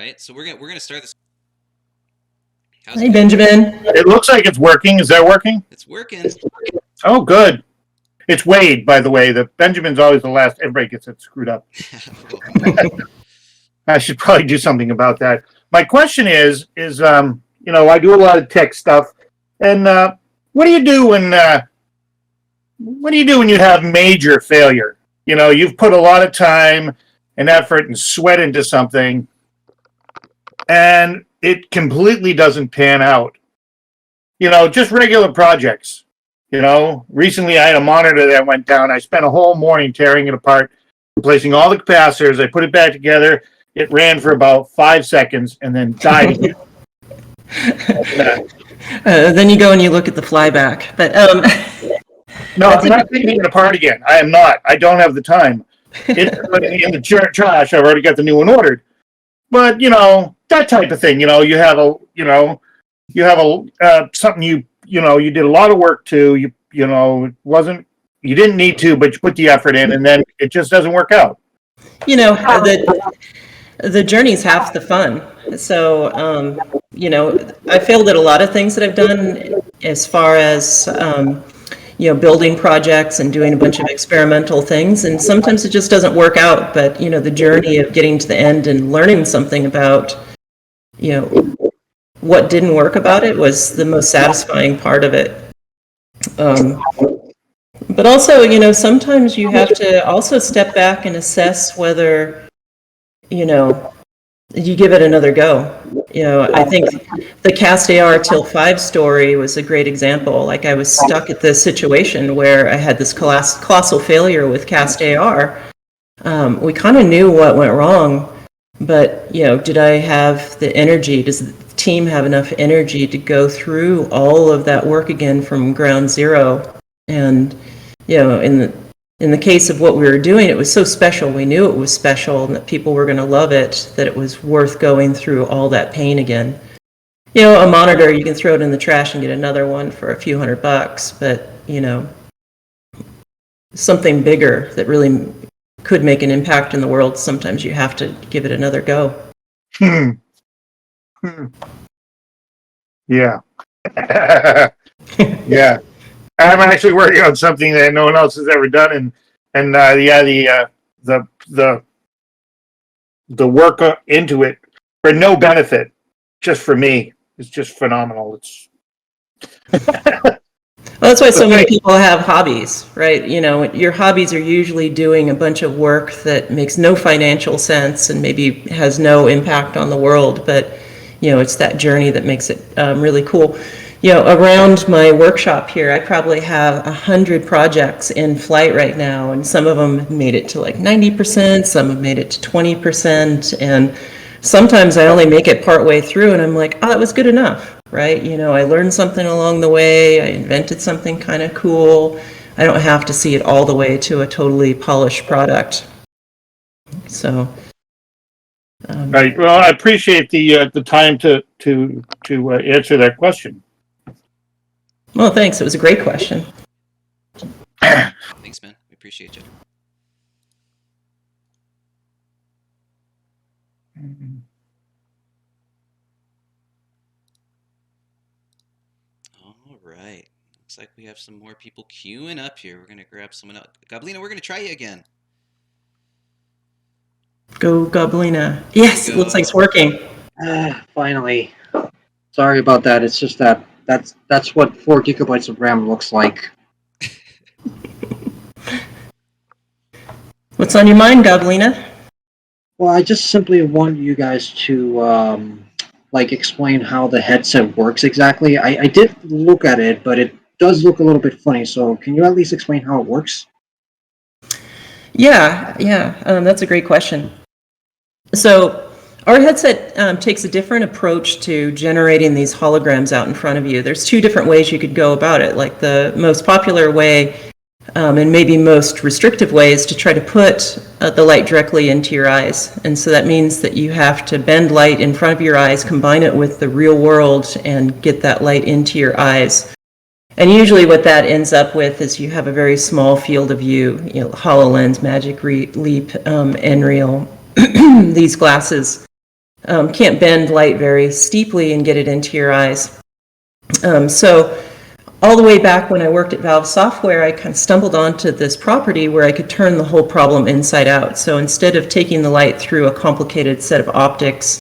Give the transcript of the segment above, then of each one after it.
right. So we're gonna start this. Hey, Benjamin. It looks like it's working. Is that working? It's working. Oh, good. It's Wade, by the way. The Benjamin's always the last. Everybody gets it screwed up. I should probably do something about that. My question is I do a lot of tech stuff, and what do you do when you have major failure? You've put a lot of time and effort and sweat into something, and it completely doesn't pan out. Just regular projects. Recently I had a monitor that went down. I spent a whole morning tearing it apart, replacing all the capacitors. I put it back together. It ran for about 5 seconds and then died again. Then you go and you look at the flyback. But no, I'm not taking it apart again. I am not. I don't have the time. It's in the trash. I've already got the new one ordered. But that type of thing. You have something you did a lot of work to. It wasn't. You didn't need to, but you put the effort in, and then it just doesn't work out. The journey's half the fun. So, I failed at a lot of things that I've done as far as, building projects and doing a bunch of experimental things. And sometimes it just doesn't work out. But, the journey of getting to the end and learning something about, what didn't work about it was the most satisfying part of it. But also, sometimes you have to also step back and assess whether, you give it another go. I think the Cast AR till 5 story was a great example. Like, I was stuck at this situation where I had this colossal failure with Cast AR. We kind of knew what went wrong, but, did I have the energy? Does the team have enough energy to go through all of that work again from ground zero? And, in the case of what we were doing, it was so special. We knew it was special and that people were going to love it, that it was worth going through all that pain again. A monitor, you can throw it in the trash and get another one for a few $100, but, something bigger that really could make an impact in the world, sometimes you have to give it another go. Yeah. Yeah. I'm actually working on something that no one else has ever done, and the work into it for no benefit, just for me, is just phenomenal. It's Well, that's why so many people have hobbies, right? Your hobbies are usually doing a bunch of work that makes no financial sense and maybe has no impact on the world, but it's that journey that makes it really cool. Around my workshop here, I probably have 100 projects in flight right now, and some of them made it to like 90%, some have made it to 20%, and sometimes I only make it part way through, and I'm like, oh, that was good enough, right? I learned something along the way, I invented something kind of cool. I don't have to see it all the way to a totally polished product. So. Right. Well, I appreciate the time to answer that question. Well, thanks. It was a great question. Thanks, man. We appreciate you. All right. Looks like we have some more people queuing up here. We're going to grab someone else. Goblina, we're going to try you again. Go, Goblina. Yes, it looks like it's working. Finally. Sorry about that. It's just that's what 4 gigabytes of RAM looks like. What's on your mind, Goblina? Well, I just simply want you guys to explain how the headset works exactly. I did look at it, but it does look a little bit funny. So can you at least explain how it works? Yeah. That's a great question. So our headset takes a different approach to generating these holograms out in front of you. There's 2 different ways you could go about it. Like, the most popular way and maybe most restrictive way is to try to put the light directly into your eyes. And so that means that you have to bend light in front of your eyes, combine it with the real world, and get that light into your eyes. And usually what that ends up with is you have a very small field of view, HoloLens, Magic Leap, Nreal, these glasses. can't bend light very steeply and get it into your eyes. So all the way back when I worked at Valve Software, I kind of stumbled onto this property where I could turn the whole problem inside out. So instead of taking the light through a complicated set of optics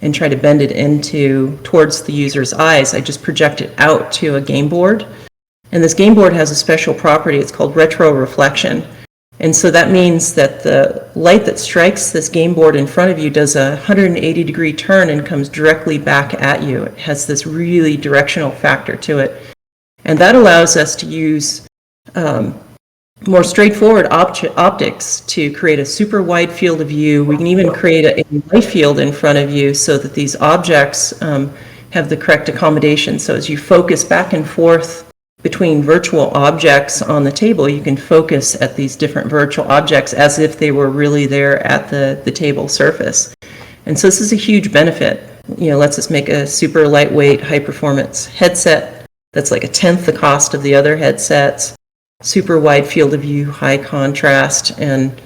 and try to bend it towards the user's eyes, I just project it out to a game board. And this game board has a special property. It's called retroreflection. And so that means that the light that strikes this game board in front of you does a 180-degree turn and comes directly back at you. It has this really directional factor to it. And that allows us to use more straightforward optics to create a super wide field of view. We can even create a light field in front of you so that these objects have the correct accommodation. So as you focus back and forth between virtual objects on the table, you can focus at these different virtual objects as if they were really there at the table surface. And so this is a huge benefit. Lets us make a super lightweight, high-performance headset that's like 1/10 the cost of the other headsets, super wide field of view, high contrast, and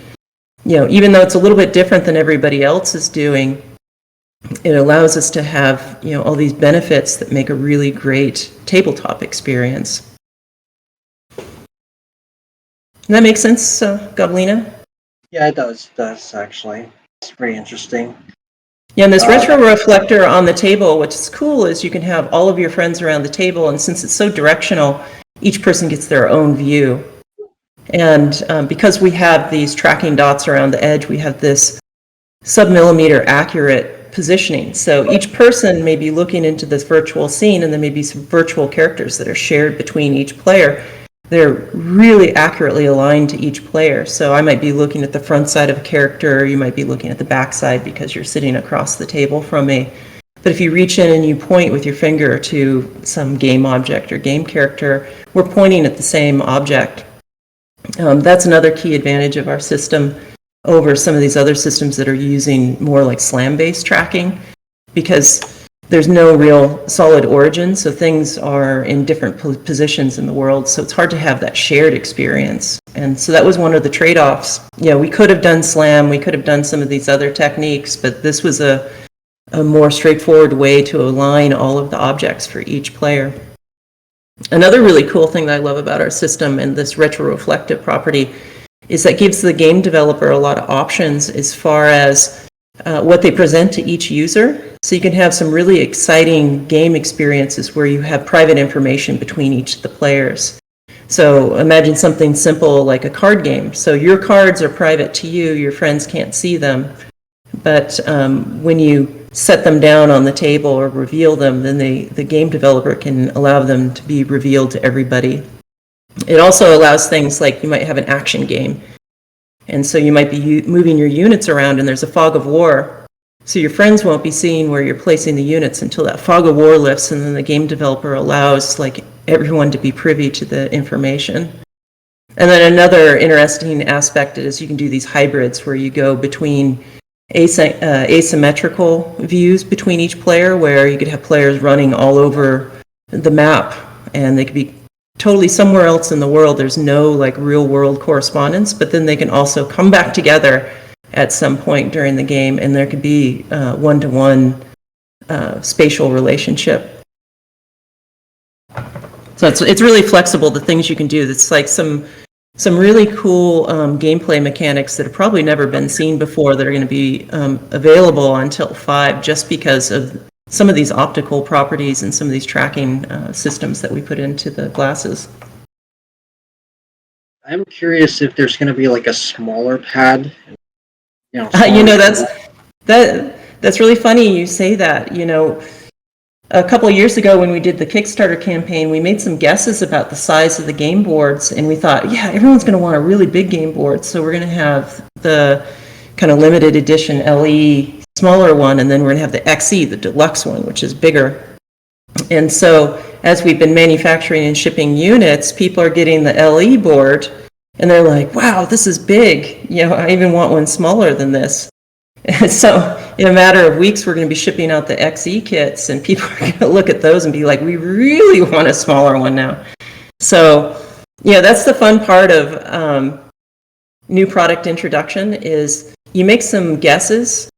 even though it's a little bit different than everybody else is doing, it allows us to have all these benefits that make a really great tabletop experience. Does that make sense, Gablina? Yeah, it does actually. It's pretty interesting. Yeah, and this retro reflector on the table, which is cool, is you can have all of your friends around the table, and since it's so directional, each person gets their own view. And because we have these tracking dots around the edge, we have this sub-millimeter accurate positioning. So each person may be looking into this virtual scene, and there may be some virtual characters that are shared between each player. They're really accurately aligned to each player. So I might be looking at the front side of a character, you might be looking at the back side because you're sitting across the table from me. But if you reach in and you point with your finger to some game object or game character, we're pointing at the same object. That's another key advantage of our system over some of these other systems that are using more like SLAM-based tracking, because there's no real solid origin, so things are in different positions in the world, so it's hard to have that shared experience. And so that was one of the trade-offs. We could have done SLAM, we could have done some of these other techniques, but this was a more straightforward way to align all of the objects for each player. Another really cool thing that I love about our system and this retroreflective property is that gives the game developer a lot of options as far as what they present to each user. So you can have some really exciting game experiences where you have private information between each of the players. So imagine something simple like a card game. So your cards are private to you, your friends can't see them. But when you set them down on the table or reveal them, then the game developer can allow them to be revealed to everybody. It also allows things like you might have an action game. And so you might be moving your units around and there's a fog of war. So your friends won't be seeing where you're placing the units until that fog of war lifts, and then the game developer allows everyone to be privy to the information. And then another interesting aspect is you can do these hybrids where you go between asymmetrical views between each player, where you could have players running all over the map and they could be totally somewhere else in the world. There's no real world correspondence, but then they can also come back together at some point during the game, and there could be one-to-one spatial relationship. So it's really flexible, the things you can do. It's like some really cool gameplay mechanics that have probably never been seen before that are going to be available on Tilt 5 just because of some of these optical properties and some of these tracking systems that we put into the glasses. I'm curious if there's going to be a smaller pad. That's really funny you say that. A couple of years ago when we did the Kickstarter campaign, we made some guesses about the size of the game boards, and we thought, yeah, everyone's going to want a really big game board, so we're going to have the kind of limited edition LE smaller one, and then we're going to have the XE, the deluxe one, which is bigger. And so as we've been manufacturing and shipping units, people are getting the LE board, and they're like, wow, this is big. I even want one smaller than this. And so in a matter of weeks, we're going to be shipping out the XE kits, and people are going to look at those and be like, we really want a smaller one now. So, that's the fun part of new product introduction is you make some guesses,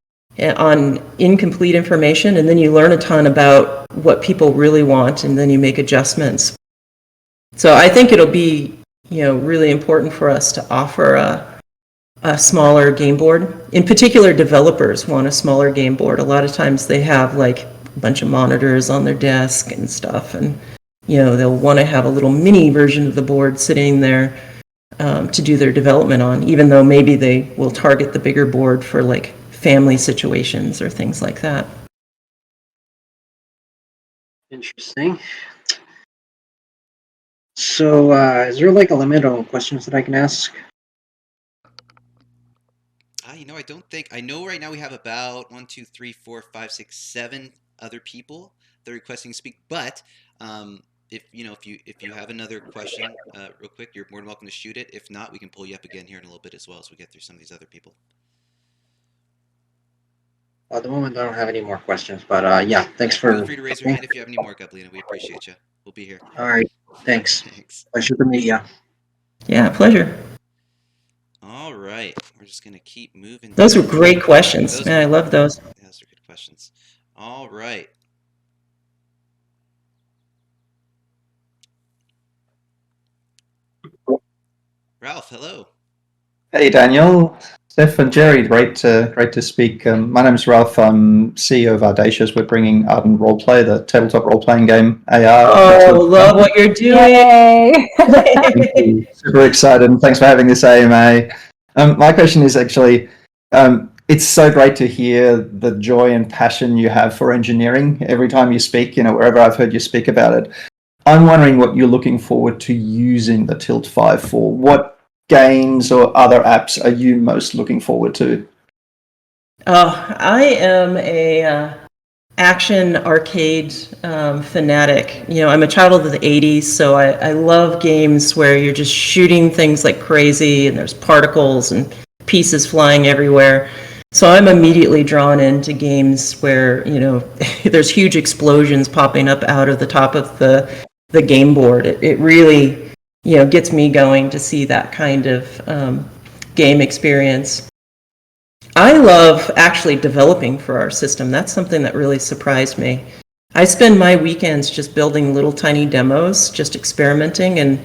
on incomplete information, and then you learn a ton about what people really want, and then you make adjustments. So I think it'll be, really important for us to offer a smaller game board. In particular, developers want a smaller game board. A lot of times they have like a bunch of monitors on their desk and stuff, and they'll want to have a little mini version of the board sitting there to do their development on, even though maybe they will target the bigger board for like family situations or things like that. Interesting. So, is there like a limit on questions that I can ask? I don't think I know right now we have about 7 other people that are requesting to speak. But if you have another question, real quick, you're more than welcome to shoot it. If not, we can pull you up again here in a little bit as well as we get through some of these other people. At the moment, I don't have any more questions, but yeah, thanks for. Feel free to raise your hand if you have any more, Gablina. We appreciate you. We'll be here. All right, thanks. Thanks. Pleasure to meet you. Yeah, pleasure. All right, we're just gonna keep moving. Those were great questions. I love those. Those are good questions. All right. Ralph, hello. Hey, Daniel, Steph, and Jeri. Great to speak. My name is Ralph. I'm CEO of Audacious. We're bringing Ardent Roleplay, the tabletop role-playing game, AR. Oh, love what you're doing. Yay. Super excited, and thanks for having this AMA. My question is actually, it's so great to hear the joy and passion you have for engineering every time you speak, wherever I've heard you speak about it. I'm wondering what you're looking forward to using the Tilt 5 for. What games or other apps are you most looking forward to? I am a action arcade fanatic. I'm a child of the 80s, so I love games where you're just shooting things like crazy and there's particles and pieces flying everywhere. So I'm immediately drawn into games where, there's huge explosions popping up out of the top of the game board. It really, gets me going to see that kind of game experience. I love actually developing for our system. That's something that really surprised me. I spend my weekends just building little tiny demos, just experimenting, and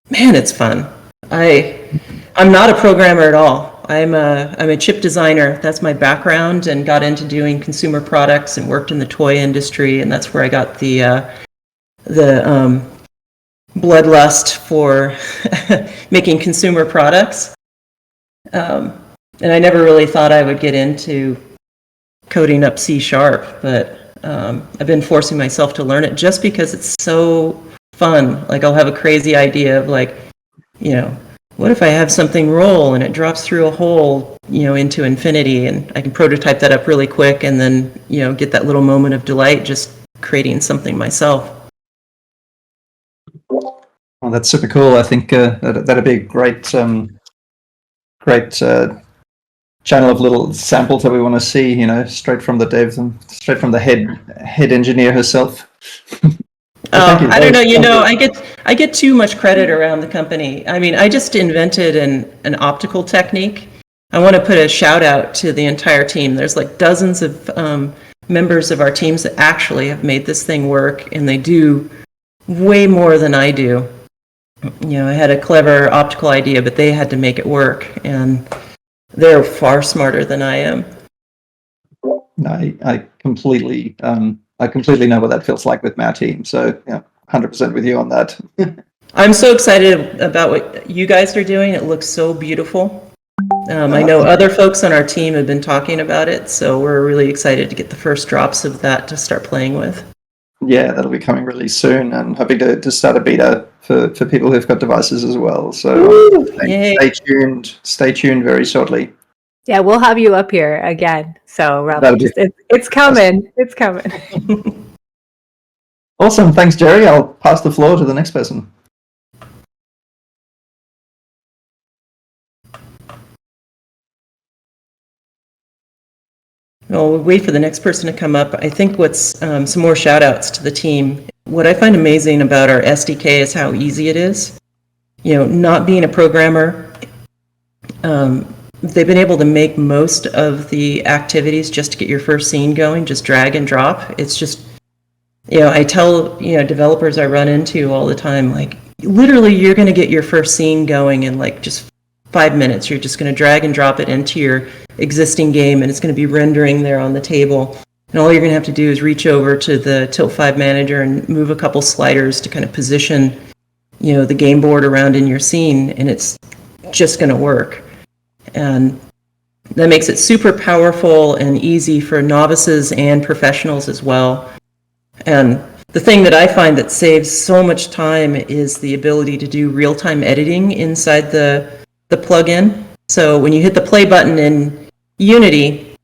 man, it's fun. I'm not a programmer at all. I'm a chip designer. That's my background, and got into doing consumer products and worked in the toy industry, and that's where I got the bloodlust for making consumer products. And I never really thought I would get into coding up C#, but I've been forcing myself to learn it just because it's so fun. Like, I'll have a crazy idea of what if I have something roll and it drops through a hole, into infinity, and I can prototype that up really quick and then, get that little moment of delight just creating something myself. Well, that's super cool. I think that'd be a great channel of little samples that we want to see, straight from the devs and straight from the head engineer herself. I don't know. I get too much credit around the company. I mean, I just invented an optical technique. I want to put a shout out to the entire team. There's like dozens of members of our teams that actually have made this thing work, and they do way more than I do. I had a clever optical idea, but they had to make it work, and they're far smarter than I am. No, I completely know what that feels like with my team. So, 100% with you on that. I'm so excited about what you guys are doing. It looks so beautiful. I know other folks on our team have been talking about it, so we're really excited to get the first drops of that to start playing with. Yeah, that'll be coming really soon, and hoping to start a beta for people who've got devices as well. So stay tuned very shortly. Yeah, we'll have you up here again. So Ralph, it's coming. It's coming. Awesome. Thanks, Jeri. I'll pass the floor to the next person. Well, we'll wait for the next person to come up. I think what's some more shout outs to the team. What I find amazing about our SDK is how easy it is. Not being a programmer, they've been able to make most of the activities just to get your first scene going, just drag and drop. It's just, I tell, developers I run into all the time, like, literally, you're going to get your first scene going in like just 5 minutes. You're just going to drag and drop it into your existing game, and it's going to be rendering there on the table. And all you're going to have to do is reach over to the Tilt 5 manager and move a couple sliders to kind of position, the game board around in your scene, and it's just going to work. And that makes it super powerful and easy for novices and professionals as well. And the thing that I find that saves so much time is the ability to do real-time editing inside the plugin. So when you hit the play button in Unity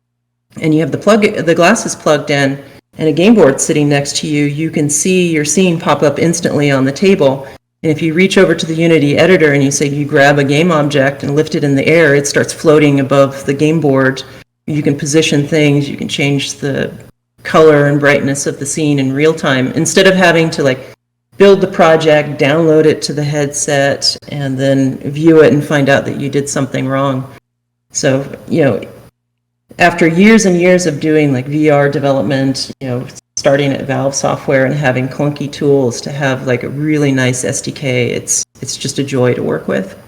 and you have the glasses plugged in and a game board sitting next to you, you can see your scene pop up instantly on the table. And if you reach over to the Unity editor and you grab a game object and lift it in the air, it starts floating above the game board. You can position things, you can change the color and brightness of the scene in real time, instead of having to build the project, download it to the headset, and then view it and find out that you did something wrong. So, after years and years of doing VR development, starting at Valve Software and having clunky tools, to have a really nice SDK, it's just a joy to work with.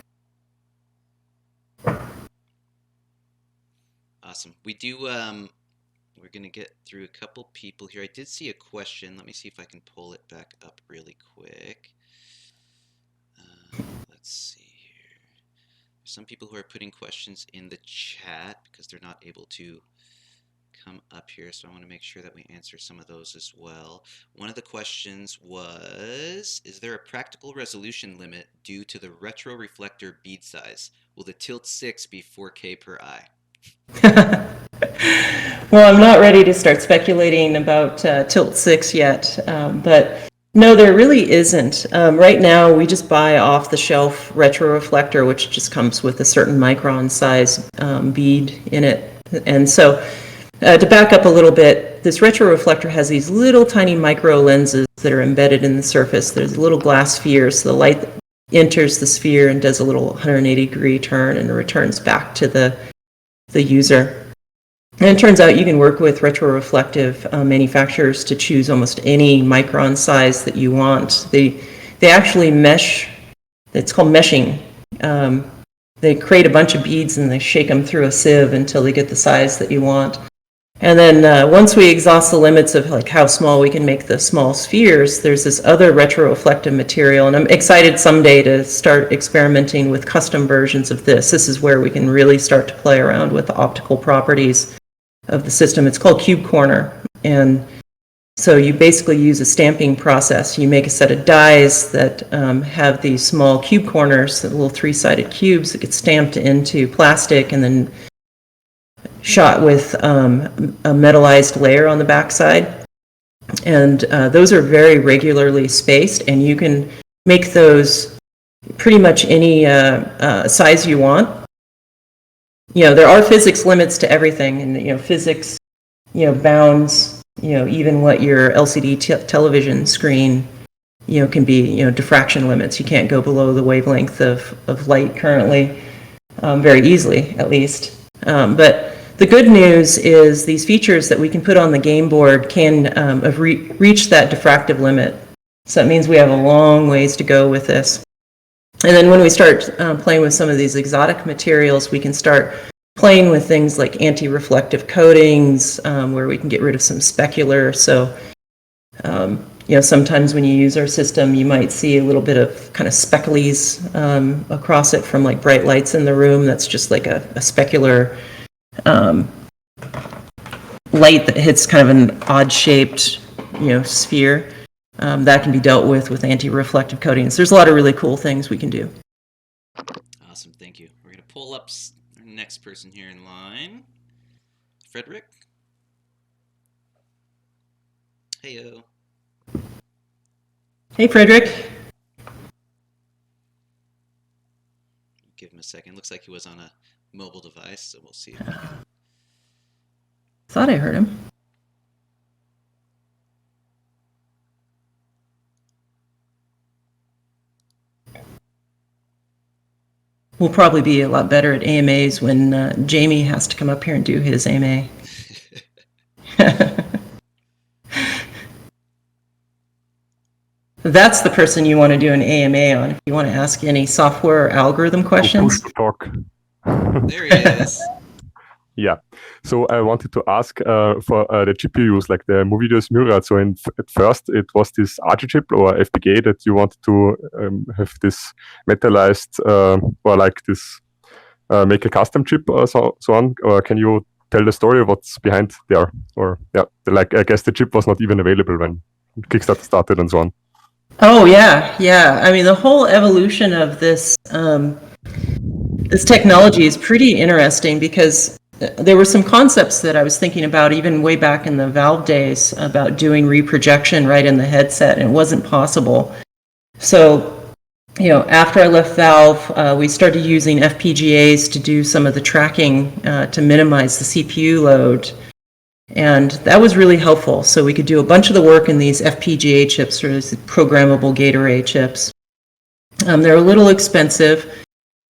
Awesome. We're going to get through a couple people here. I did see a question. Let me see if I can pull it back up really quick. Let's see here. There's some people who are putting questions in the chat because they're not able to come up here, so I want to make sure that we answer some of those as well. One of the questions was, is there a practical resolution limit due to the retro reflector bead size? Will the Tilt 6 be 4K per eye? Well, I'm not ready to start speculating about Tilt 6 yet, but no, there really isn't. Right now, we just buy off-the-shelf retro reflector, which just comes with a certain micron size bead in it. And so, to back up a little bit, this retro reflector has these little tiny micro lenses that are embedded in the surface. There's a little glass sphere, so the light enters the sphere and does a little 180-degree turn and returns back to the user. And it turns out you can work with retroreflective manufacturers to choose almost any micron size that you want. They actually mesh. It's called meshing. They create a bunch of beads and they shake them through a sieve until they get the size that you want. And then once we exhaust the limits of how small we can make the small spheres, there's this other retroreflective material, and I'm excited someday to start experimenting with custom versions of this. This is where we can really start to play around with the optical properties of the system. It's called Cube Corner, and so you basically use a stamping process. You make a set of dies that have these small cube corners, the little three-sided cubes that get stamped into plastic and then shot with a metallized layer on the backside. And those are very regularly spaced, and you can make those pretty much any size you want. There are physics limits to everything, and physics bounds even what your LCD television screen can be. Diffraction limits. You can't go below the wavelength of light currently, very easily at least. But the good news is these features that we can put on the game board can reach that diffractive limit. So that means we have a long ways to go with this. And then when we start playing with some of these exotic materials, we can start playing with things like anti-reflective coatings, where we can get rid of some specular. So, sometimes when you use our system, you might see a little bit of kind of specklies across it from bright lights in the room. That's just like a specular light that hits kind of an odd-shaped, sphere. That can be dealt with anti-reflective coatings. There's a lot of really cool things we can do. Awesome, thank you. We're going to pull up our next person here in line. Frederick? Heyo. Hey, Frederick. Give him a second. Looks like he was on a mobile device, so we'll see. Thought I heard him. We'll probably be a lot better at AMAs when Jamie has to come up here and do his AMA. That's the person you want to do an AMA on if you want to ask any software or algorithm questions. Push to talk. There he is. Yeah. So I wanted to ask for the GPUs, like the Movidius Murad. So at first it was this RG chip or FPGA that you wanted to have this metallized or like this make a custom chip or so on. Or can you tell the story of what's behind there? Or yeah, like I guess the chip was not even available when Kickstarter started and so on. Oh yeah. I mean, the whole evolution of this this technology is pretty interesting because there were some concepts that I was thinking about even way back in the Valve days about doing reprojection right in the headset, and it wasn't possible. So, after I left Valve, we started using FPGAs to do some of the tracking to minimize the CPU load. And that was really helpful. So we could do a bunch of the work in these FPGA chips, or these programmable gate array chips. They're a little expensive.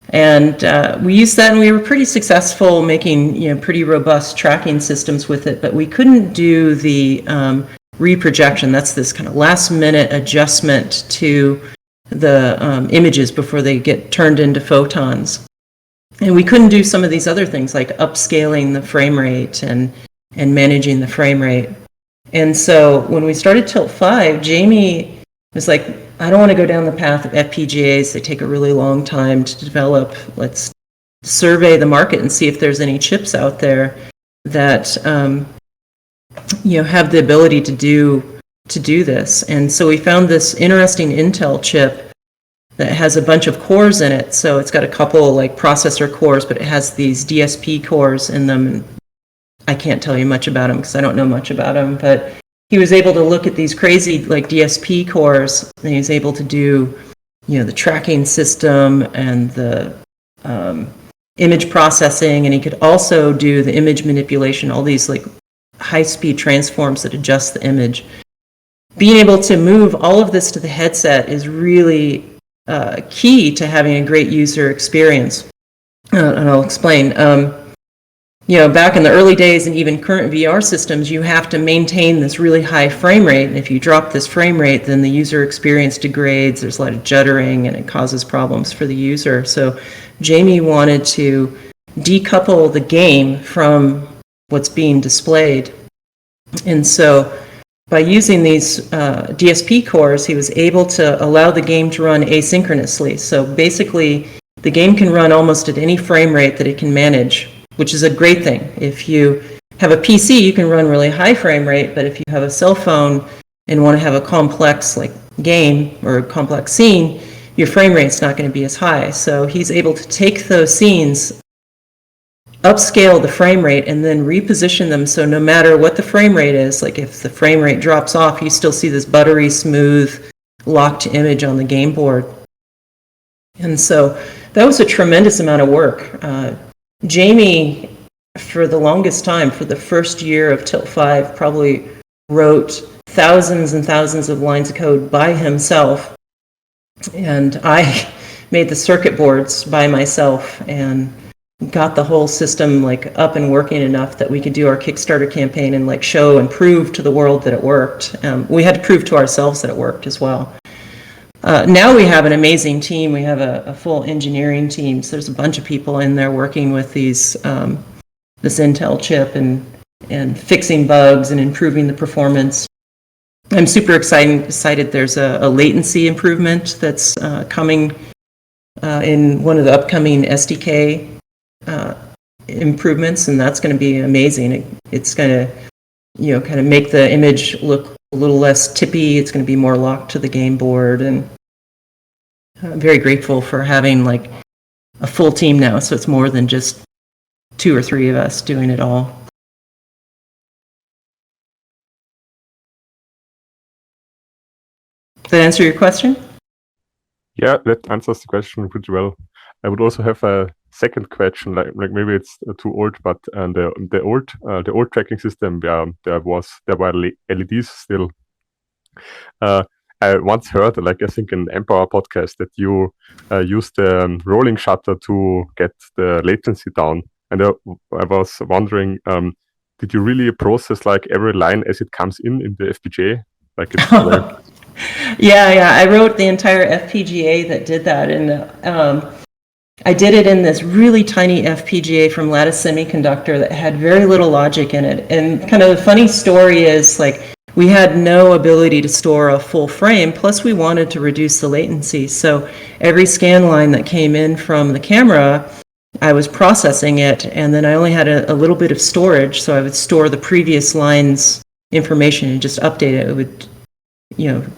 And we used that, and we were pretty successful making pretty robust tracking systems with it. But we couldn't do the reprojection. That's this kind of last-minute adjustment to the images before they get turned into photons. And we couldn't do some of these other things like upscaling the frame rate and managing the frame rate. And so when we started Tilt 5, Jamie was like, I don't want to go down the path of FPGAs. They take a really long time to develop. Let's survey the market and see if there's any chips out there that have the ability to do this. And so we found this interesting Intel chip that has a bunch of cores in it. So it's got a couple like processor cores, but it has these DSP cores in them. I can't tell you much about him because I don't know much about him, but he was able to look at these crazy like DSP cores, and he was able to do, the tracking system and the image processing, and he could also do the image manipulation, all these like high-speed transforms that adjust the image. Being able to move all of this to the headset is really key to having a great user experience, and I'll explain. Back in the early days and even current VR systems, you have to maintain this really high frame rate. And if you drop this frame rate, then the user experience degrades. There's a lot of juddering and it causes problems for the user. So Jamie wanted to decouple the game from what's being displayed. And so by using these DSP cores, he was able to allow the game to run asynchronously. So basically, the game can run almost at any frame rate that it can manage, which is a great thing. If you have a PC, you can run really high frame rate, but if you have a cell phone and want to have a complex like game or a complex scene, your frame rate's not going to be as high. So he's able to take those scenes, upscale the frame rate, and then reposition them so no matter what the frame rate is, like if the frame rate drops off, you still see this buttery smooth locked image on the game board. And so that was a tremendous amount of work. Jamie, for the longest time, for the first year of Tilt 5, probably wrote thousands and thousands of lines of code by himself. And I made the circuit boards by myself and got the whole system like up and working enough that we could do our Kickstarter campaign and like show and prove to the world that it worked. We had to prove to ourselves that it worked as well. Now we have an amazing team. We have a full engineering team. So there's a bunch of people in there working with these this Intel chip and fixing bugs and improving the performance. I'm super excited. There's a latency improvement that's coming in one of the upcoming SDK improvements, and that's going to be amazing. It's going to kind of make the image look a little less tippy. It's going to be more locked to the game board, and I'm very grateful for having like a full team now, so it's more than just 2 or 3 of us doing it all. Does that answer your question? Yeah, that answers the question pretty well. I would also have a second question, like maybe it's too old, but the old tracking system, there were LEDs still. I once heard, like I think in Empower podcast, that you use the rolling shutter to get the latency down. And I was wondering, did you really process like every line as it comes in the FPGA? Like it's Yeah, I wrote the entire FPGA that did that, and I did it in this really tiny FPGA from Lattice Semiconductor that had very little logic in it. And kind of the funny story is, like, we had no ability to store a full frame, plus we wanted to reduce the latency. So every scan line that came in from the camera, I was processing it, and then I only had a little bit of storage, so I would store the previous line's information and just update it. It would,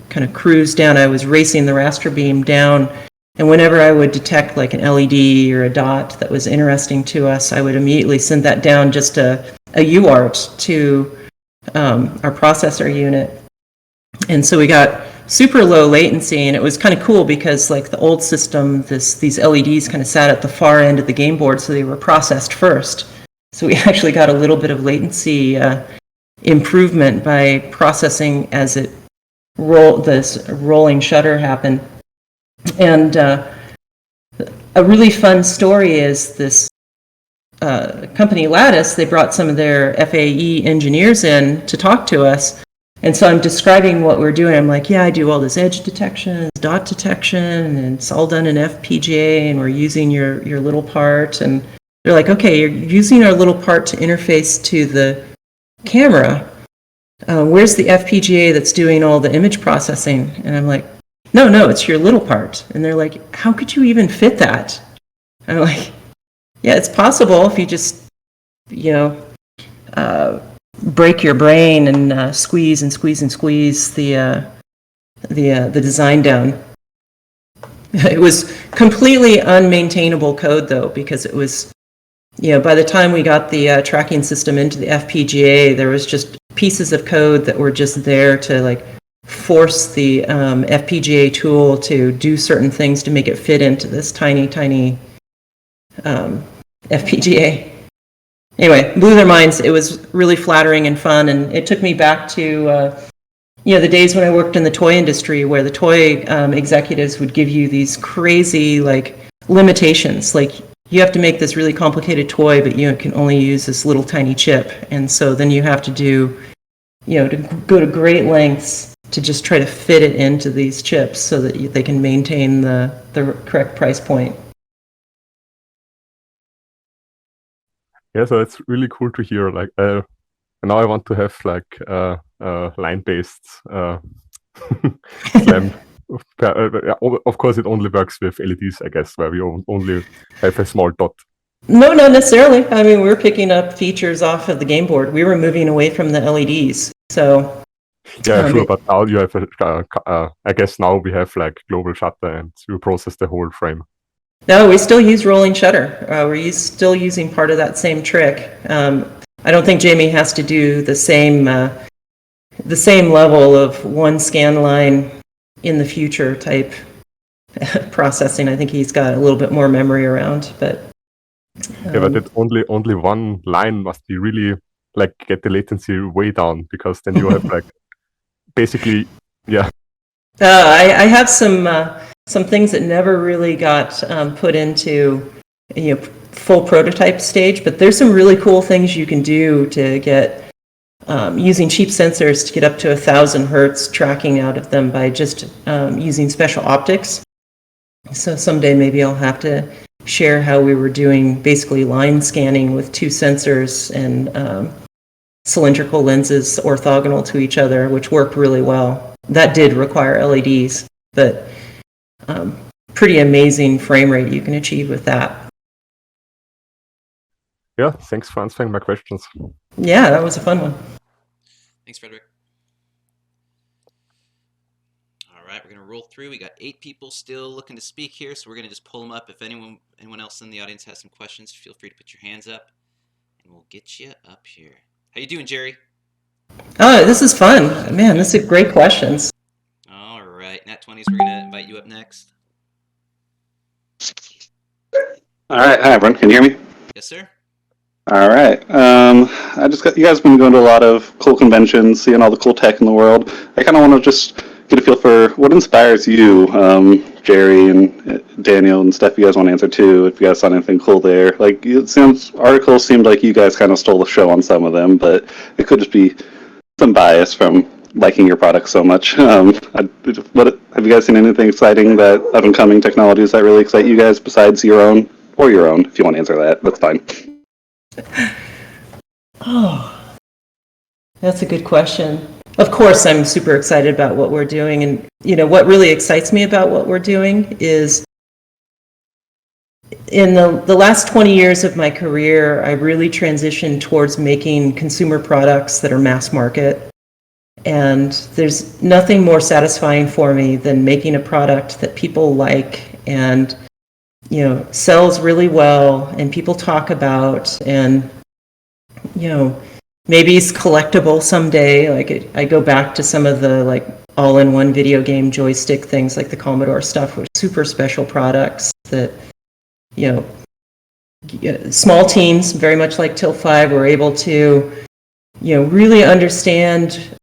kind of cruise down. I was racing the raster beam down, and whenever I would detect like an LED or a dot that was interesting to us, I would immediately send that down just a UART to our processor unit. And so we got super low latency, and it was kind of cool because, like, the old system, these LEDs kind of sat at the far end of the game board, so they were processed first. So we actually got a little bit of latency improvement by processing as this rolling shutter happened. And a really fun story is this company Lattice, they brought some of their FAE engineers in to talk to us. And so I'm describing what we're doing. I'm like, yeah, I do all this edge detection, dot detection, and it's all done in FPGA, and we're using your little part. And they're like, okay, you're using our little part to interface to the camera. Where's the FPGA that's doing all the image processing? And I'm like, no, it's your little part. And they're like, how could you even fit that? I'm like, yeah, it's possible if you just, break your brain and squeeze the design down. It was completely unmaintainable code, though, because it was, by the time we got the tracking system into the FPGA, there was just pieces of code that were just there to, like, force the FPGA tool to do certain things to make it fit into this tiny FPGA. Anyway, blew their minds. It was really flattering and fun, and it took me back to the days when I worked in the toy industry, where the toy executives would give you these crazy, like, limitations. Like, you have to make this really complicated toy, but you can only use this little tiny chip, and so then you have to to go to great lengths to just try to fit it into these chips so that they can maintain the correct price point. Yeah, so it's really cool to hear. Like, now I want to have like line-based SLAM. Of course, it only works with LEDs, I guess, where we only have a small dot. No, not necessarily. I mean, we're picking up features off of the game board. We were moving away from the LEDs, so. Yeah, sure. But now you have, I guess now we have like global shutter, and you process the whole frame. No, we still use rolling shutter. We're still using part of that same trick. I don't think Jamie has to do the same level of one scan line in the future type processing. I think he's got a little bit more memory around, but. Yeah, but it only one line must be really, like, get the latency way down, because then you have like basically, yeah. I have some things that never really got put into full prototype stage, but there's some really cool things you can do to get using cheap sensors to get up to 1,000 hertz tracking out of them by just using special optics. So someday maybe I'll have to share how we were doing basically line scanning with two sensors and cylindrical lenses orthogonal to each other, which worked really well. That did require LEDs, but pretty amazing frame rate you can achieve with that. Yeah, thanks for answering my questions. Yeah, that was a fun one. Thanks, Frederick. All right, we're going to roll through. We got 8 people still looking to speak here, so we're going to just pull them up. If anyone else in the audience has some questions, feel free to put your hands up, and we'll get you up here. How you doing, Jeri? Oh, this is fun. Man, this is great questions. All right, Nat 20s, we're going to invite you up next. All right, hi everyone. Can you hear me? Yes, sir. All right. You guys have been going to a lot of cool conventions, seeing all the cool tech in the world. I kind of want to just get a feel for what inspires you, Jerry and Daniel and stuff. You guys want to answer too? If you guys saw anything cool there, like it sounds articles seemed like you guys kind of stole the show on some of them, but it could just be some bias from liking your product so much. What have you guys seen anything exciting that up and coming technologies that really excite you guys besides your own or your own? If you want to answer that, that's fine. Oh, that's a good question. Of course, I'm super excited about what we're doing. And, what really excites me about what we're doing is in the last 20 years of my career, I really transitioned towards making consumer products that are mass market. And there's nothing more satisfying for me than making a product that people like and, sells really well and people talk about and, maybe it's collectible someday. Like I go back to some of the all-in-one video game joystick things like the Commodore stuff, which super special products that, small teams, very much like Till 5, were able to, really understand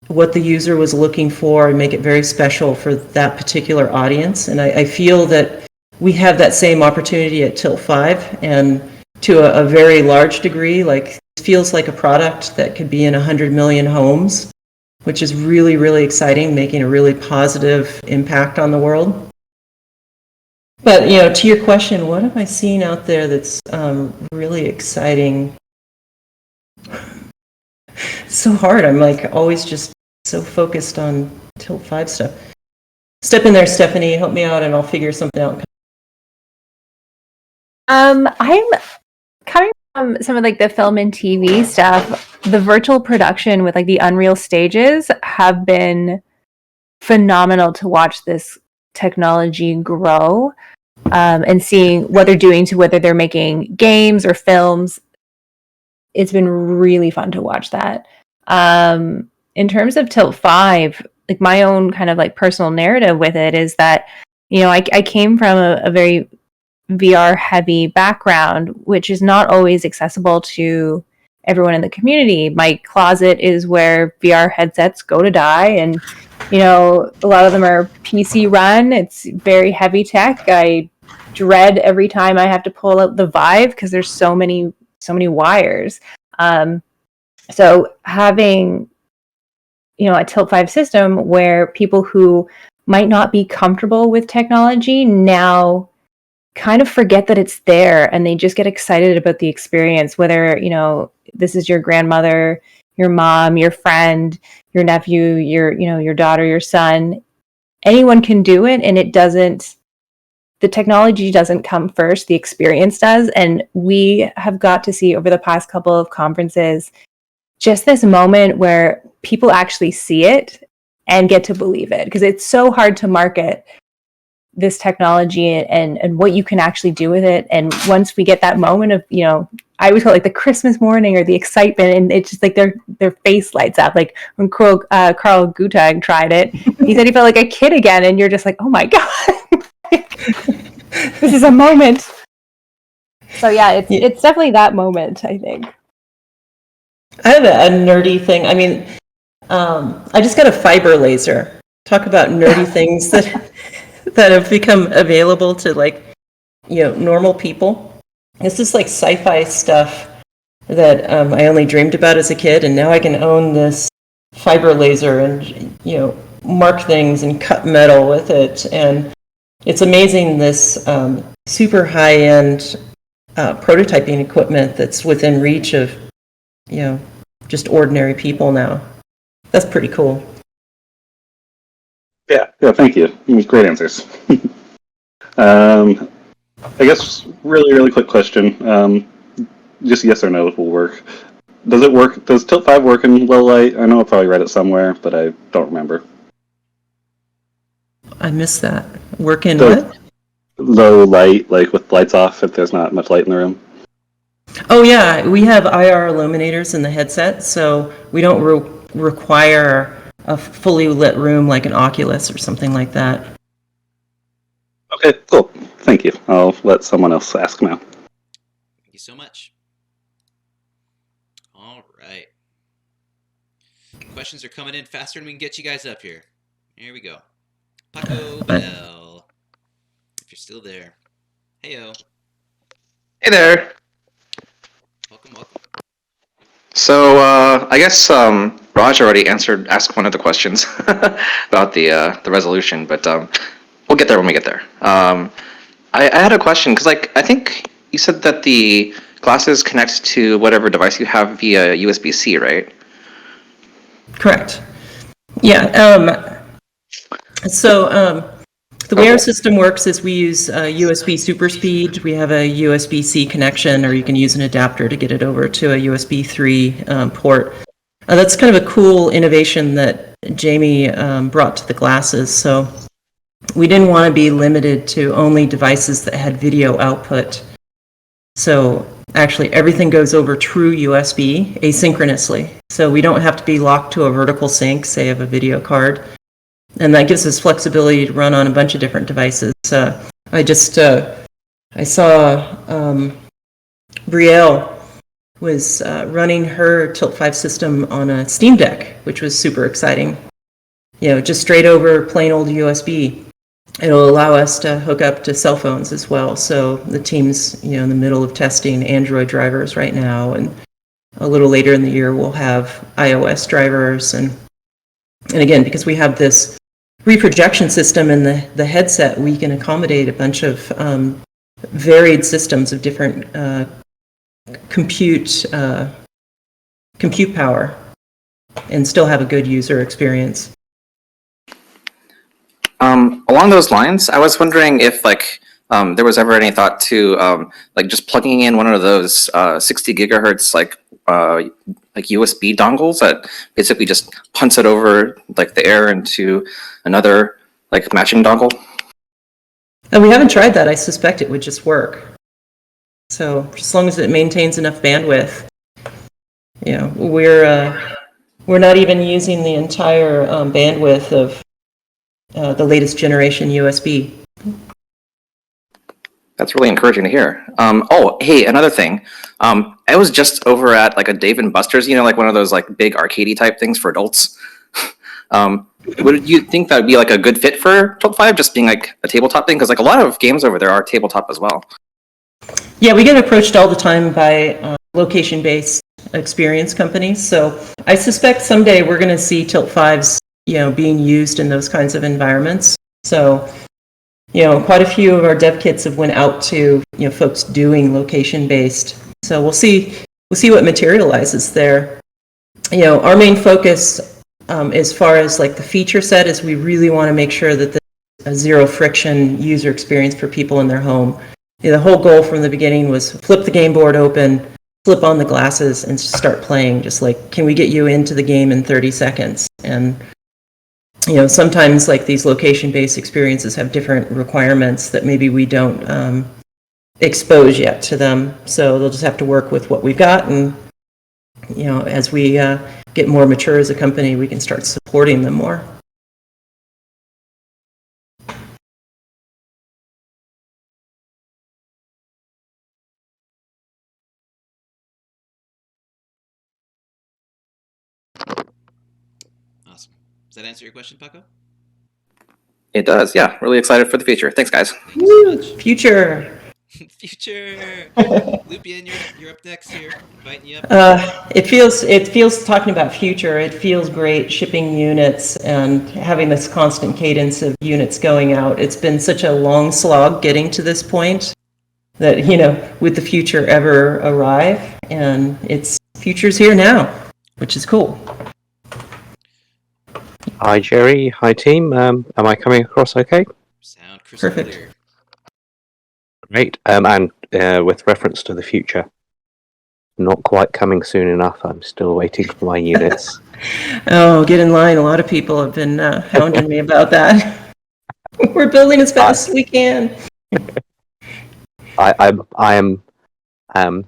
what the user was looking for and make it very special for that particular audience. And I feel that we have that same opportunity at Till 5, and to a very large degree, it feels like a product that could be in 100 million homes, which is really, really exciting, making a really positive impact on the world. But, to your question, what have I seen out there that's really exciting? It's so hard. I'm always just so focused on Till 5 stuff. Step in there, Stephanie, help me out and I'll figure something out. I'm coming from some of the film and TV stuff. The virtual production with the Unreal stages have been phenomenal to watch this technology grow, and seeing what they're doing to whether they're making games or films. It's been really fun to watch that. In terms of Tilt 5, my own kind of personal narrative with it is that, I came from a very VR heavy background, which is not always accessible to everyone in the community. My closet is where VR headsets go to die, and a lot of them are PC run. It's very heavy tech. I dread every time I have to pull out the Vive because there's so many wires. So having a Tilt 5 system where people who might not be comfortable with technology now kind of forget that it's there and they just get excited about the experience, whether this is your grandmother, your mom, your friend, your nephew, your daughter, your son. Anyone can do it, and the technology doesn't come first, the experience does. And we have got to see over the past couple of conferences just this moment where people actually see it and get to believe it, because it's so hard to market this technology and what you can actually do with it. And once we get that moment of, I always call it the Christmas morning or the excitement, and it's just their face lights up. Like when Carl Gutag tried it, he said he felt like a kid again, and you're just like, oh my God, this is a moment. So yeah, it's definitely that moment, I think. I have a nerdy thing. I mean, I just got a fiber laser. Talk about nerdy things that have become available to normal people. This is sci-fi stuff that I only dreamed about as a kid, and now I can own this fiber laser and mark things and cut metal with it. And it's amazing, this super high-end prototyping equipment that's within reach of just ordinary people now. That's pretty cool. Yeah, thank you. Great answers. I guess really quick question. Just yes or no will work. Does it work? Does Tilt 5 work in low light? I know I probably read it somewhere, but I don't remember. I missed that. Work in what? Low light, with lights off if there's not much light in the room. Oh yeah, we have IR illuminators in the headset, so we don't require a fully lit room like an Oculus or something like that. Okay, cool. Thank you. I'll let someone else ask now. Thank you so much. All right. Questions are coming in faster than we can get you guys up here. Here we go. Paco Bell, if you're still there. Heyo. Hey there. Welcome. So I guess Raj already asked one of the questions about the resolution, but we'll get there when we get there. I had a question because I think you said that the glasses connect to whatever device you have via USB-C, right? Correct. Yeah. The way our system works is we use USB super speed. We have a USB-C connection, or you can use an adapter to get it over to a USB 3 port. That's kind of a cool innovation that Jamie brought to the glasses. So we didn't want to be limited to only devices that had video output. So actually everything goes over true USB asynchronously. So we don't have to be locked to a vertical sync, say of a video card. And that gives us flexibility to run on a bunch of different devices. I saw Brielle was running her Tilt 5 system on a Steam Deck, which was super exciting. Just straight over plain old USB. It'll allow us to hook up to cell phones as well. So the team's, in the middle of testing Android drivers right now, and a little later in the year we'll have iOS drivers. And again, because we have this reprojection system in the headset, we can accommodate a bunch of varied systems of different compute power and still have a good user experience. Along those lines, I was wondering if there was ever any thought to just plugging in one of those 60 gigahertz USB dongles that basically just punts it over the air into another matching dongle. And we haven't tried that. I suspect it would just work. So as long as it maintains enough bandwidth, we're not even using the entire bandwidth of the latest generation USB. That's really encouraging to hear. Oh, hey, another thing. I was just over at a Dave and Buster's, one of those big arcadey type things for adults. Would you think that would be a good fit for Tilt 5, just being a tabletop thing? Because a lot of games over there are tabletop as well. Yeah, we get approached all the time by location-based experience companies. So I suspect someday we're going to see Tilt 5s, being used in those kinds of environments. So, quite a few of our dev kits have went out to, folks doing location-based. So we'll see what materializes there. Our main focus, as far as the feature set, is we really want to make sure that there's a zero friction user experience for people in their home. The whole goal from the beginning was flip the game board open, flip on the glasses, and start playing. Just can we get you into the game in 30 seconds? And sometimes these location-based experiences have different requirements that maybe we don't expose yet to them. So they'll just have to work with what we've got, and as we get more mature as a company, we can start supporting them more. Awesome. Does that answer your question, Paco? It does, yeah. Really excited for the future. Thanks, guys. Future. Future. Lupien, you're up next here. Inviting you up. It feels talking about future. It feels great shipping units and having this constant cadence of units going out. It's been such a long slog getting to this point that would the future ever arrive? And future's here now, which is cool. Hi, Jeri. Hi, team. Am I coming across okay? Sound crystal Perfect. clear. Great. And with reference to the future, not quite coming soon enough. I'm still waiting for my units. Oh, get in line. A lot of people have been hounding me about that. We're building as fast as we can. I am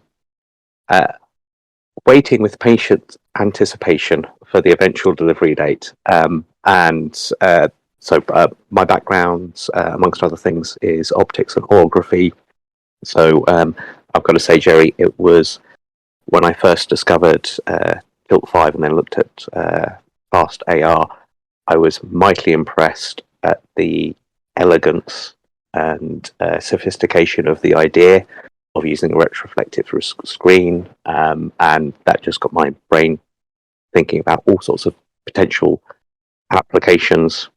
waiting with patient anticipation for the eventual delivery date. So my background, amongst other things, is optics and holography. So I've got to say, Jeri, it was when I first discovered Tilt 5 and then looked at Fast AR, I was mightily impressed at the elegance and sophistication of the idea of using a retroreflective screen, and that just got my brain thinking about all sorts of potential applications.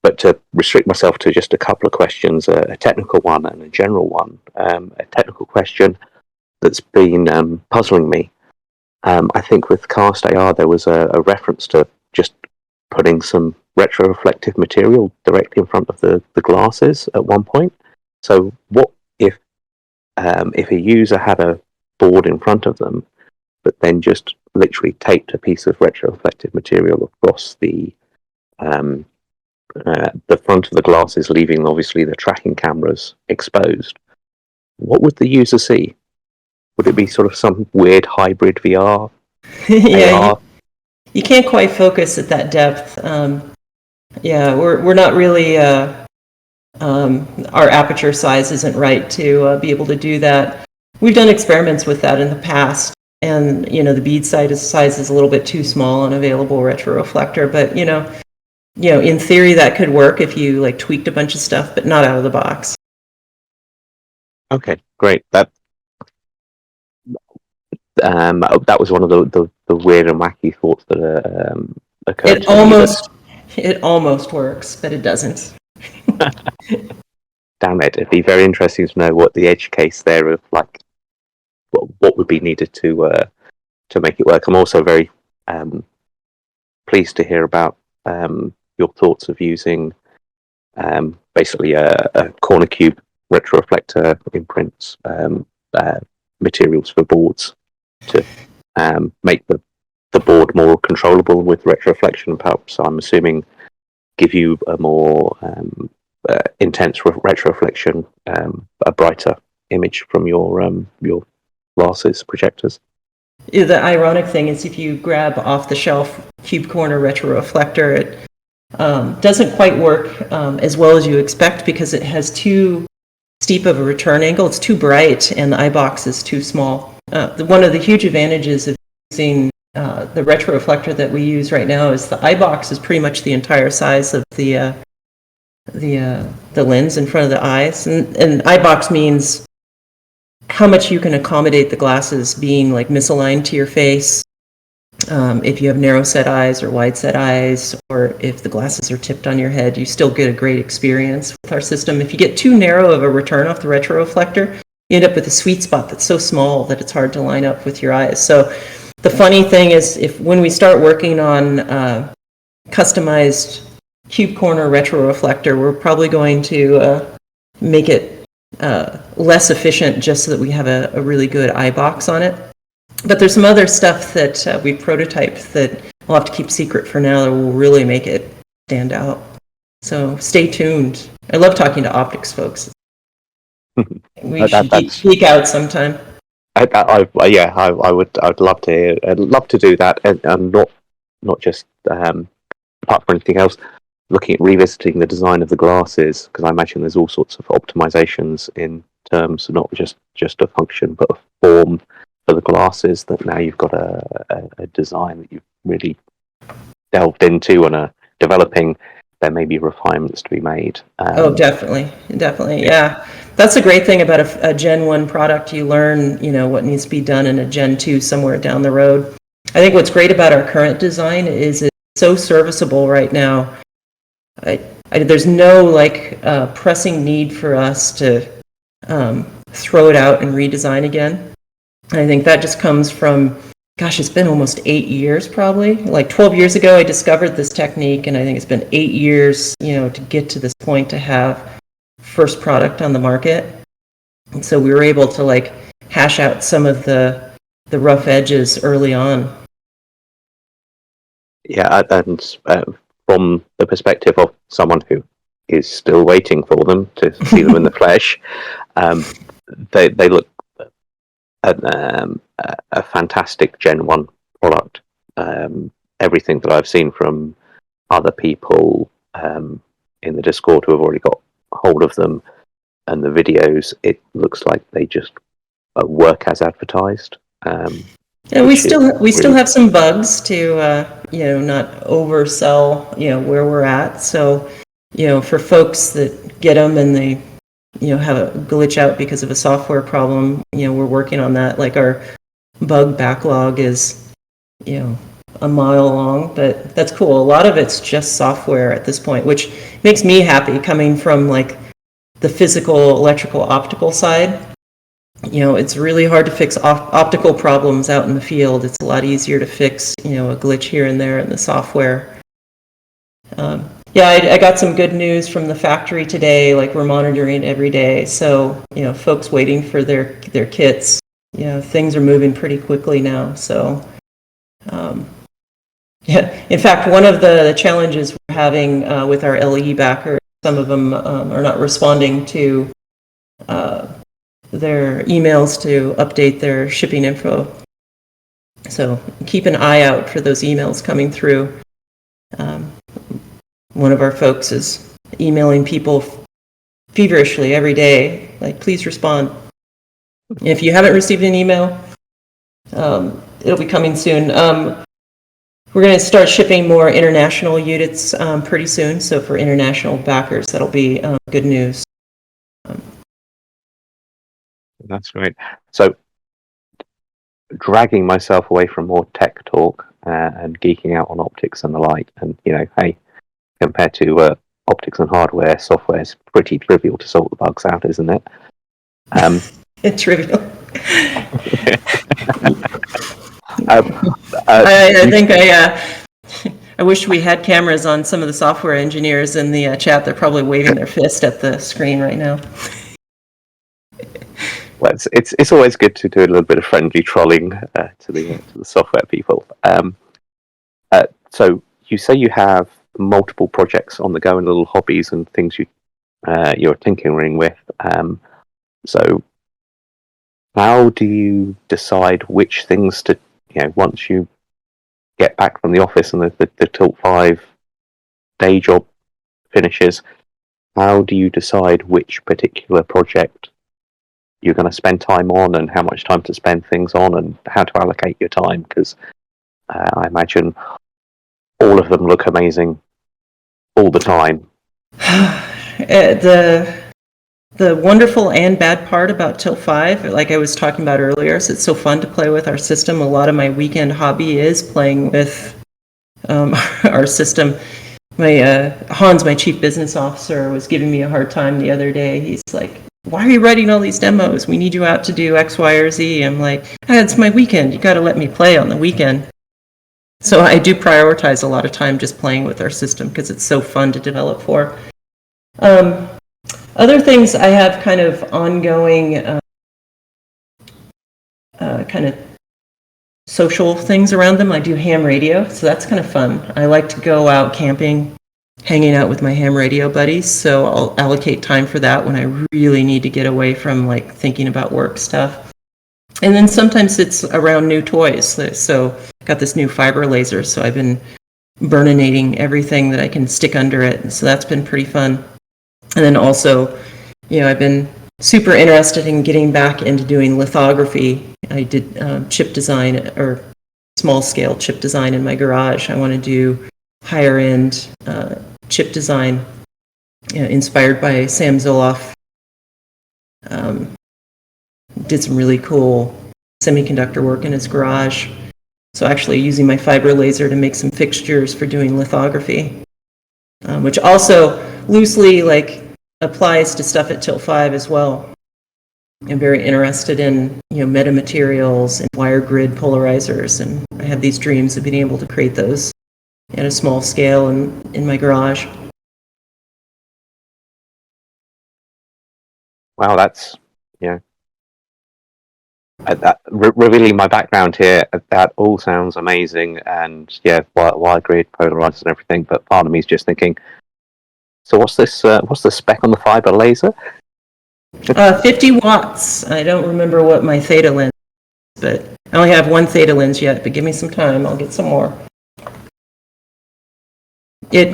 But to restrict myself to just a couple of questions, a technical one and a general one. A technical question that's been puzzling me. I think with Cast AR there was a reference to just putting some retroreflective material directly in front of the glasses at one point. So what if a user had a board in front of them, but then just literally taped a piece of retroreflective material across the front of the glasses, leaving obviously the tracking cameras exposed? What would the user see? Would it be sort of some weird hybrid VR? Yeah, AR? you can't quite focus at that depth. Yeah, we're not really. Our aperture size isn't right to be able to do that. We've done experiments with that in the past, and the bead size is a little bit too small on available retroreflector. But in theory that could work if you like tweaked a bunch of stuff, but not out of the box. Okay, great. That was one of the weird and wacky thoughts that occurred to me. It almost works, but it doesn't. Damn it! It'd be very interesting to know what the edge case there of like what would be needed to make it work. I'm also very pleased to hear about your thoughts of using basically a corner cube retroreflector imprints materials for boards to make the board more controllable with retroreflection. Perhaps I'm assuming give you a more intense retroreflection, a brighter image from your glasses projectors. The ironic thing is if you grab off-the-shelf cube corner retroreflector, it doesn't quite work as well as you expect because it has too steep of a return angle. It's too bright and the eye box is too small. One of the huge advantages of using the retroreflector that we use right now is the eye box is pretty much the entire size of the lens in front of the eyes, and eye box means how much you can accommodate the glasses being like misaligned to your face. If you have narrow set eyes or wide set eyes, or if the glasses are tipped on your head, you still get a great experience with our system. If you get too narrow of a return off the retroreflector, you end up with a sweet spot that's so small that it's hard to line up with your eyes. So the funny thing is when we start working on customized cube corner retroreflector, we're probably going to make it less efficient just so that we have a really good eye box on it. But there's some other stuff that we've prototyped that we'll have to keep secret for now that will really make it stand out. So stay tuned. I love talking to optics folks. We should geek out sometime. I'd love to hear. I'd love to do that, and not just apart from anything else, looking at revisiting the design of the glasses, because I imagine there's all sorts of optimizations in terms of not just a function but a form for the glasses, that now you've got a design that you've really delved into and are developing. There may be refinements to be made. Definitely, yeah. That's the great thing about a Gen 1 product. You learn, what needs to be done in a Gen 2 somewhere down the road. I think what's great about our current design is it's so serviceable right now. There's no pressing need for us to throw it out and redesign again. And I think that just comes from, gosh, it's been almost 8 years probably. Like 12 years ago, I discovered this technique, and I think it's been 8 years, to get to this point to have first product on the market. And so we were able to hash out some of the rough edges early on. Yeah, and from the perspective of someone who is still waiting for them to see them in the flesh, they look a fantastic Gen 1 product. Everything that I've seen from other people in the Discord who have already got hold of them and the videos, it looks like they just work as advertised. Yeah, we which is still really have some bugs to not oversell where we're at. So for folks that get them and they have a glitch out because of a software problem, we're working on that. Like our bug backlog is a mile long, but that's cool. A lot of it's just software at this point, which makes me happy coming from like the physical, electrical, optical side. It's really hard to fix optical problems out in the field. It's a lot easier to fix, a glitch here and there in the software. Yeah, I got some good news from the factory today. Like we're monitoring every day. So, folks waiting for their kits, things are moving pretty quickly now. So, yeah. In fact, one of the challenges we're having with our LE backers, some of them are not responding to their emails to update their shipping info. So keep an eye out for those emails coming through. One of our folks is emailing people feverishly every day, like, please respond. If you haven't received an email, it'll be coming soon. We're going to start shipping more international units pretty soon. So for international backers, that'll be good news. that's great. So dragging myself away from more tech talk and geeking out on optics and the like, and hey, compared to optics and hardware, software is pretty trivial to sort the bugs out, isn't it? Trivial. I think I wish we had cameras on some of the software engineers in the chat. They're probably waving their fist at the screen right now. Well, it's always good to do a little bit of friendly trolling to the software people. So you say you have multiple projects on the go and little hobbies and things you're tinkering with. So how do you decide which things to once you get back from the office and the Tilt 5 day job finishes? How do you decide which particular project you're going to spend time on and how much time to spend things on and how to allocate your time? Because I imagine all of them look amazing all the time. The wonderful and bad part about Tilt 5, like I was talking about earlier, is it's so fun to play with our system. A lot of my weekend hobby is playing with our system. Hans, my chief business officer, was giving me a hard time the other day. He's like, why are you writing all these demos? We need you out to do X, Y, or Z. I'm like, it's my weekend. You got to let me play on the weekend. So I do prioritize a lot of time just playing with our system because it's so fun to develop for. Other things I have kind of ongoing kind of social things around them. I do ham radio, so that's kind of fun. I like to go out camping, hanging out with my ham radio buddies, so I'll allocate time for that when I really need to get away from like thinking about work stuff. And then sometimes it's around new toys. So I got this new fiber laser, so I've been burninating everything that I can stick under it, so that's been pretty fun. And then also, I've been super interested in getting back into doing lithography. I did chip design or small scale chip design in my garage. I want to do higher end chip design inspired by Sam Zoloff. Did some really cool semiconductor work in his garage. So actually using my fiber laser to make some fixtures for doing lithography, which also loosely applies to stuff at Tilt 5 as well. I'm very interested in metamaterials and wire grid polarizers, and I have these dreams of being able to create those at a small scale in my garage. Wow, that's revealing my background here. That all sounds amazing, and wire grid polarizers and everything. But part of me is just thinking, so what's this? What's the spec on the fiber laser? 50 watts. I don't remember what my theta lens is, but I only have one theta lens yet, but give me some time. I'll get some more. It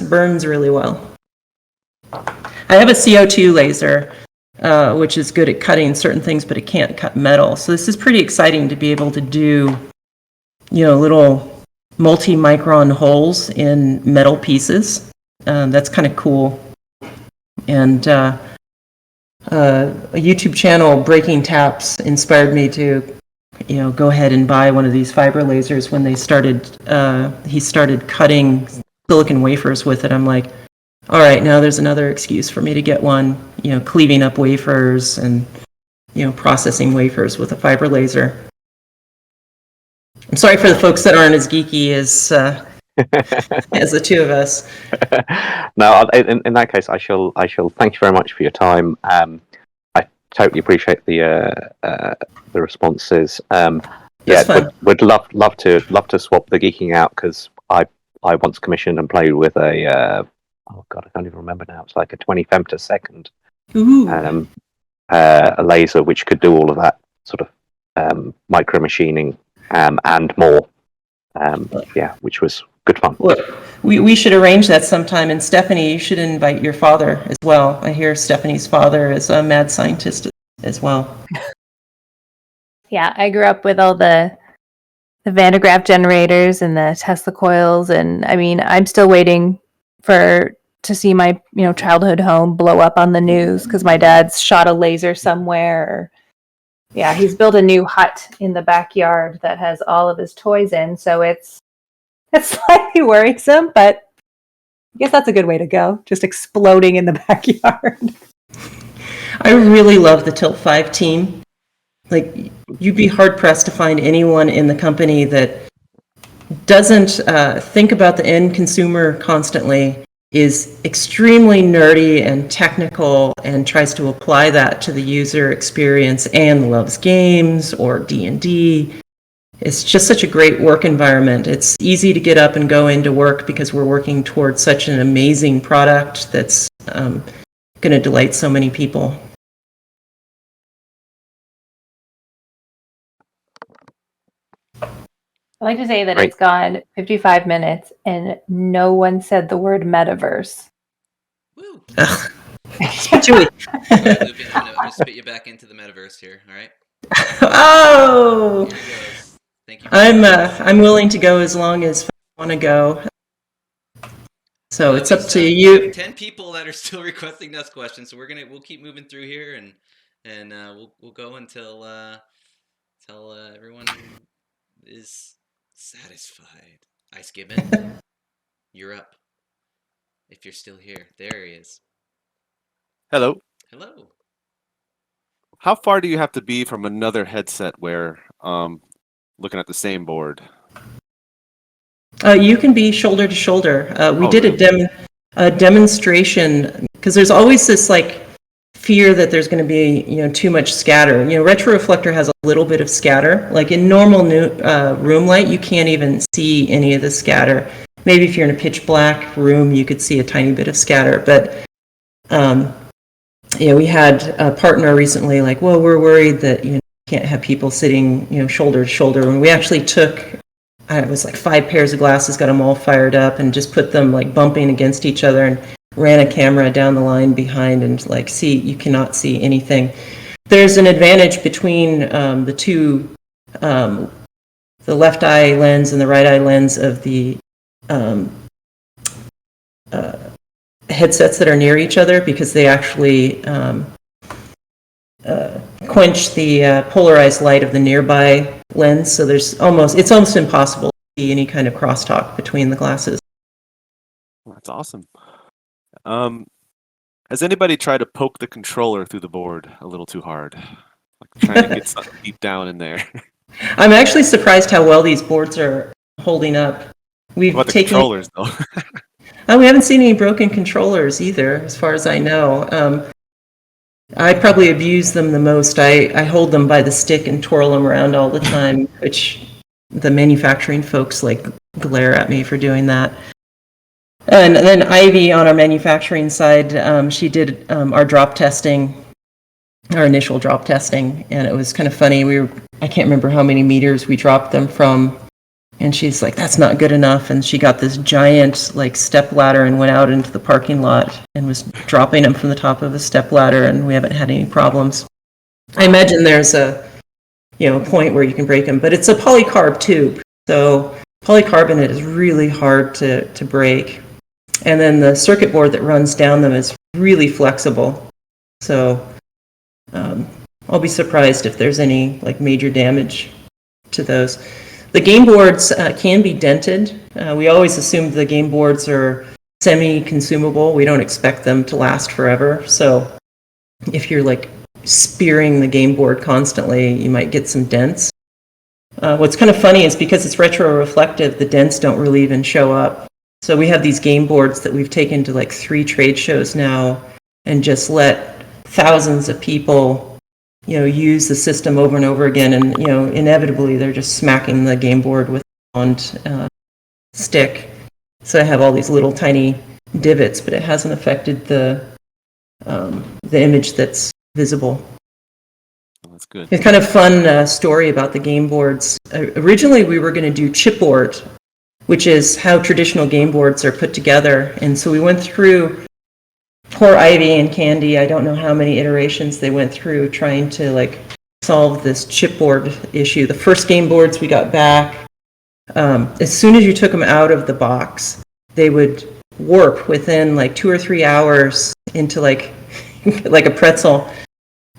burns really well. I have a CO2 laser which is good at cutting certain things, but it can't cut metal. So this is pretty exciting to be able to do, little multi-micron holes in metal pieces. That's kind of cool. And a YouTube channel, Breaking Taps, inspired me to, go ahead and buy one of these fiber lasers when they started. He started cutting silicon wafers with it. I'm like, all right, now there's another excuse for me to get one. Cleaving up wafers and processing wafers with a fiber laser. I'm sorry for the folks that aren't as geeky as as the two of us. No, in that case, I shall thank you very much for your time. I totally appreciate the responses. Would love to swap the geeking out, because I once commissioned and played with a oh god, I can't even remember now. It's like a 20 femtosecond a laser which could do all of that sort of micro machining and more. Which was good fun. Well, we should arrange that sometime. And Stephanie, you should invite your father as well. I hear Stephanie's father is a mad scientist as well. Yeah, I grew up with all the Van de Graaff generators and the Tesla coils, and I mean, I'm still waiting to see my childhood home blow up on the news because my dad's shot a laser somewhere. Yeah, he's built a new hut in the backyard that has all of his toys in, so it's slightly worrisome, but I guess that's a good way to go, just exploding in the backyard. I really love the Tilt 5 team. Like, you'd be hard-pressed to find anyone in the company that doesn't think about the end consumer constantly, is extremely nerdy and technical, and tries to apply that to the user experience, and loves games or D&D. It's just such a great work environment. It's easy to get up and go into work because we're working towards such an amazing product that's going to delight so many people. I like to say that It's gone 55 minutes and no one said the word metaverse. Woo! Chewy. All right, Lupin, I'm gonna spit you back into the metaverse here. All right. Oh! Here it goes. Thank you. I'm willing to go as long as I want to go. So it's up to you. 10 people that are still requesting us questions, so we'll keep moving through here, and we'll go until everyone is satisfied. Ice Gibbon, you're up. If you're still here, there he is. Hello. Hello. How far do you have to be from another headset where looking at the same board? You can be shoulder to shoulder. We did a demonstration, because there's always this fear that there's going to be too much scatter. Retroreflector has a little bit of scatter. Like in normal room light, you can't even see any of the scatter. Maybe if you're in a pitch black room, you could see a tiny bit of scatter. But we had a partner recently we're worried that you can't have people sitting shoulder to shoulder. When we actually took, it was 5 pairs of glasses, got them all fired up, and just put them bumping against each other, and ran a camera down the line behind, and you cannot see anything. There's an advantage between the two, the left eye lens and the right eye lens of the headsets that are near each other, because they actually quench the polarized light of the nearby lens. So it's almost impossible to see any kind of crosstalk between the glasses. That's awesome. Has anybody tried to poke the controller through the board a little too hard? Trying to get something deep down in there. I'm actually surprised how well these boards are holding up. What about the controllers, though? We haven't seen any broken controllers either, as far as I know. I probably abuse them the most. I hold them by the stick and twirl them around all the time, which the manufacturing folks glare at me for doing that. And then Ivy on our manufacturing side, she did our drop testing, our initial drop testing, and it was kind of funny. I can't remember how many meters we dropped them from, And she's like, that's not good enough. And she got this giant like step ladder and went out into the parking lot and was dropping them from the top of the step ladder, and we haven't had any problems. I imagine there's a point where you can break them, but it's a polycarb tube. So polycarbonate is really hard to break. And then the circuit board that runs down them is really flexible. So I'll be surprised if there's any like major damage to those. The game boards can be dented. We always assumed the game boards are semi-consumable. We don't expect them to last forever. So if you're like spearing the game board constantly, you might get some dents. What's kind of funny is because it's retro-reflective, the dents don't really even show up. So we have these game boards that we've taken to like 3 trade shows now and just let thousands of people use the system over and over again, and inevitably they're just smacking the game board with a round stick. So I have all these little tiny divots, but it hasn't affected the image that's visible. Oh, that's good. It's kind of fun story about the game boards. Originally, we were going to do chipboard, which is how traditional game boards are put together, and so we went through. Poor Ivy and Candy, I don't know how many iterations they went through trying to like solve this chipboard issue. The first game boards we got back, as soon as you took them out of the box, they would warp within like 2 or 3 hours into like like a pretzel,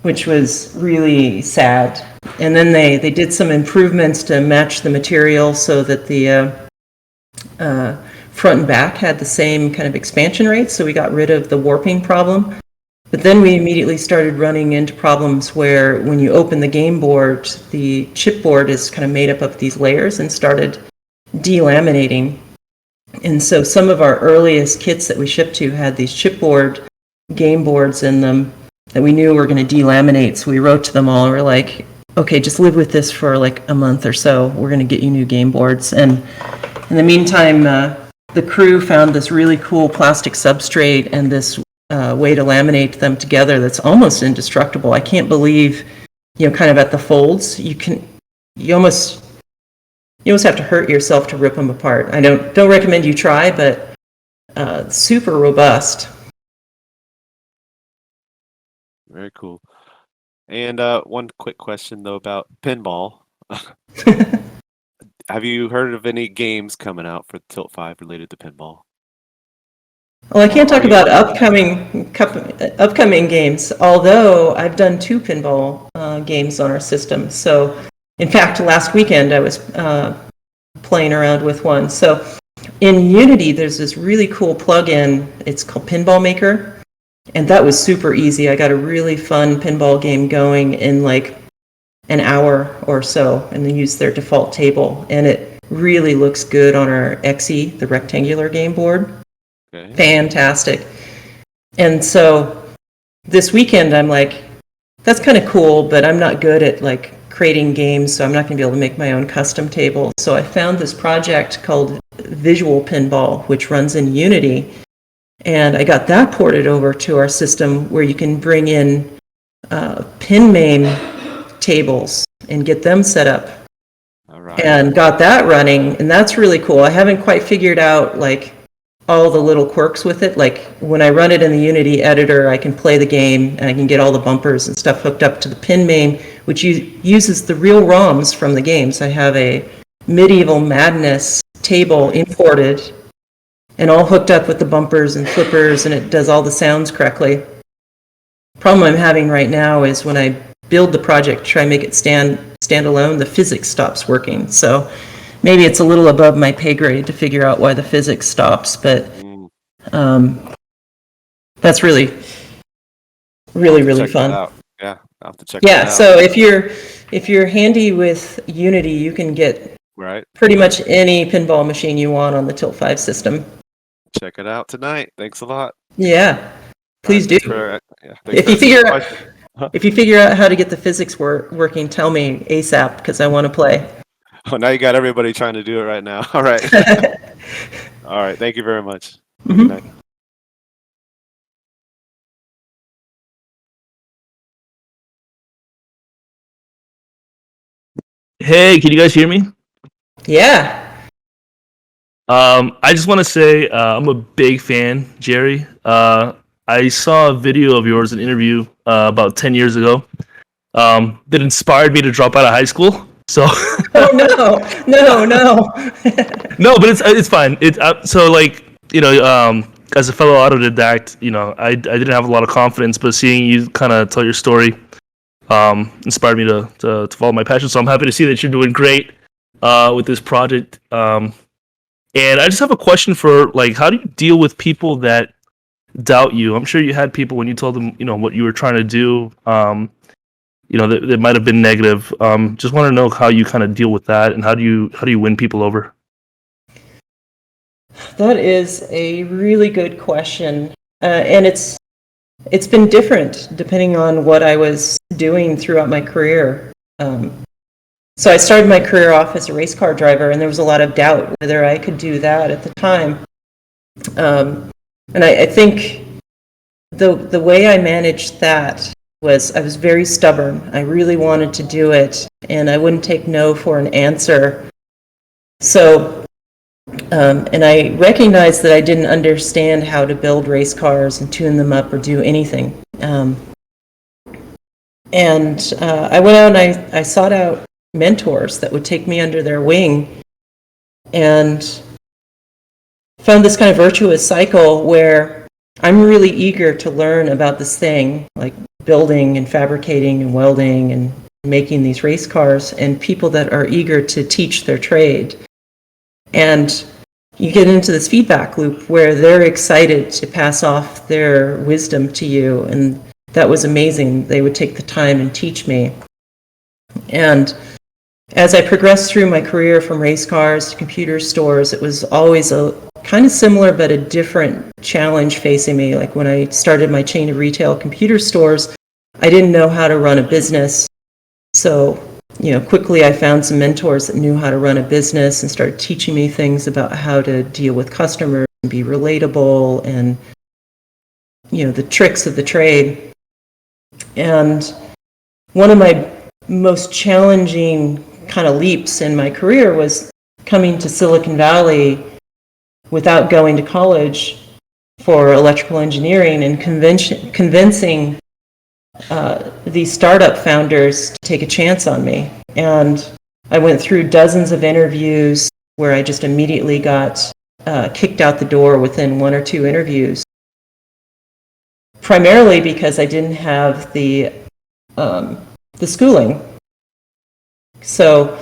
which was really sad. And then they did some improvements to match the material so that the front and back had the same kind of expansion rates, so we got rid of the warping problem. But then we immediately started running into problems where when you open the game board, the chipboard is kind of made up of these layers and started delaminating. And so some of our earliest kits that we shipped to had these chipboard game boards in them that we knew were going to delaminate. So we wrote to them all and we're like, okay, just live with this for like a month or so. We're going to get you new game boards. And in the meantime, the crew found this really cool plastic substrate and this way to laminate them together that's almost indestructible. I can't believe, kind of at the folds, you almost have to hurt yourself to rip them apart. I don't recommend you try, but super robust. Very cool. And one quick question though about pinball. Have you heard of any games coming out for Tilt 5 related to pinball? Well, I can't talk about upcoming games, although I've done 2 pinball games on our system. So, in fact, last weekend I was playing around with one. So, in Unity, there's this really cool plugin. It's called Pinball Maker, and that was super easy. I got a really fun pinball game going in like an hour or so, and then use their default table, and it really looks good on our XE, the rectangular game board. Okay. Fantastic. And so this weekend I'm like, that's kind of cool, but I'm not good at like creating games, so I'm not going to be able to make my own custom table. So I found this project called Visual Pinball, which runs in Unity, and I got that ported over to our system where you can bring in pin main tables and get them set up. All right. And got that running, and that's really cool. I haven't quite figured out like all the little quirks with it. Like when I run it in the Unity editor, I can play the game and I can get all the bumpers and stuff hooked up to the pin main, which uses the real ROMs from the games. I have a Medieval Madness table imported and all hooked up with the bumpers and flippers, and it does all the sounds correctly. Problem I'm having right now is when I build the project, try and make it stand alone, the physics stops working. So maybe it's a little above my pay grade to figure out why the physics stops, but that's really Check fun. that out. Yeah, I'll have to check that Yeah, out. so if you're handy with Unity, you can get Right. pretty much any pinball machine you want on the Tilt 5 system. Check it out tonight. Thanks a lot. Yeah, please do. If If you figure out how to get the physics working, tell me ASAP, because I want to play. Oh, now you got everybody trying to do it right now. All right. All right. Thank you very much. Mhm. Good night. Hey, can you guys hear me? Yeah. I just want to say I'm a big fan, Jerry. I saw a video of yours, an interview about 10 years ago that inspired me to drop out of high school. So Oh no. no, but it's fine. So like as a fellow autodidact, I didn't have a lot of confidence, but seeing you kind of tell your story inspired me to follow my passion. So I'm happy to see that you're doing great with this project. And I just have a question for like, how do you deal with people that doubt you? I'm sure you had people when you told them, what you were trying to do, that might have been negative. Just want to know how you kind of deal with that, and how do you win people over? That is a really good question, and it's been different depending on what I was doing throughout my career. So I started my career off as a race car driver, and there was a lot of doubt whether I could do that at the time. And I think the way I managed that was I was very stubborn. I really wanted to do it, and I wouldn't take no for an answer. So, and I recognized that I didn't understand how to build race cars and tune them up or do anything. And I went out and I sought out mentors that would take me under their wing, and found this kind of virtuous cycle where I'm really eager to learn about this thing, like building and fabricating and welding and making these race cars, and people that are eager to teach their trade. And you get into this feedback loop where they're excited to pass off their wisdom to you, and that was amazing. They would take the time and teach me. And as I progressed through my career from race cars to computer stores, it was always a kind of similar but a different challenge facing me. Like when I started my chain of retail computer stores, I didn't know how to run a business. So, quickly I found some mentors that knew how to run a business and started teaching me things about how to deal with customers and be relatable and, the tricks of the trade. And one of my most challenging kind of leaps in my career was coming to Silicon Valley without going to college for electrical engineering and convincing these startup founders to take a chance on me. And I went through dozens of interviews where I just immediately got kicked out the door within one or two interviews, primarily because I didn't have the schooling. So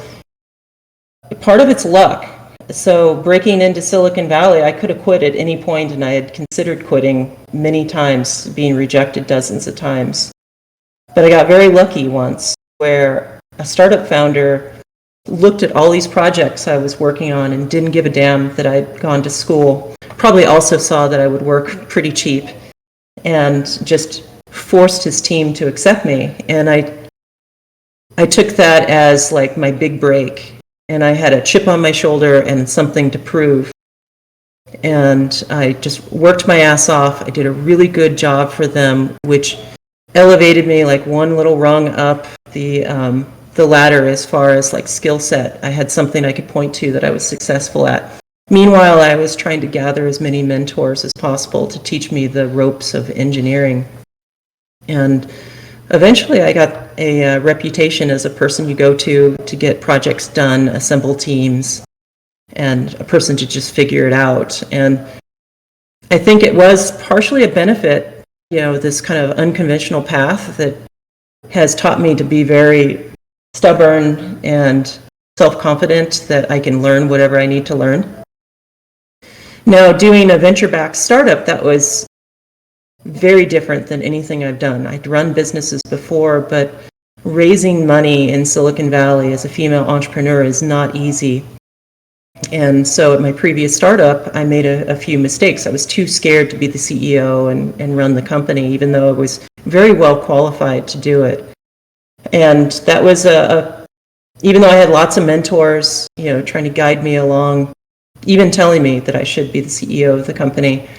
part of it's luck. So breaking into Silicon Valley, I could have quit at any point, and I had considered quitting many times, being rejected dozens of times. But I got very lucky once where a startup founder looked at all these projects I was working on and didn't give a damn that I'd gone to school. Probably also saw that I would work pretty cheap and just forced his team to accept me. And I took that as like my big break, and I had a chip on my shoulder and something to prove. And I just worked my ass off. I did a really good job for them, which elevated me like one little rung up the ladder as far as like skill set. I had something I could point to that I was successful at. Meanwhile, I was trying to gather as many mentors as possible to teach me the ropes of engineering. And eventually I got a reputation as a person you go to get projects done, assemble teams, and a person to just figure it out. And I think it was partially a benefit, this kind of unconventional path that has taught me to be very stubborn and self-confident that I can learn whatever I need to learn. Now, doing a venture-backed startup, that was very different than anything I've done. I'd run businesses before, but raising money in Silicon Valley as a female entrepreneur is not easy. And so at my previous startup, I made a few mistakes. I was too scared to be the CEO and run the company, even though I was very well qualified to do it. And that was even though I had lots of mentors, trying to guide me along, even telling me that I should be the CEO of the company,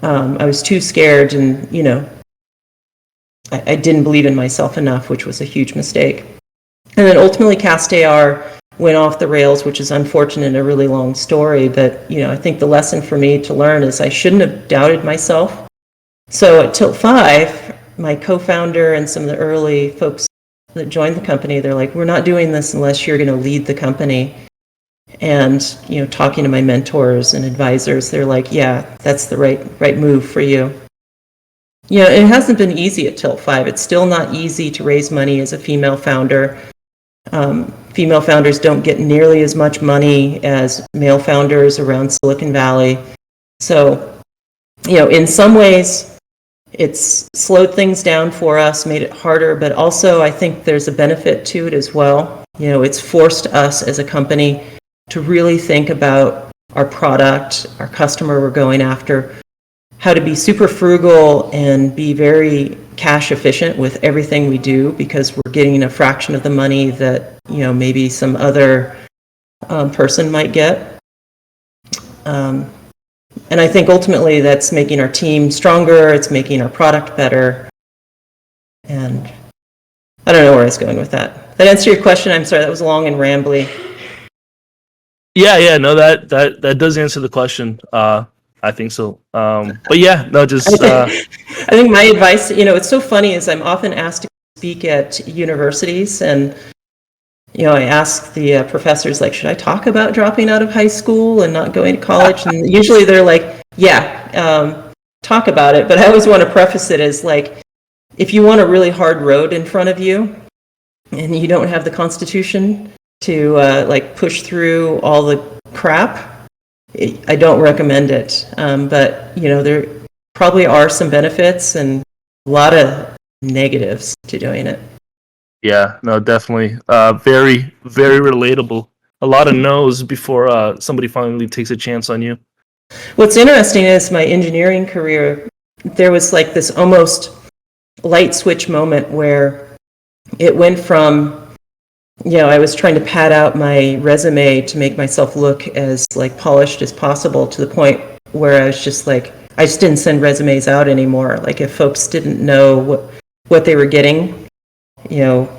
I was too scared, and I didn't believe in myself enough, which was a huge mistake. And then ultimately, CastAR went off the rails, which is unfortunate and a really long story. But, I think the lesson for me to learn is I shouldn't have doubted myself. So at Tilt 5, my co-founder and some of the early folks that joined the company, they're like, we're not doing this unless you're going to lead the company. And, talking to my mentors and advisors, they're like, yeah, that's the right move for you. It hasn't been easy at Tilt 5. It's still not easy to raise money as a female founder. Female founders don't get nearly as much money as male founders around Silicon Valley. So, in some ways, it's slowed things down for us, made it harder, but also I think there's a benefit to it as well. It's forced us as a company to really think about our product, our customer we're going after, how to be super frugal and be very cash efficient with everything we do, because we're getting a fraction of the money that maybe some other person might get. And I think ultimately that's making our team stronger, it's making our product better. And I don't know where I was going with that. That answer your question? I'm sorry, that was long and rambly. Yeah, no, that does answer the question. I think so. But yeah, no, just I think my advice, it's so funny, is I'm often asked to speak at universities, and I ask the professors, like, should I talk about dropping out of high school and not going to college? And usually they're like, yeah, talk about it. But I always want to preface it as like, if you want a really hard road in front of you and you don't have the constitution to push through all the crap, I don't recommend it. But there probably are some benefits and a lot of negatives to doing it. yeah, no, definitely. Very, very relatable. A lot of no's before somebody finally takes a chance on you. What's interesting is my engineering career, there was like this almost light switch moment where it went from, I was trying to pad out my resume to make myself look as like polished as possible, to the point where I was just like, I just didn't send resumes out anymore. Like if folks didn't know what they were getting, oh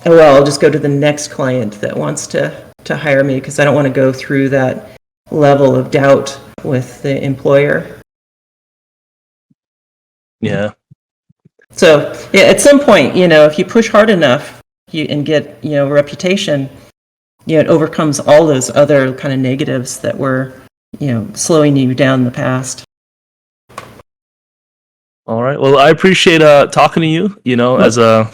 well, I'll just go to the next client that wants to hire me, because I don't want to go through that level of doubt with the employer. Yeah. So yeah, at some point, if you push hard enough and get, reputation, it overcomes all those other kind of negatives that were, slowing you down in the past. All right. Well, I appreciate talking to you. As a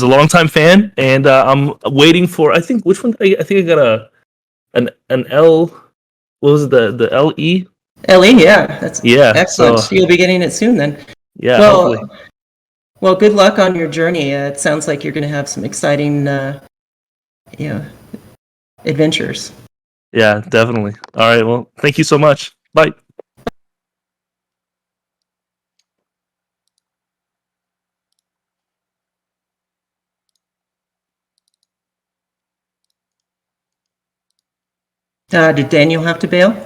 longtime fan, and I'm waiting for. I think which one? I think I got an L. What was it, the LE? LE, yeah, that's excellent. So, you'll be getting it soon then. Yeah. Well, hopefully. Well, good luck on your journey. It sounds like you're going to have some exciting, adventures. Yeah, definitely. All right. Well, thank you so much. Bye. Did Daniel have to bail?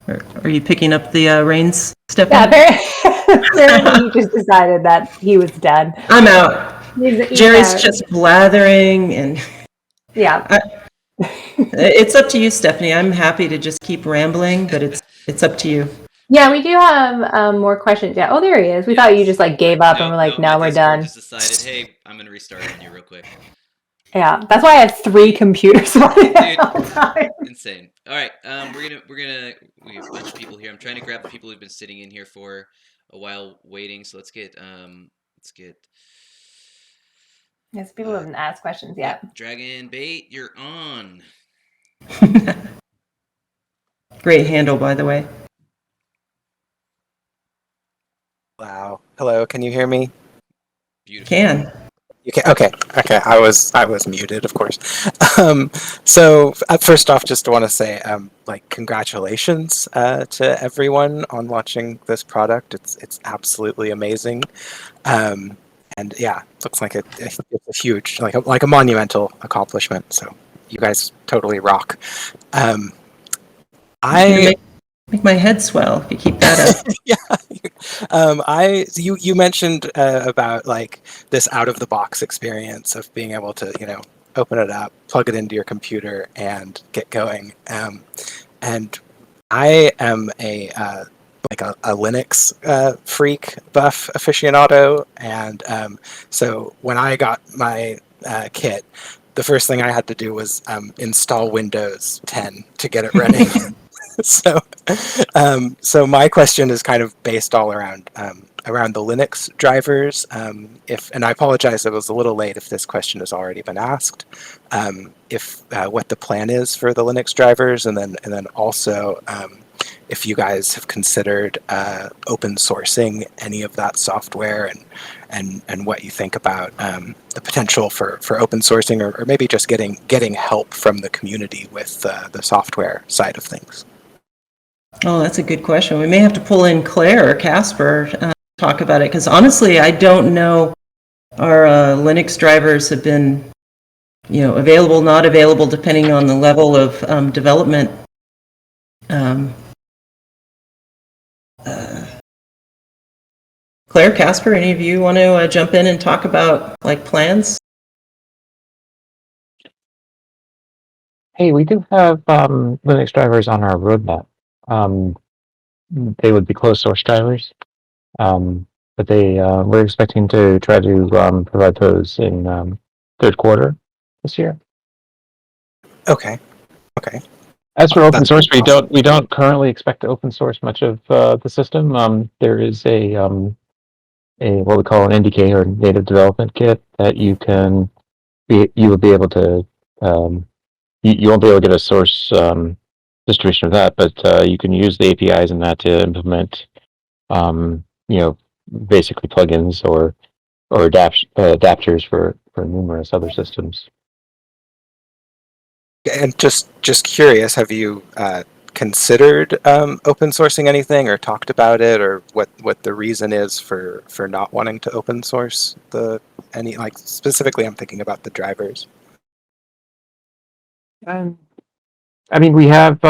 Or are you picking up the reins, Stephanie? Yeah, apparently he just decided that he was done. I'm out. Jeri's just blathering, and yeah. It's up to you, Stephanie. I'm happy to just keep rambling, but it's up to you. Yeah, we do have more questions. Yeah. Oh, there he is. We thought you just like gave up and we're like, no, we're done. Just decided, hey, I'm gonna restart on you real quick. Yeah, that's why I have 3 computers running at all time. Insane. All right, we have a bunch of people here. I'm trying to grab the people who've been sitting in here for a while waiting. So let's get Yes, people haven't asked questions yet. Dragon Bait, you're on. Great handle, by the way. Wow. Hello, can you hear me? Beautiful. Can. You can. Okay. I was muted, of course. So first off, just want to say, congratulations to everyone on launching this product. It's absolutely amazing, and yeah, looks like it's a huge, like a monumental accomplishment. So you guys totally rock. Make my head swell if you keep that up. Yeah. You mentioned about like this out of the box experience of being able to open it up, plug it into your computer, and get going. And I am a Linux freak, buff aficionado, and so when I got my kit, the first thing I had to do was install Windows 10 to get it running. so, so my question is kind of based all around around the Linux drivers. And I apologize, it was a little late if this question has already been asked. If what the plan is for the Linux drivers, and then also if you guys have considered open sourcing any of that software, and what you think about the potential for open sourcing, or maybe just getting help from the community with the software side of things. Oh, that's a good question. We may have to pull in Claire or Casper talk about it, because honestly, I don't know. Our Linux drivers have been, available, not available, depending on the level of development. Claire, Casper, any of you want to jump in and talk about plans? Hey, we do have Linux drivers on our roadmap. They would be closed source drivers, but we're expecting to try to provide those in third quarter this year. Okay. As for open source, awesome. we don't currently expect to open source much of the system. There is a what we call an NDK, or native development kit, that you will be able to you won't be able to get a source distribution of that, but you can use the APIs in that to implement basically plugins or adapters for numerous other systems. And just curious, have you considered open sourcing anything, or talked about it, or what the reason is for not wanting to open source specifically? I'm thinking about the drivers. I mean, we have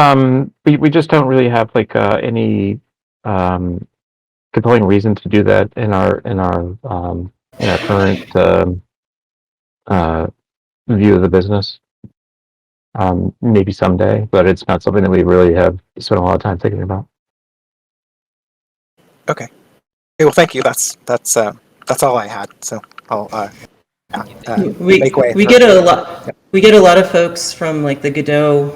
we just don't really have any compelling reason to do that in our current view of the business. Maybe someday, but it's not something that we really have spent a lot of time thinking about. Okay. Well, thank you. That's all I had. So I'll make way. We get a lot. We get a lot of folks from the Godot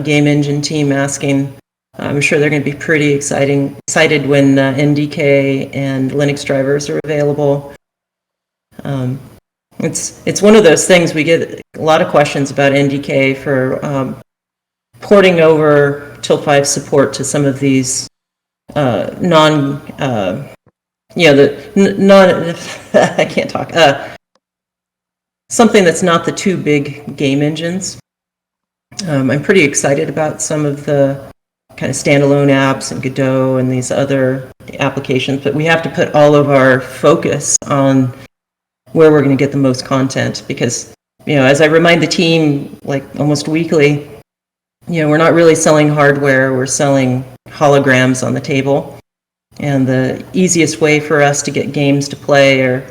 game engine team asking. I'm sure they're going to be pretty excited when NDK and Linux drivers are available. It's one of those things. We get a lot of questions about NDK for porting over TIL 5 support to some of these non I can't talk. Something that's not the two big game engines. I'm pretty excited about some of the kind of standalone apps and Godot and these other applications, but we have to put all of our focus on where we're going to get the most content, because, as I remind the team almost weekly, we're not really selling hardware, we're selling holograms on the table. And the easiest way for us to get games to play are,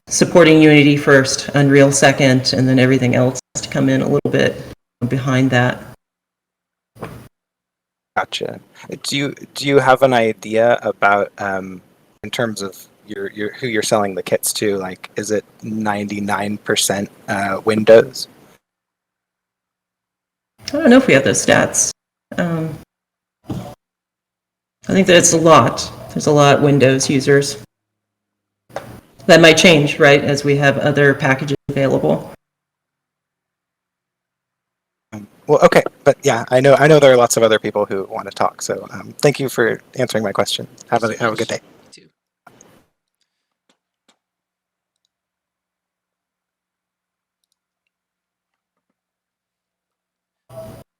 supporting Unity first, Unreal second, and then everything else has to come in a little bit behind that. Gotcha. Do you have an idea about in terms of who you're selling the kits to? Is it 99% Windows? I don't know if we have those stats. I think that it's a lot. There's a lot of Windows users. That might change, right, as we have other packages available. Well, okay, but yeah, I know there are lots of other people who want to talk. So thank you for answering my question. Have a good day. You too.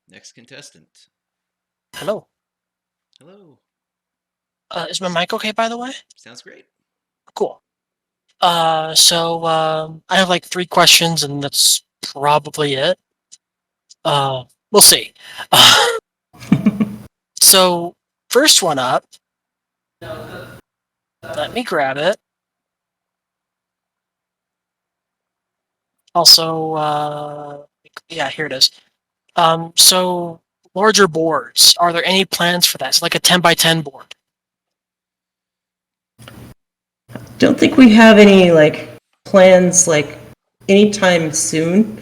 Next contestant. Hello. Hello. Is my mic okay, by the way? Sounds great. Cool. So I have 3 questions, and that's probably it. We'll see. So first one up. Let me grab it. Also, yeah, here it is. So larger boards. Are there any plans for that? So like a 10 by 10 board. Don't think we have any like plans like anytime soon.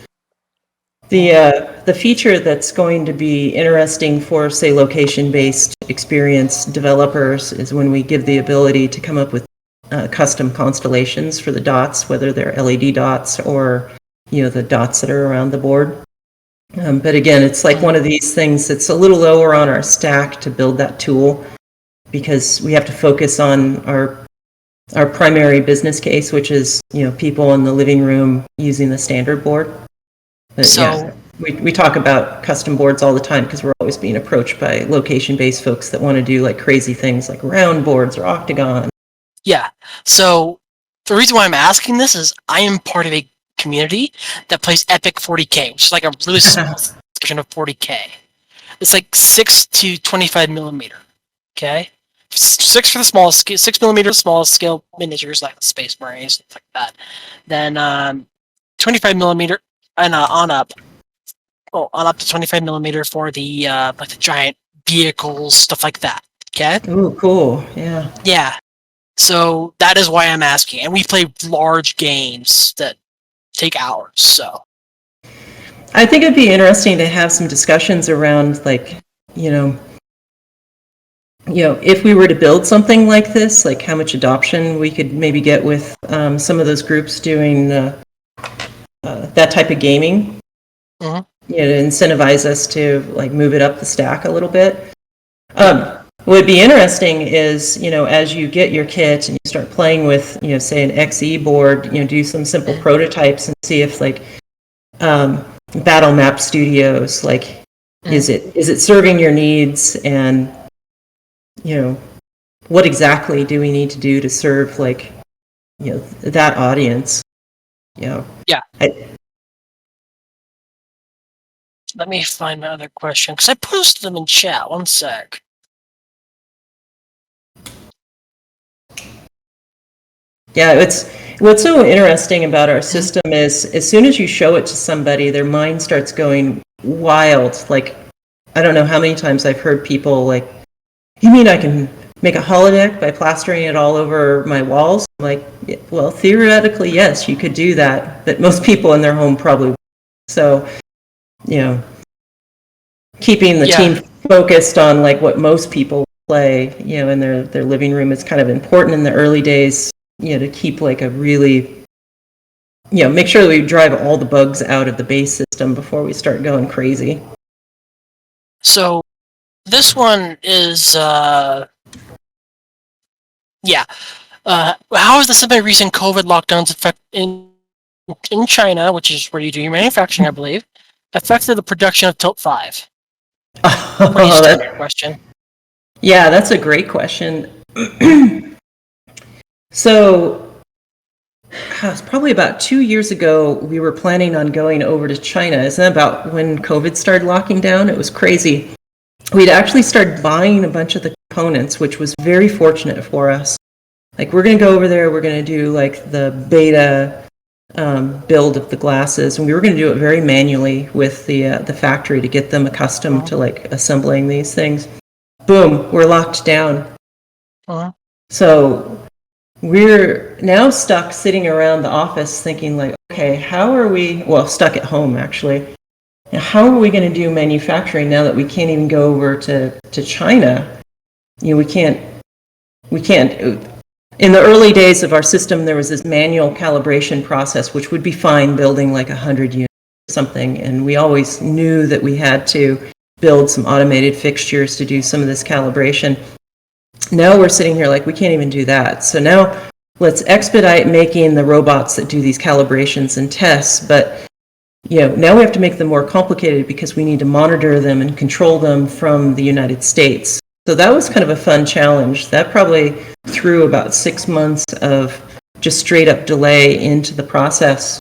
The feature that's going to be interesting for, say, location-based experience developers is when we give the ability to come up with custom constellations for the dots, whether they're LED dots or the dots that are around the board. But again, it's like one of these things that's a little lower on our stack to build that tool, because we have to focus on our primary business case, which is people in the living room using the standard board. But So- yeah, we talk about custom boards all the time because we're always being approached by location-based folks that want to do like crazy things like round boards or octagon. Yeah. So the reason why I'm asking this is I am part of a community that plays Epic 40K, which is like a really small section of 40K. It's like 6 to 25 millimeter. Okay. 6 for the smallest scale, 6 millimeter smallest scale miniatures like the Space Marines, stuff like that. Then 25 millimeter and on up. Oh, on up to 25 millimeter for the like the giant vehicles, stuff like that. Okay. Ooh, cool. Yeah. Yeah. So that is why I'm asking. And we play large games that take hours. So I think it'd be interesting to have some discussions around like, if we were to build something like this, like how much adoption we could maybe get with some of those groups doing that type of gaming. Mhm. To incentivize us to like move it up the stack a little bit. What would be interesting is, as you get your kit and you start playing with, say an XE board, do some simple prototypes and see if like Battle Map Studios, like, is it serving your needs, and what exactly do we need to do to serve like that audience? Yeah. Let me find my other question because I posted them in chat. One sec. Yeah, what's so interesting about our system is as soon as you show it to somebody, their mind starts going wild. Like, I don't know how many times I've heard people like, "You mean I can make a holodeck by plastering it all over my walls?" I'm like, well, theoretically, yes, you could do that, but most people in their home probably won't. So, keeping the team focused on like what most people play, in their living room is kind of important in the early days, to keep like a really, make sure that we drive all the bugs out of the base system before we start going crazy. So this one is how has the semi-recent COVID lockdowns in China, which is where you do your manufacturing, I believe, affected the production of Tilt 5? Pretty standard question. Yeah, that's a great question. So, it's probably about 2 years ago, we were planning on going over to China. Isn't that about when COVID started locking down? It was crazy. We'd actually started buying a bunch of the components, which was very fortunate for us. Like, we're going to go over there, we're going to do like the beta build of the glasses, and we were going to do it very manually with the factory to get them accustomed to like assembling these things. Boom, we're locked down. So we're now stuck sitting around the office thinking like, okay, how are we, stuck at home actually. Now, how are we going to do manufacturing now that we can't even go over to China? We can't. In the early days of our system, there was this manual calibration process, which would be fine building like 100 units or something. And we always knew that we had to build some automated fixtures to do some of this calibration. Now we're sitting here like we can't even do that. So now let's expedite making the robots that do these calibrations and tests. But now we have to make them more complicated because we need to monitor them and control them from the United States. So that was kind of a fun challenge. That probably threw about 6 months of just straight up delay into the process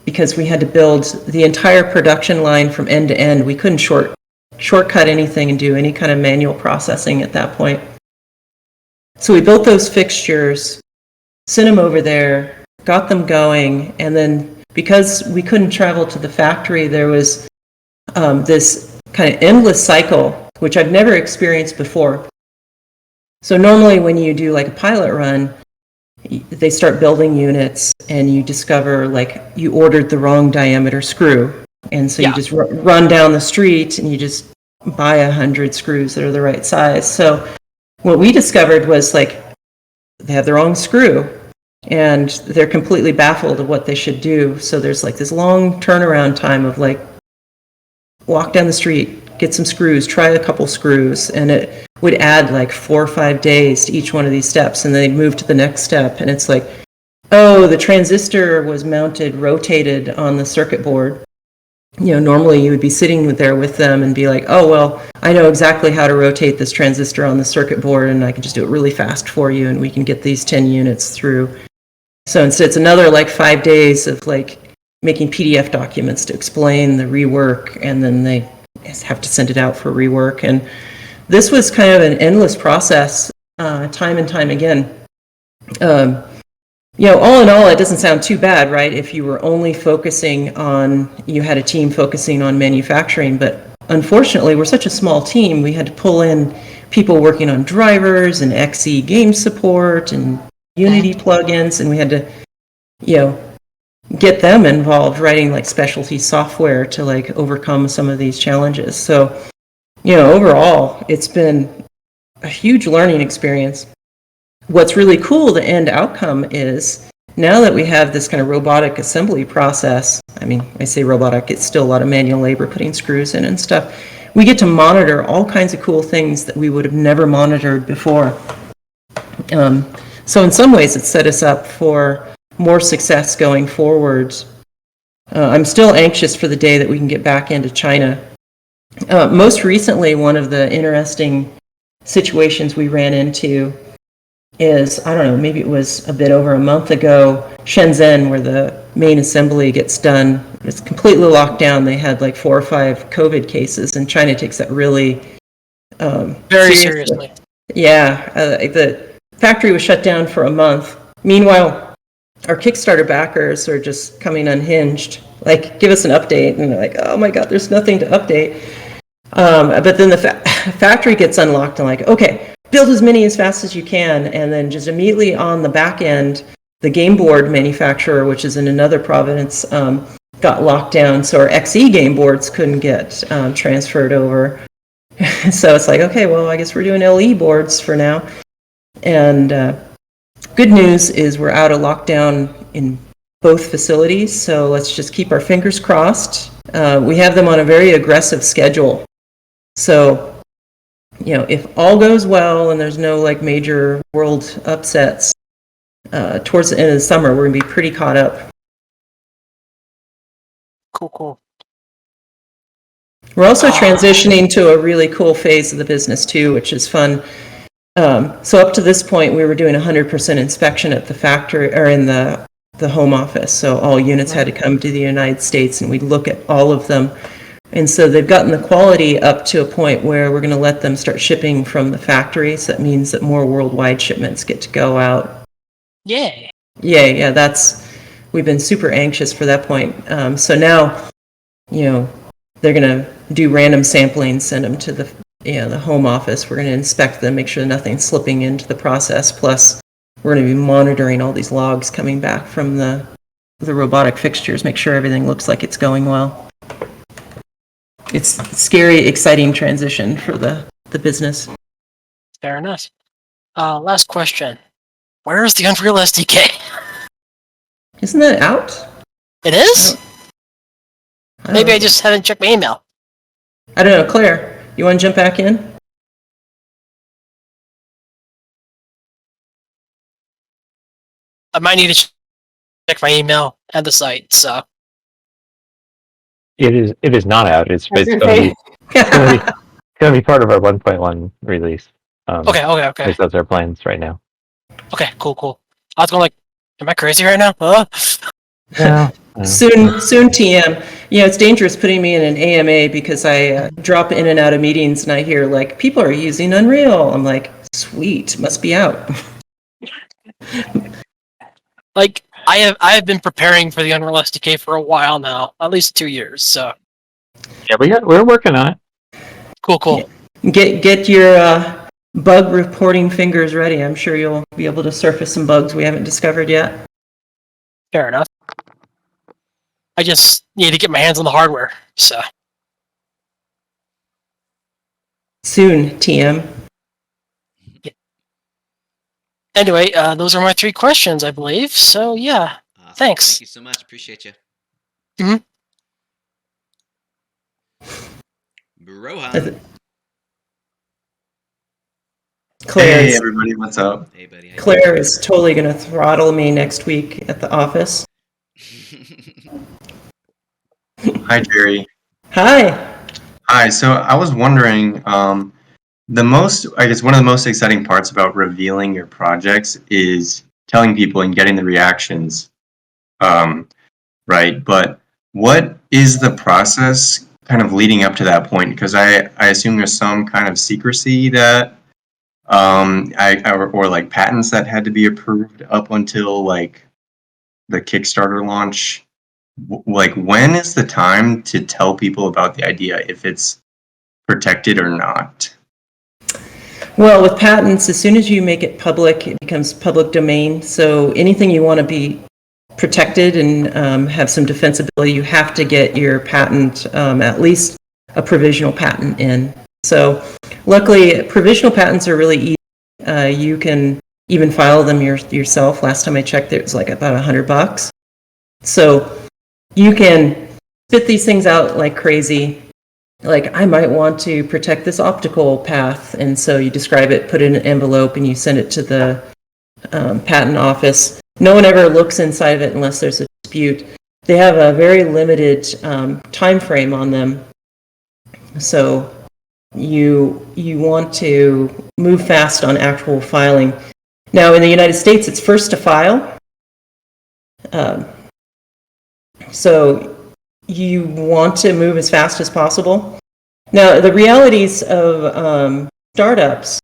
because we had to build the entire production line from end to end. We couldn't shortcut anything and do any kind of manual processing at that point. So we built those fixtures, sent them over there, got them going, and then because we couldn't travel to the factory, there was this kind of endless cycle, which I've never experienced before. So normally when you do like a pilot run, they start building units and you discover like you ordered the wrong diameter screw. And so you just run down the street and you just buy 100 screws that are the right size. So what we discovered was like they have the wrong screw and they're completely baffled of what they should do. So there's like this long turnaround time of like walk down the street, get some screws, try a couple screws, and it would add like 4 or 5 days to each one of these steps, and then they'd move to the next step, and it's like, oh, the transistor was mounted, rotated on the circuit board. You know, normally you would be sitting there with them and be like, oh, well, I know exactly how to rotate this transistor on the circuit board, and I can just do it really fast for you, and we can get these 10 units through. So instead, it's another like 5 days of like making PDF documents to explain the rework, and then they have to send it out for rework. And this was kind of an endless process, time and time again. You know, all in all, it doesn't sound too bad, right? If you were only focusing on, you had a team focusing on manufacturing, but unfortunately, we're such a small team, we had to pull in people working on drivers and XE game support and Unity plugins, and we had to, you know, get them involved writing like specialty software to like overcome some of these challenges. So, you know, overall, it's been a huge learning experience. What's really cool, the end outcome is now that we have this kind of robotic assembly process, I mean, I say robotic, it's still a lot of manual labor putting screws in and stuff. We get to monitor all kinds of cool things that we would have never monitored before. So in some ways, it's set us up for more success going forward. I'm still anxious for the day that we can get back into China. Most recently, one of the interesting situations we ran into is, I don't know, maybe it was a bit over a month ago, Shenzhen, where the main assembly gets done. It's completely locked down. They had like 4 or 5 COVID cases, and China takes that really very seriously. Yeah, the factory was shut down for a month. Meanwhile, our Kickstarter backers are just coming unhinged. Like, give us an update, and they're like, oh my God, there's nothing to update. But then the factory gets unlocked and like, okay, build as many as fast as you can, and then just immediately on the back end, the game board manufacturer, which is in another province, got locked down, so our XE game boards couldn't get transferred over. So it's like, okay, well, I guess we're doing LE boards for now. And good news is we're out of lockdown in both facilities, so let's just keep our fingers crossed. We have them on a very aggressive schedule. So, you know, if all goes well and there's no like major world upsets, towards the end of the summer, we're going to be pretty caught up. Cool. We're also transitioning to a really cool phase of the business too, which is fun. So up to this point, we were doing 100% inspection at the factory or in the home office. So all units had to come to the United States, and we'd look at all of them. And so they've gotten the quality up to a point where we're going to let them start shipping from the factory. So that means that more worldwide shipments get to go out. Yay. Yeah. We've been super anxious for that point. So now, you know, they're going to do random sampling, send them to the home office. We're going to inspect them, make sure nothing's slipping into the process. Plus, we're going to be monitoring all these logs coming back from the robotic fixtures, make sure everything looks like it's going well. It's a scary, exciting transition for the business. Fair enough. Last question. Where is the Unreal SDK? Isn't that out? It is? Maybe I just haven't checked my email. I don't know. Claire, you want to jump back in? I might need to check my email and the site, so. It is not out. It's going to be part of our 1.1 release. Okay. At least that's our plans right now. Okay, cool. I was going like, am I crazy right now? Yeah. Soon TM. You know, it's dangerous putting me in an AMA because I drop in and out of meetings and I hear like, people are using Unreal. I'm like, sweet, must be out. Like, I have been preparing for the Unreal SDK for a while now, at least 2 years. So Yeah, we're working on it. cool. Get your bug reporting fingers ready. I'm sure you'll be able to surface some bugs we haven't discovered yet. Fair enough. I just need to get my hands on the hardware. So Soon, TM. anyway, those are my 3 questions, I believe. So yeah, Awesome. thanks. Thank you so much. Appreciate you. Mhm. Rohan. Claire Hey is, everybody, what's up? Hey buddy. How Claire is totally going to throttle me next week at the office. Hi Jerry. Hi. Hi. So I was wondering, I guess one of the most exciting parts about revealing your projects is telling people and getting the reactions, right? But what is the process kind of leading up to that point? Because I assume there's some kind of secrecy that or like patents that had to be approved up until like the Kickstarter launch. Like when is the time to tell people about the idea if it's protected or not? Well, with patents, as soon as you make it public, it becomes public domain. So anything you want to be protected and have some defensibility, you have to get your patent, at least a provisional patent in. So luckily, provisional patents are really easy. You can even file them yourself. Last time I checked, it was like about $100. So you can spit these things out like crazy. Like, I might want to protect this optical path, and so you describe it, put it in an envelope, and you send it to the patent office. No one ever looks inside of it unless there's a dispute. They have a very limited time frame on them, so you want to move fast on actual filing. Now, in the United States, it's first to file. So you want to move as fast as possible. Now, the realities of startups,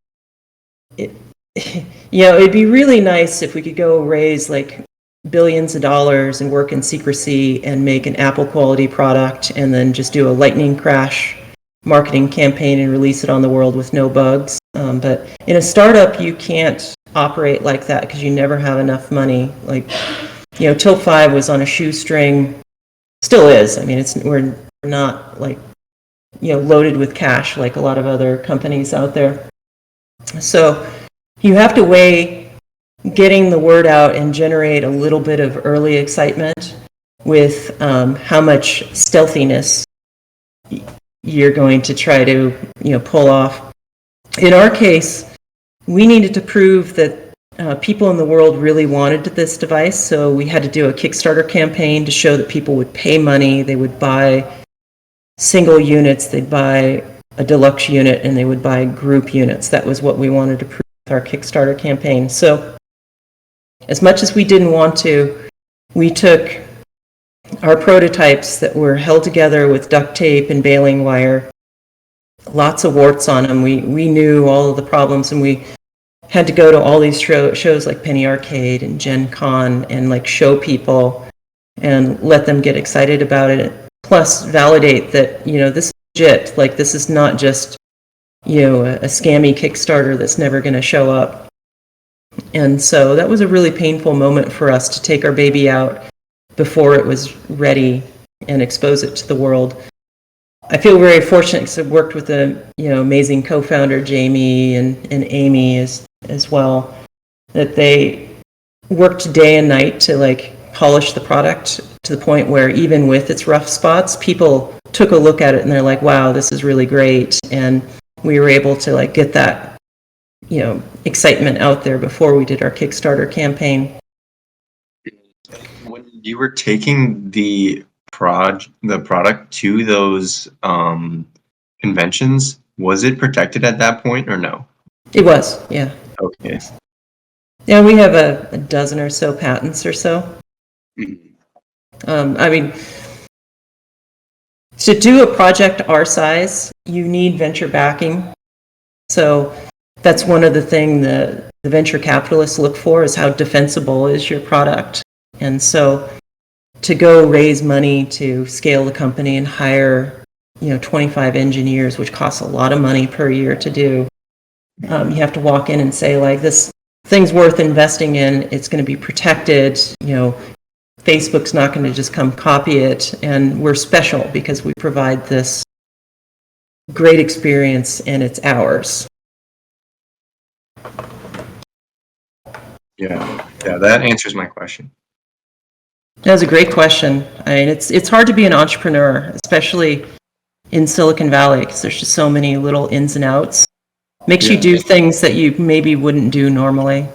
it'd be really nice if we could go raise like billions of dollars and work in secrecy and make an Apple quality product and then just do a lightning crash marketing campaign and release it on the world with no bugs. But in a startup, you can't operate like that because you never have enough money. Like, Till 5 was on a shoestring. Still is. I mean, we're not like, loaded with cash like a lot of other companies out there. So you have to weigh getting the word out and generate a little bit of early excitement with how much stealthiness you're going to try to, pull off. In our case, we needed to prove that people in the world really wanted this device, so we had to do a Kickstarter campaign to show that people would pay money, they would buy single units, they'd buy a deluxe unit, and they would buy group units. That was what we wanted to prove with our Kickstarter campaign. So as much as we didn't want to, we took our prototypes that were held together with duct tape and baling wire, lots of warts on them. We knew all of the problems, and we had to go to all these shows like Penny Arcade and Gen Con and like show people and let them get excited about it. Plus validate that, this is legit. Like, this is not just, a scammy Kickstarter that's never going to show up. And so that was a really painful moment for us to take our baby out before it was ready and expose it to the world. I feel very fortunate because I've worked with the amazing co-founder Jamie and Amy as well, that they worked day and night to like polish the product to the point where even with its rough spots, people took a look at it and they're like, wow, this is really great. And we were able to like get that excitement out there before we did our Kickstarter campaign. When you were taking the product to those conventions, was it protected at that point or no? It was, yeah. Okay. Yeah, we have a dozen or so patents or so. I mean, to do a project our size, you need venture backing. So that's one of the things the venture capitalists look for, is how defensible is your product. And so to go raise money to scale the company and hire, 25 engineers, which costs a lot of money per year to do, you have to walk in and say, like, this thing's worth investing in. It's going to be protected. Facebook's not going to just come copy it. And we're special because we provide this great experience and it's ours. Yeah, that answers my question. That was a great question. I mean, it's hard to be an entrepreneur, especially in Silicon Valley, because there's just so many little ins and outs. Makes you do things that you maybe wouldn't do normally.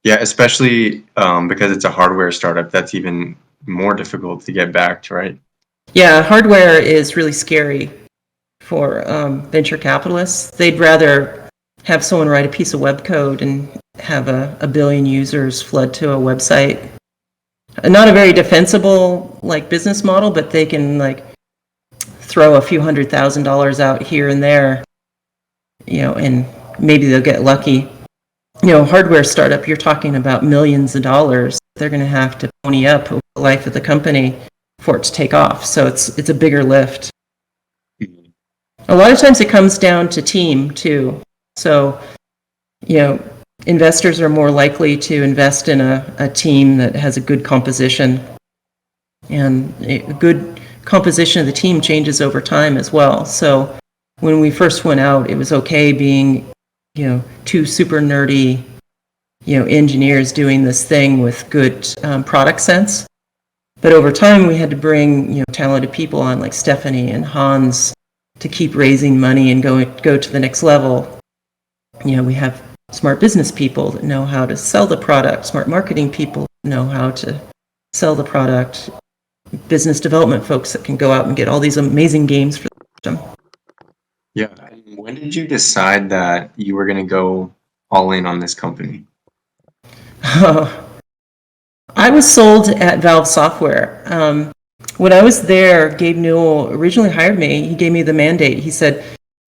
Yeah, especially because it's a hardware startup. That's even more difficult to get backed, right? Yeah, hardware is really scary for venture capitalists. They'd rather have someone write a piece of web code and have a billion users flood to a website. Not a very defensible business model, but they can throw a few $100,000 out here and there, and maybe they'll get lucky. Hardware startup, you're talking about millions of dollars. They're going to have to pony up over the life of the company for it to take off. So it's a bigger lift. A lot of times it comes down to team too. So, investors are more likely to invest in a team that has a good composition. And a good composition of the team changes over time as well. So when we first went out, it was okay being two super nerdy, engineers doing this thing with good product sense. But over time, we had to bring, talented people on like Stephanie and Hans to keep raising money and go to the next level. We have smart business people that know how to sell the product, smart marketing people know how to sell the product, business development folks that can go out and get all these amazing games for the system. Yeah. And when did you decide that you were going to go all in on this company? I was sold at Valve Software. When I was there, Gabe Newell originally hired me. He gave me the mandate. He said,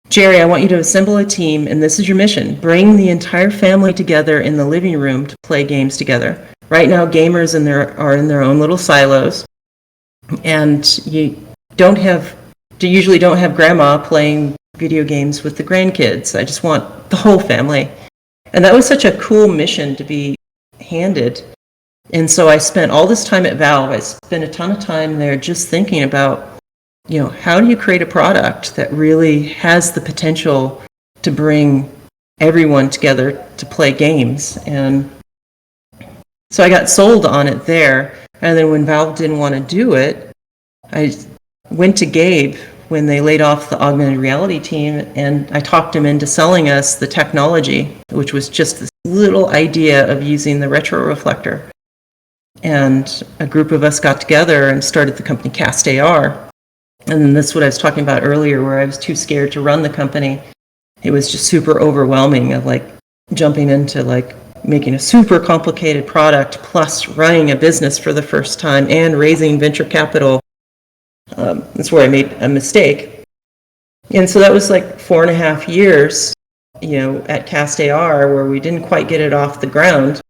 Jeri, I want you to assemble a team, and this is your mission. Bring the entire family together in the living room to play games together. Right now, gamers are in their own little silos, and you usually don't have grandma playing video games with the grandkids. I just want the whole family. And that was such a cool mission to be handed. And so I spent all this time at Valve. I spent a ton of time there just thinking about, how do you create a product that really has the potential to bring everyone together to play games? And so I got sold on it there. And then when Valve didn't want to do it, I went to Gabe when they laid off the augmented reality team, and I talked him into selling us the technology, which was just this little idea of using the retroreflector. And a group of us got together and started the company Cast AR. And then that's what I was talking about earlier, where I was too scared to run the company. It was just super overwhelming of jumping into making a super complicated product plus running a business for the first time and raising venture capital. That's where I made a mistake. And so that was 4.5 years, at Cast AR, where we didn't quite get it off the ground.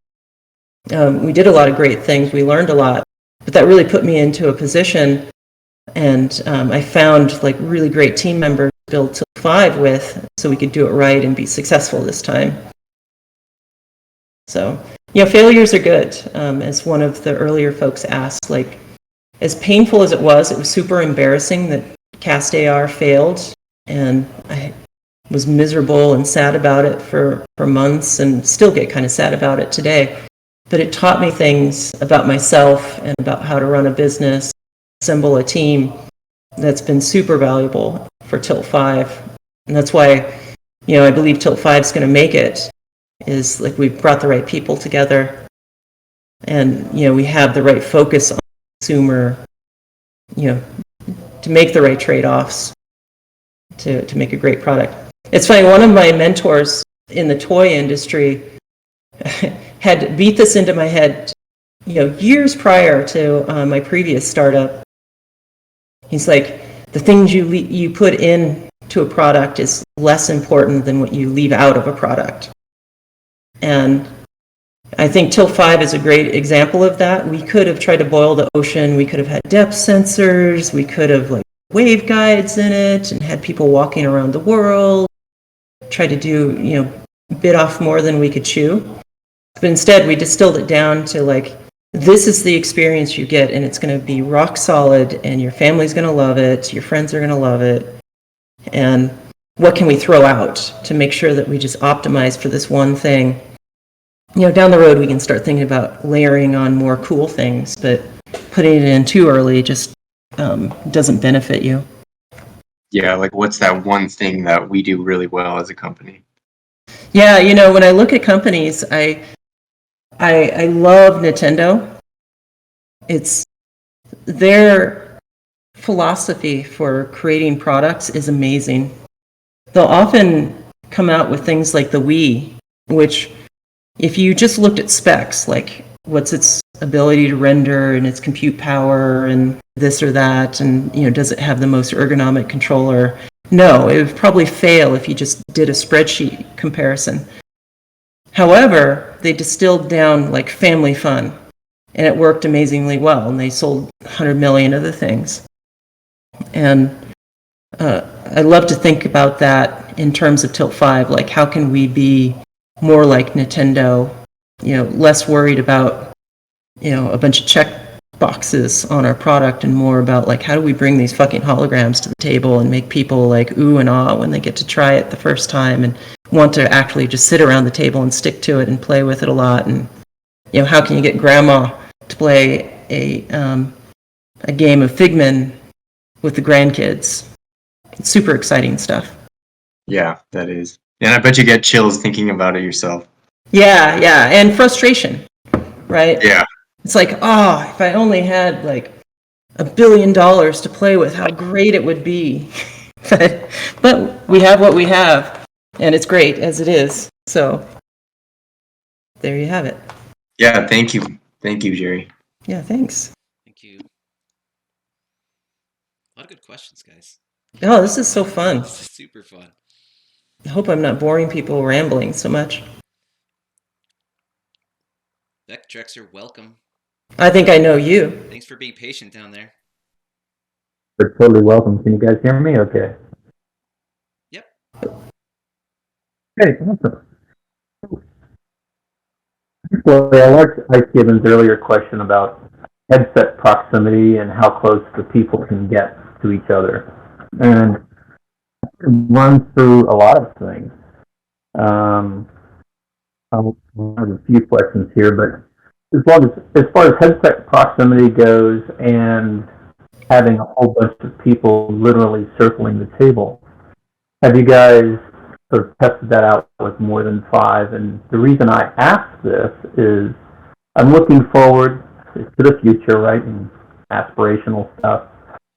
We did a lot of great things. We learned a lot, but that really put me into a position. And I found really great team members to build Till 5 with, so we could do it right and be successful this time. So, failures are good. As one of the earlier folks asked, as painful as it was super embarrassing that Cast AR failed, and I was miserable and sad about it for months, and still get kind of sad about it today. But it taught me things about myself and about how to run a business, assemble a team that's been super valuable for Till 5. And that's why, I believe Till 5 is going to make it, is we've brought the right people together, and, we have the right focus on consumer, to make the right trade-offs to make a great product. It's funny, one of my mentors in the toy industry had beat this into my head, years prior to my previous startup. He's like, the things you put into a product is less important than what you leave out of a product. And I think Tilt 5 is a great example of that. We could have tried to boil the ocean. We could have had depth sensors. We could have like wave guides in it and had people walking around the world. Try to do, bit off more than we could chew. But instead, we distilled it down to like, this is the experience you get, and it's going to be rock solid, and your family's going to love it. Your friends are going to love it. And what can we throw out to make sure that we just optimize for this one thing? Down the road, we can start thinking about layering on more cool things, but putting it in too early just doesn't benefit you. Yeah, like what's that one thing that we do really well as a company? Yeah, when I look at companies, I love Nintendo. It's their philosophy for creating products is amazing. They'll often come out with things like the Wii, which if you just looked at specs, like what's its ability to render and its compute power and this or that, and does it have the most ergonomic controller? No, it would probably fail if you just did a spreadsheet comparison. However, they distilled down like family fun, and it worked amazingly well, and they sold 100 million of the things. And I love to think about that in terms of Tilt 5, like how can we be more like Nintendo, less worried about, a bunch of check boxes on our product and more about like how do we bring these fucking holograms to the table and make people like ooh and ah when they get to try it the first time and want to actually just sit around the table and stick to it and play with it a lot. And how can you get grandma to play a game of Figman with the grandkids? It's super exciting stuff. Yeah, that is. And I bet you get chills thinking about it yourself. Yeah, and frustration, right? Yeah. It's like, if I only had like $1 billion to play with, how great it would be. But we have what we have, and it's great as it is. So there you have it. Yeah, thank you. Thank you, Jeri. Yeah, thanks. Thank you. A lot of good questions, guys. Oh, this is so fun. This is super fun. I hope I'm not boring people rambling so much. Vectrex, welcome. I think I know you. Thanks for being patient down there. You're totally welcome. Can you guys hear me okay? Yep. Hey, awesome. Well, I liked Ike Gibbons' earlier question about headset proximity and how close the people can get to each other. And it runs through a lot of things. I'll have a few questions here, but as far as headset proximity goes and having a whole bunch of people literally circling the table, have you guys sort of tested that out with more than 5? And the reason I ask this is I'm looking forward to the future, right, and aspirational stuff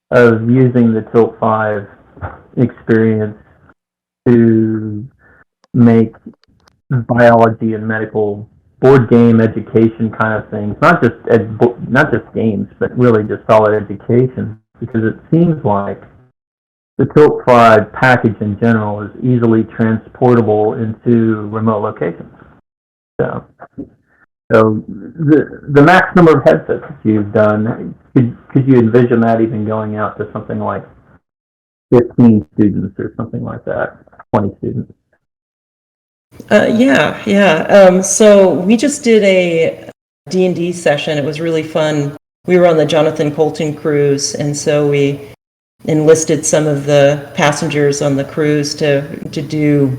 of using the Tilt 5 experience to make biology and medical board game education kind of things, not just games, but really just solid education, because it seems like the Tilt 5 package in general is easily transportable into remote locations. So the max number of headsets that you've done, could you envision that even going out to something like 15 students or something like that, 20 students? Yeah. So we just did a D&D session. It was really fun. We were on the Jonathan Colton cruise, and so we enlisted some of the passengers on the cruise to do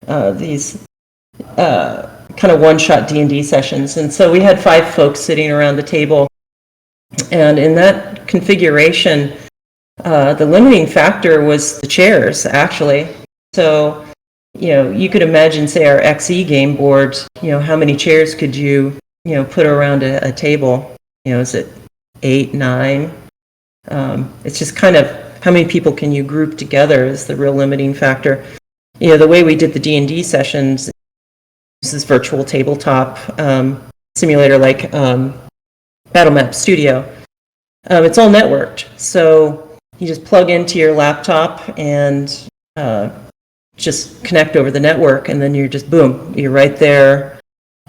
these kind of one-shot D&D sessions. And so we had 5 folks sitting around the table. And in that configuration, the limiting factor was the chairs, actually. So, you could imagine, say, our XE game board, how many chairs could you, put around a table? Is it 8, 9? It's just kind of how many people can you group together is the real limiting factor. The way we did the D&D sessions, this virtual tabletop simulator like Battle Map Studio. It's all networked, so you just plug into your laptop and just connect over the network, and then you're just boom, you're right there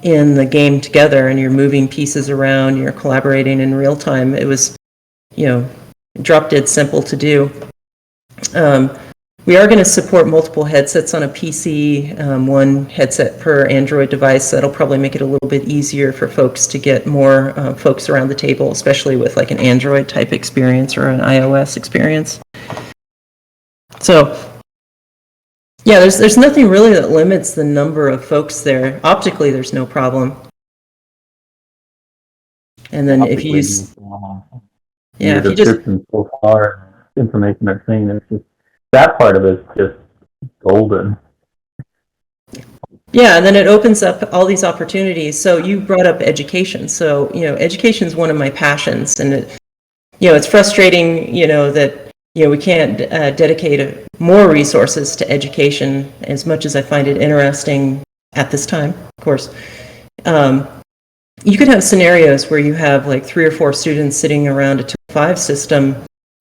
in the game together, and you're moving pieces around, you're collaborating in real time. It was, drop dead simple to do. We are going to support multiple headsets on a PC, one headset per Android device. That'll probably make it a little bit easier for folks to get more folks around the table, especially with like an Android type experience or an iOS experience. So, yeah, there's nothing really that limits the number of folks there. Optically, there's no problem. And then if you use, the description so far, information I've seen, it's just that part of it's just golden. Yeah, and then it opens up all these opportunities. So you brought up education. So, education is one of my passions, and it's frustrating, that we can't dedicate more resources to education as much as I find it interesting at this time, of course. You could have scenarios where you have like 3 or 4 students sitting around a 2-5 system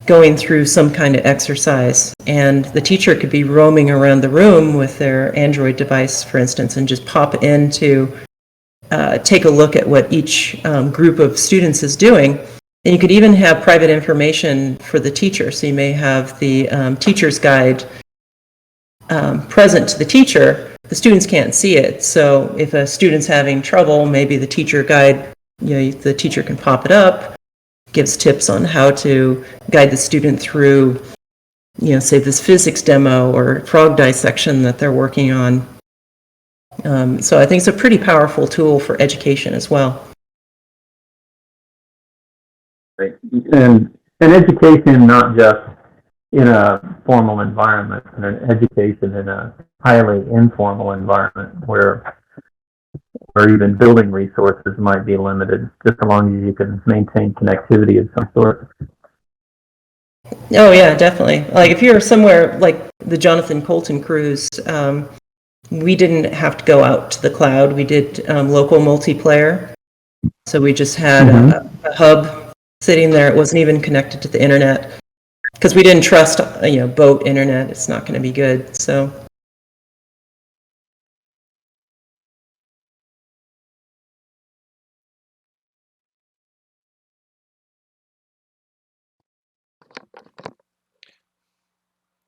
going through some kind of exercise, and the teacher could be roaming around the room with their Android device, for instance, and just pop in to take a look at what each group of students is doing. And you could even have private information for the teacher. So you may have the teacher's guide present to the teacher. The students can't see it. So if a student's having trouble, maybe the teacher guide, the teacher can pop it up, gives tips on how to guide the student through, say this physics demo or frog dissection that they're working on. So I think it's a pretty powerful tool for education as well. And education, not just in a formal environment, but an education in a highly informal environment where even building resources might be limited, just as long as you can maintain connectivity of some sort. Oh yeah, definitely. Like if you're somewhere like the Jonathan Colton cruise, we didn't have to go out to the cloud. We did local multiplayer. So we just had a hub sitting there. It wasn't even connected to the internet because we didn't trust, boat internet. It's not going to be good. So.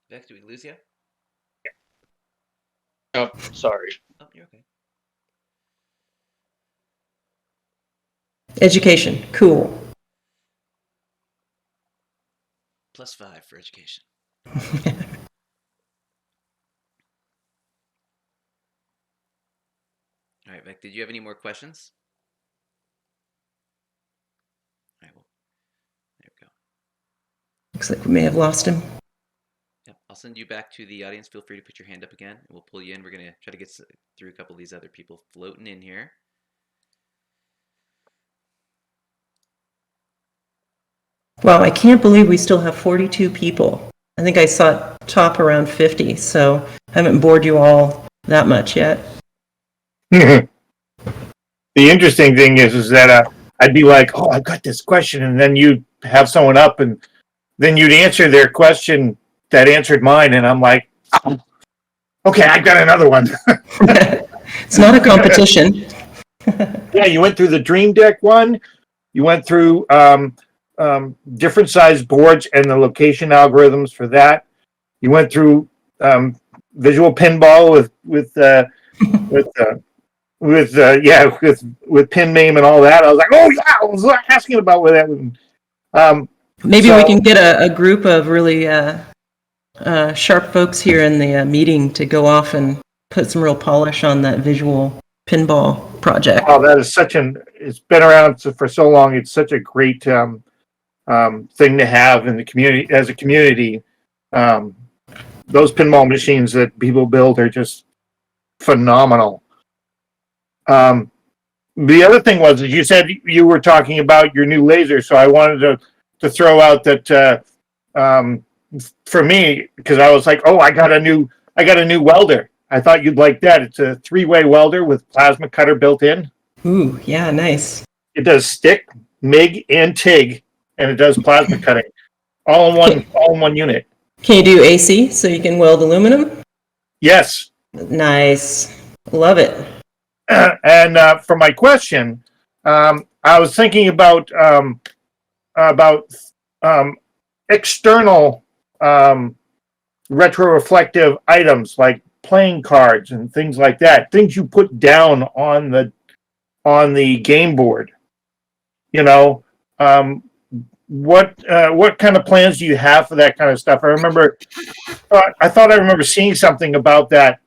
Vex, did we lose you? Oh, sorry. Oh, you're okay. Education, cool. +5 for education. All right, Beck, did you have any more questions? All right, well, there we go. Looks like we may have lost him. Yep, I'll send you back to the audience. Feel free to put your hand up again, and we'll pull you in. We're going to try to get through a couple of these other people floating in here. Wow, I can't believe we still have 42 people. I think I saw it top around 50, so I haven't bored you all that much yet. The interesting thing is that I'd be like, oh, I've got this question, and then you'd have someone up, and then you'd answer their question that answered mine, and I'm like, oh, okay, I've got another one. It's not a competition. Yeah, you went through the Dream Deck one. You went through different size boards and the location algorithms for that. You went through visual pinball with pin name and all that. I was like, oh yeah, I was asking about where that was. Maybe we can get a group of really sharp folks here in the meeting to go off and put some real polish on that visual pinball project. Oh, that is it's been around for so long. It's such a great thing to have in the community, as a community. Those pinball machines that people build are just phenomenal. The other thing was, you said you were talking about your new laser, so I wanted to throw out that for me, because I was like, oh, I got a new welder. I thought you'd like that. It's a 3-way welder with plasma cutter built in. Ooh, yeah, nice. It does stick, MIG, and TIG, and it does plasma cutting, all in one unit. Can you do AC so you can weld aluminum? Yes. Nice. Love it. and for my question, I was thinking about external retroreflective items like playing cards and things like that. Things you put down on the game board. You know, what kind of plans do you have for that kind of stuff? I thought I remember seeing something about that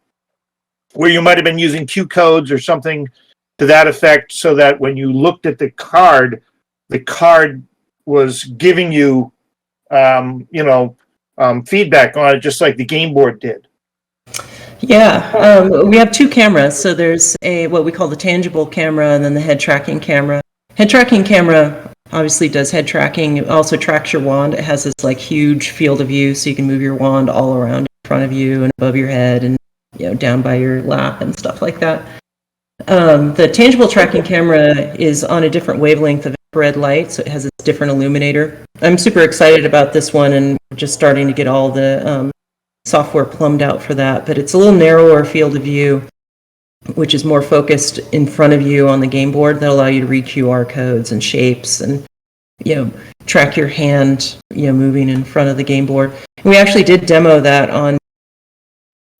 where you might have been using Q codes or something to that effect, so that when you looked at the card was giving you, feedback on it, just like the game board did. Yeah, we have two cameras. So there's what we call the tangible camera, and then the head tracking camera. Head tracking camera obviously does head tracking. It also tracks your wand. It has this like huge field of view, so you can move your wand all around in front of you and above your head, and down by your lap and stuff like that. The tangible tracking camera is on a different wavelength of infrared light, so it has a different illuminator. I'm super excited about this one, and we're just starting to get all the software plumbed out for that. But it's a little narrower field of view, which is more focused in front of you on the game board, that allow you to read QR codes and shapes and track your hand moving in front of the game board. And we actually did demo that on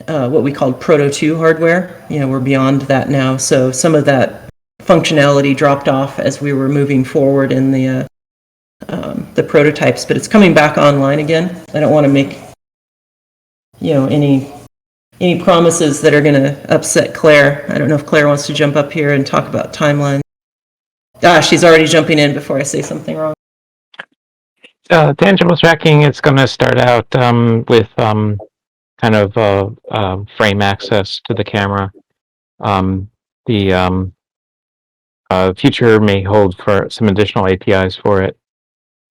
what we called Proto 2 hardware. We're beyond that now, so some of that functionality dropped off as we were moving forward in the prototypes, but it's coming back online again. I don't want to make any promises that are going to upset Claire. I don't know if Claire wants to jump up here and talk about timeline. She's already jumping in before I say something wrong. Tangible tracking, it's going to start out with kind of frame access to the camera. The future may hold for some additional APIs for it,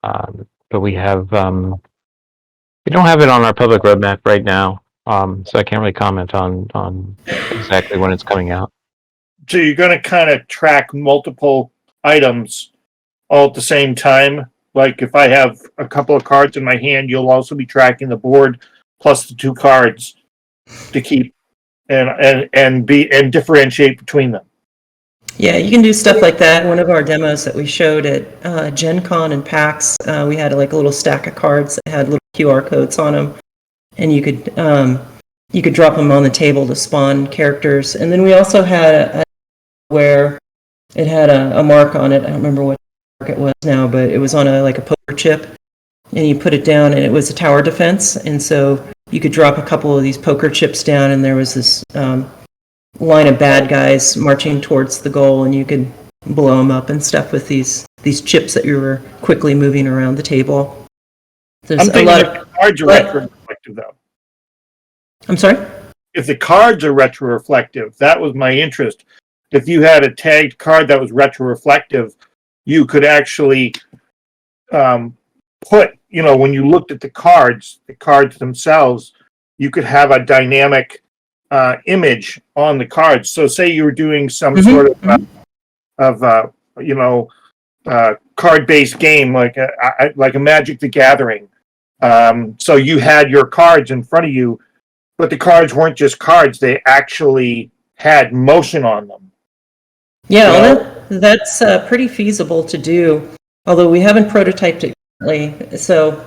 but we don't have it on our public roadmap right now, so I can't really comment on exactly when it's coming out. So you're going to kind of track multiple items all at the same time. Like if I have a couple of cards in my hand, you'll also be tracking the board plus the two cards to keep and differentiate between them. Yeah, you can do stuff like that. One of our demos that we showed at Gen Con and PAX, we had like a little stack of cards that had little QR codes on them, and you could drop them on the table to spawn characters. And then we also had a where it had a mark on it. I don't remember what mark it was now, but it was on a poker chip, and you put it down, and it was a tower defense. And so you could drop a couple of these poker chips down, and there was this line of bad guys marching towards the goal, and you could blow them up and stuff with these chips that you were quickly moving around the table. There's I'm thinking a lot if the cards are retroreflective, though. I'm sorry? If the cards are retroreflective, that was my interest. If you had a tagged card that was retroreflective, you could actually put, when you looked at the cards themselves, you could have a dynamic image on the cards. So say you were doing some sort of card-based game like a Magic the Gathering. So you had your cards in front of you, but the cards weren't just cards; they actually had motion on them. Yeah, well, that's pretty feasible to do, although we haven't prototyped it currently. So,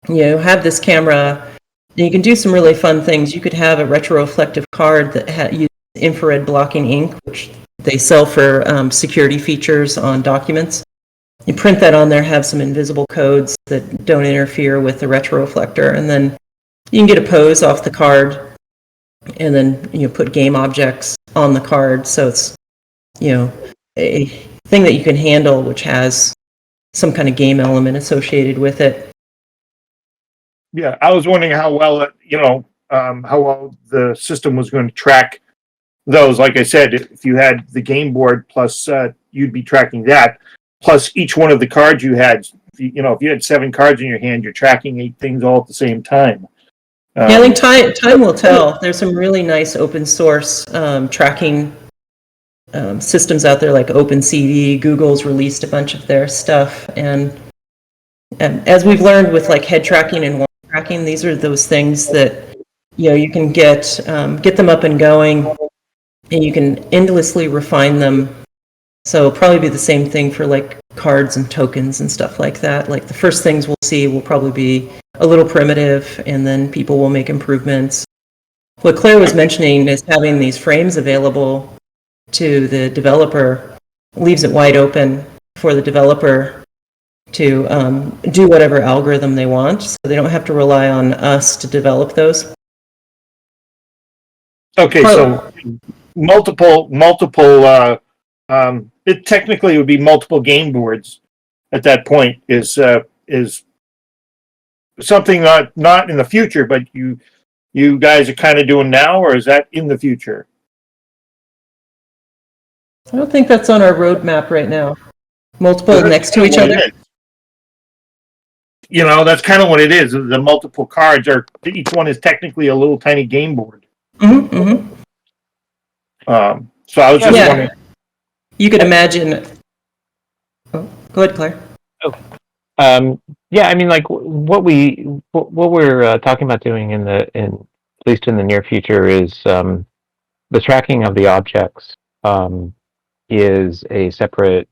have this camera. You can do some really fun things. You could have a retroreflective card that uses infrared blocking ink, which they sell for security features on documents. You print that on there, have some invisible codes that don't interfere with the retroreflector, and then you can get a pose off the card, and then put game objects on the card, so it's a thing that you can handle, which has some kind of game element associated with it. Yeah, I was wondering how well how well the system was going to track those. Like I said, if you had the game board plus you'd be tracking that, plus each one of the cards you had. If you had 7 cards in your hand, you're tracking 8 things all at the same time. I think time will tell. There's some really nice open source tracking systems out there, like OpenCV. Google's released a bunch of their stuff, and as we've learned with head tracking and wand tracking, these are those things that you can get them up and going and you can endlessly refine them. So it'll probably be the same thing for like cards and tokens and stuff like that. Like the first things we'll see will probably be a little primitive, and then people will make improvements. What Claire was mentioning is having these frames available to the developer leaves it wide open for the developer to do whatever algorithm they want. So they don't have to rely on us to develop those. Okay, so multiple, it technically would be multiple game boards at that point is something not in the future, but you guys are kind of doing now, or is that in the future? I don't think that's on our roadmap right now. Multiple next to each other. You know, that's kind of what it is. The multiple cards are, each one is technically a little tiny game board. Mm-hmm, mm-hmm. So I was just wondering. You could imagine. Oh, go ahead, Claire. Yeah, I mean, like what we're talking about doing at least in the near future is the tracking of the objects is a separate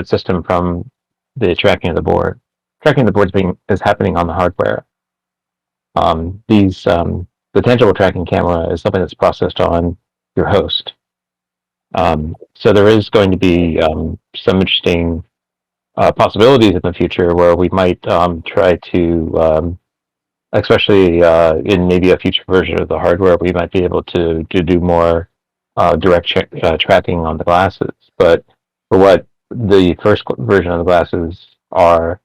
system from the tracking of the board. Tracking of the boards is happening on the hardware. The tangible tracking camera is something that's processed on your host. So there is going to be some interesting possibilities in the future where we might try to, especially in maybe a future version of the hardware, we might be able to do more direct tracking on the glasses. But for what the first version of the glasses are,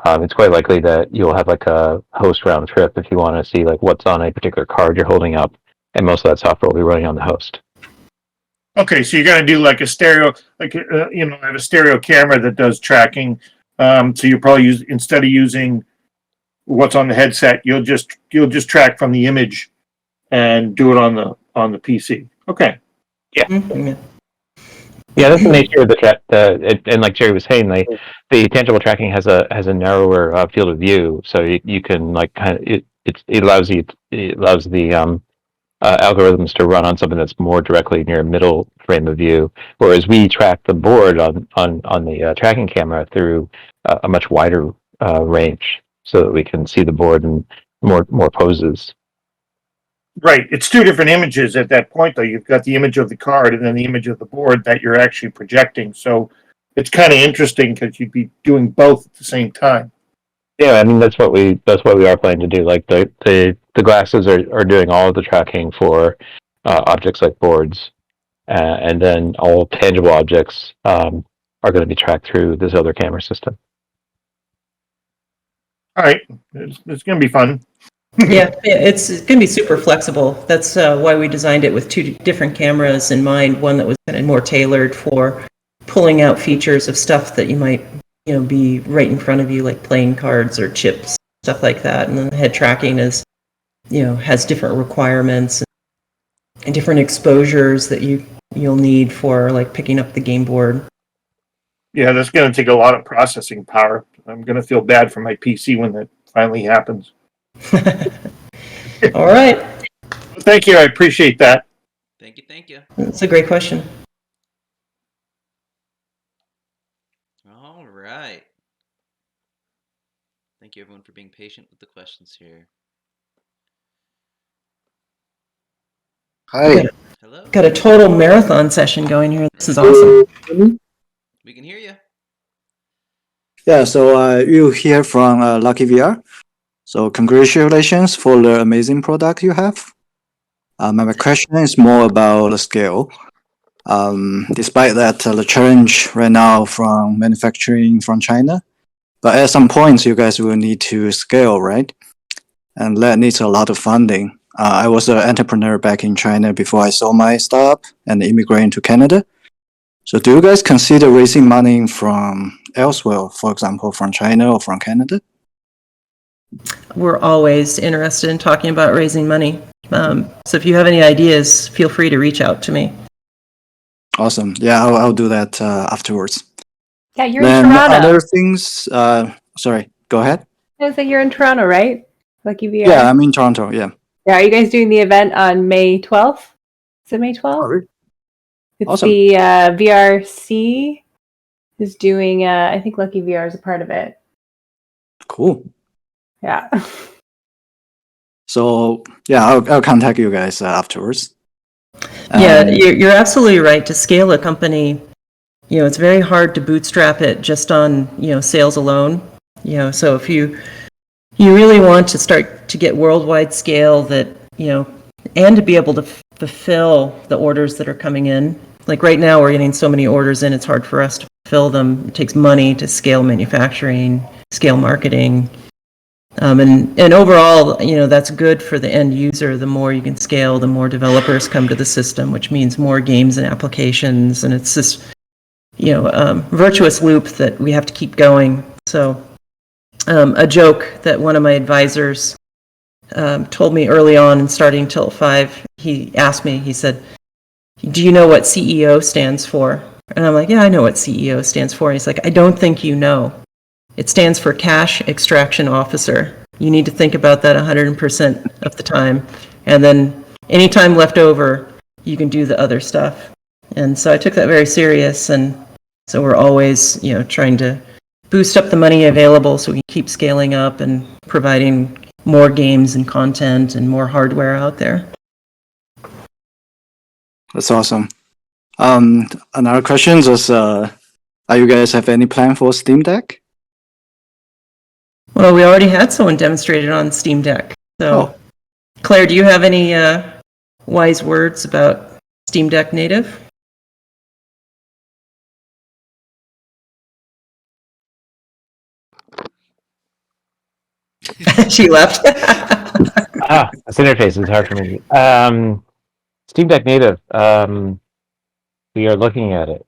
it's quite likely that you'll have like a host round trip if you want to see like what's on a particular card you're holding up, and most of that software will be running on the host. Okay, so you're going to do like a stereo, like I have a stereo camera that does tracking. So you probably use, instead of using what's on the headset, you'll just track from the image and do it on the PC. Okay. Yeah. Mm-hmm. Yeah, that's the nature of the track. And like Jeri was saying, the tangible tracking has a narrower field of view, so you can like kind of it allows the algorithms to run on something that's more directly near middle frame of view, whereas we track the board on the tracking camera through a much wider range, so that we can see the board in more poses. Right. It's two different images at that point, though. You've got the image of the card and then the image of the board that you're actually projecting. So it's kind of interesting because you'd be doing both at the same time. Yeah, I mean that's what we are planning to do. Like the glasses are doing all of the tracking for objects like boards, and then all tangible objects are going to be tracked through this other camera system. All right, it's going to be fun. Yeah, it's going to be super flexible. That's why we designed it with two different cameras in mind. One that was kind of more tailored for pulling out features of stuff that you might, be right in front of you, like playing cards or chips, stuff like that. And then the head tracking is, has different requirements and different exposures that you'll need for like picking up the game board. Yeah, that's going to take a lot of processing power. I'm going to feel bad for my PC when that finally happens. All right. Thank you. I appreciate that. Thank you. That's a great question. All right. Thank you, everyone, for being patient with the questions here. Hi. Hello. Got a total marathon session going here. This is awesome. We can hear you. Yeah, so you hear from Lucky VR. So congratulations for the amazing product you have. My question is more about the scale. Despite that, the challenge right now from manufacturing from China, but at some point you guys will need to scale, right? And that needs a lot of funding. I was an entrepreneur back in China before I sold my startup and immigrated to Canada. So do you guys consider raising money from elsewhere, for example, from China or from Canada? We're always interested in talking about raising money. So if you have any ideas, feel free to reach out to me. Awesome. Yeah, I'll do that afterwards. Yeah, you're Then in Toronto. other things, sorry, go ahead. I was like, you're in Toronto, right? Lucky VR. Yeah, I'm in Toronto, yeah. Yeah, are you guys doing the event on May 12th? Is it May 12th? Oh, really? It's Awesome. the VRC who's doing, I think Lucky VR is a part of it. Cool. Yeah. So yeah, I'll contact you guys afterwards. Yeah, you're absolutely right. To scale a company, it's very hard to bootstrap it just on, sales alone. So if you really want to start to get worldwide scale that, and to be able to fulfill the orders that are coming in. Like right now, we're getting so many orders in, it's hard for us to fulfill them. It takes money to scale manufacturing, scale marketing. And overall, that's good for the end user. The more you can scale, the more developers come to the system, which means more games and applications. And it's this, virtuous loop that we have to keep going. So a joke that one of my advisors told me early on in starting Tilt 5, he asked me, he said, "Do you know what CEO stands for?" And I'm like, "Yeah, I know what CEO stands for." And he's like, "I don't think you know. It stands for Cash Extraction Officer. You need to think about that 100% of the time. And then any time left over, you can do the other stuff." And so I took that very serious. And so we're always, trying to boost up the money available so we can keep scaling up and providing more games and content and more hardware out there. That's awesome. Another question is, are you guys have any plan for Steam Deck? Well, we already had someone demonstrate it on Steam Deck. So, Claire, do you have any wise words about Steam Deck native? She left. This interface is hard for me. Steam Deck native. We are looking at it.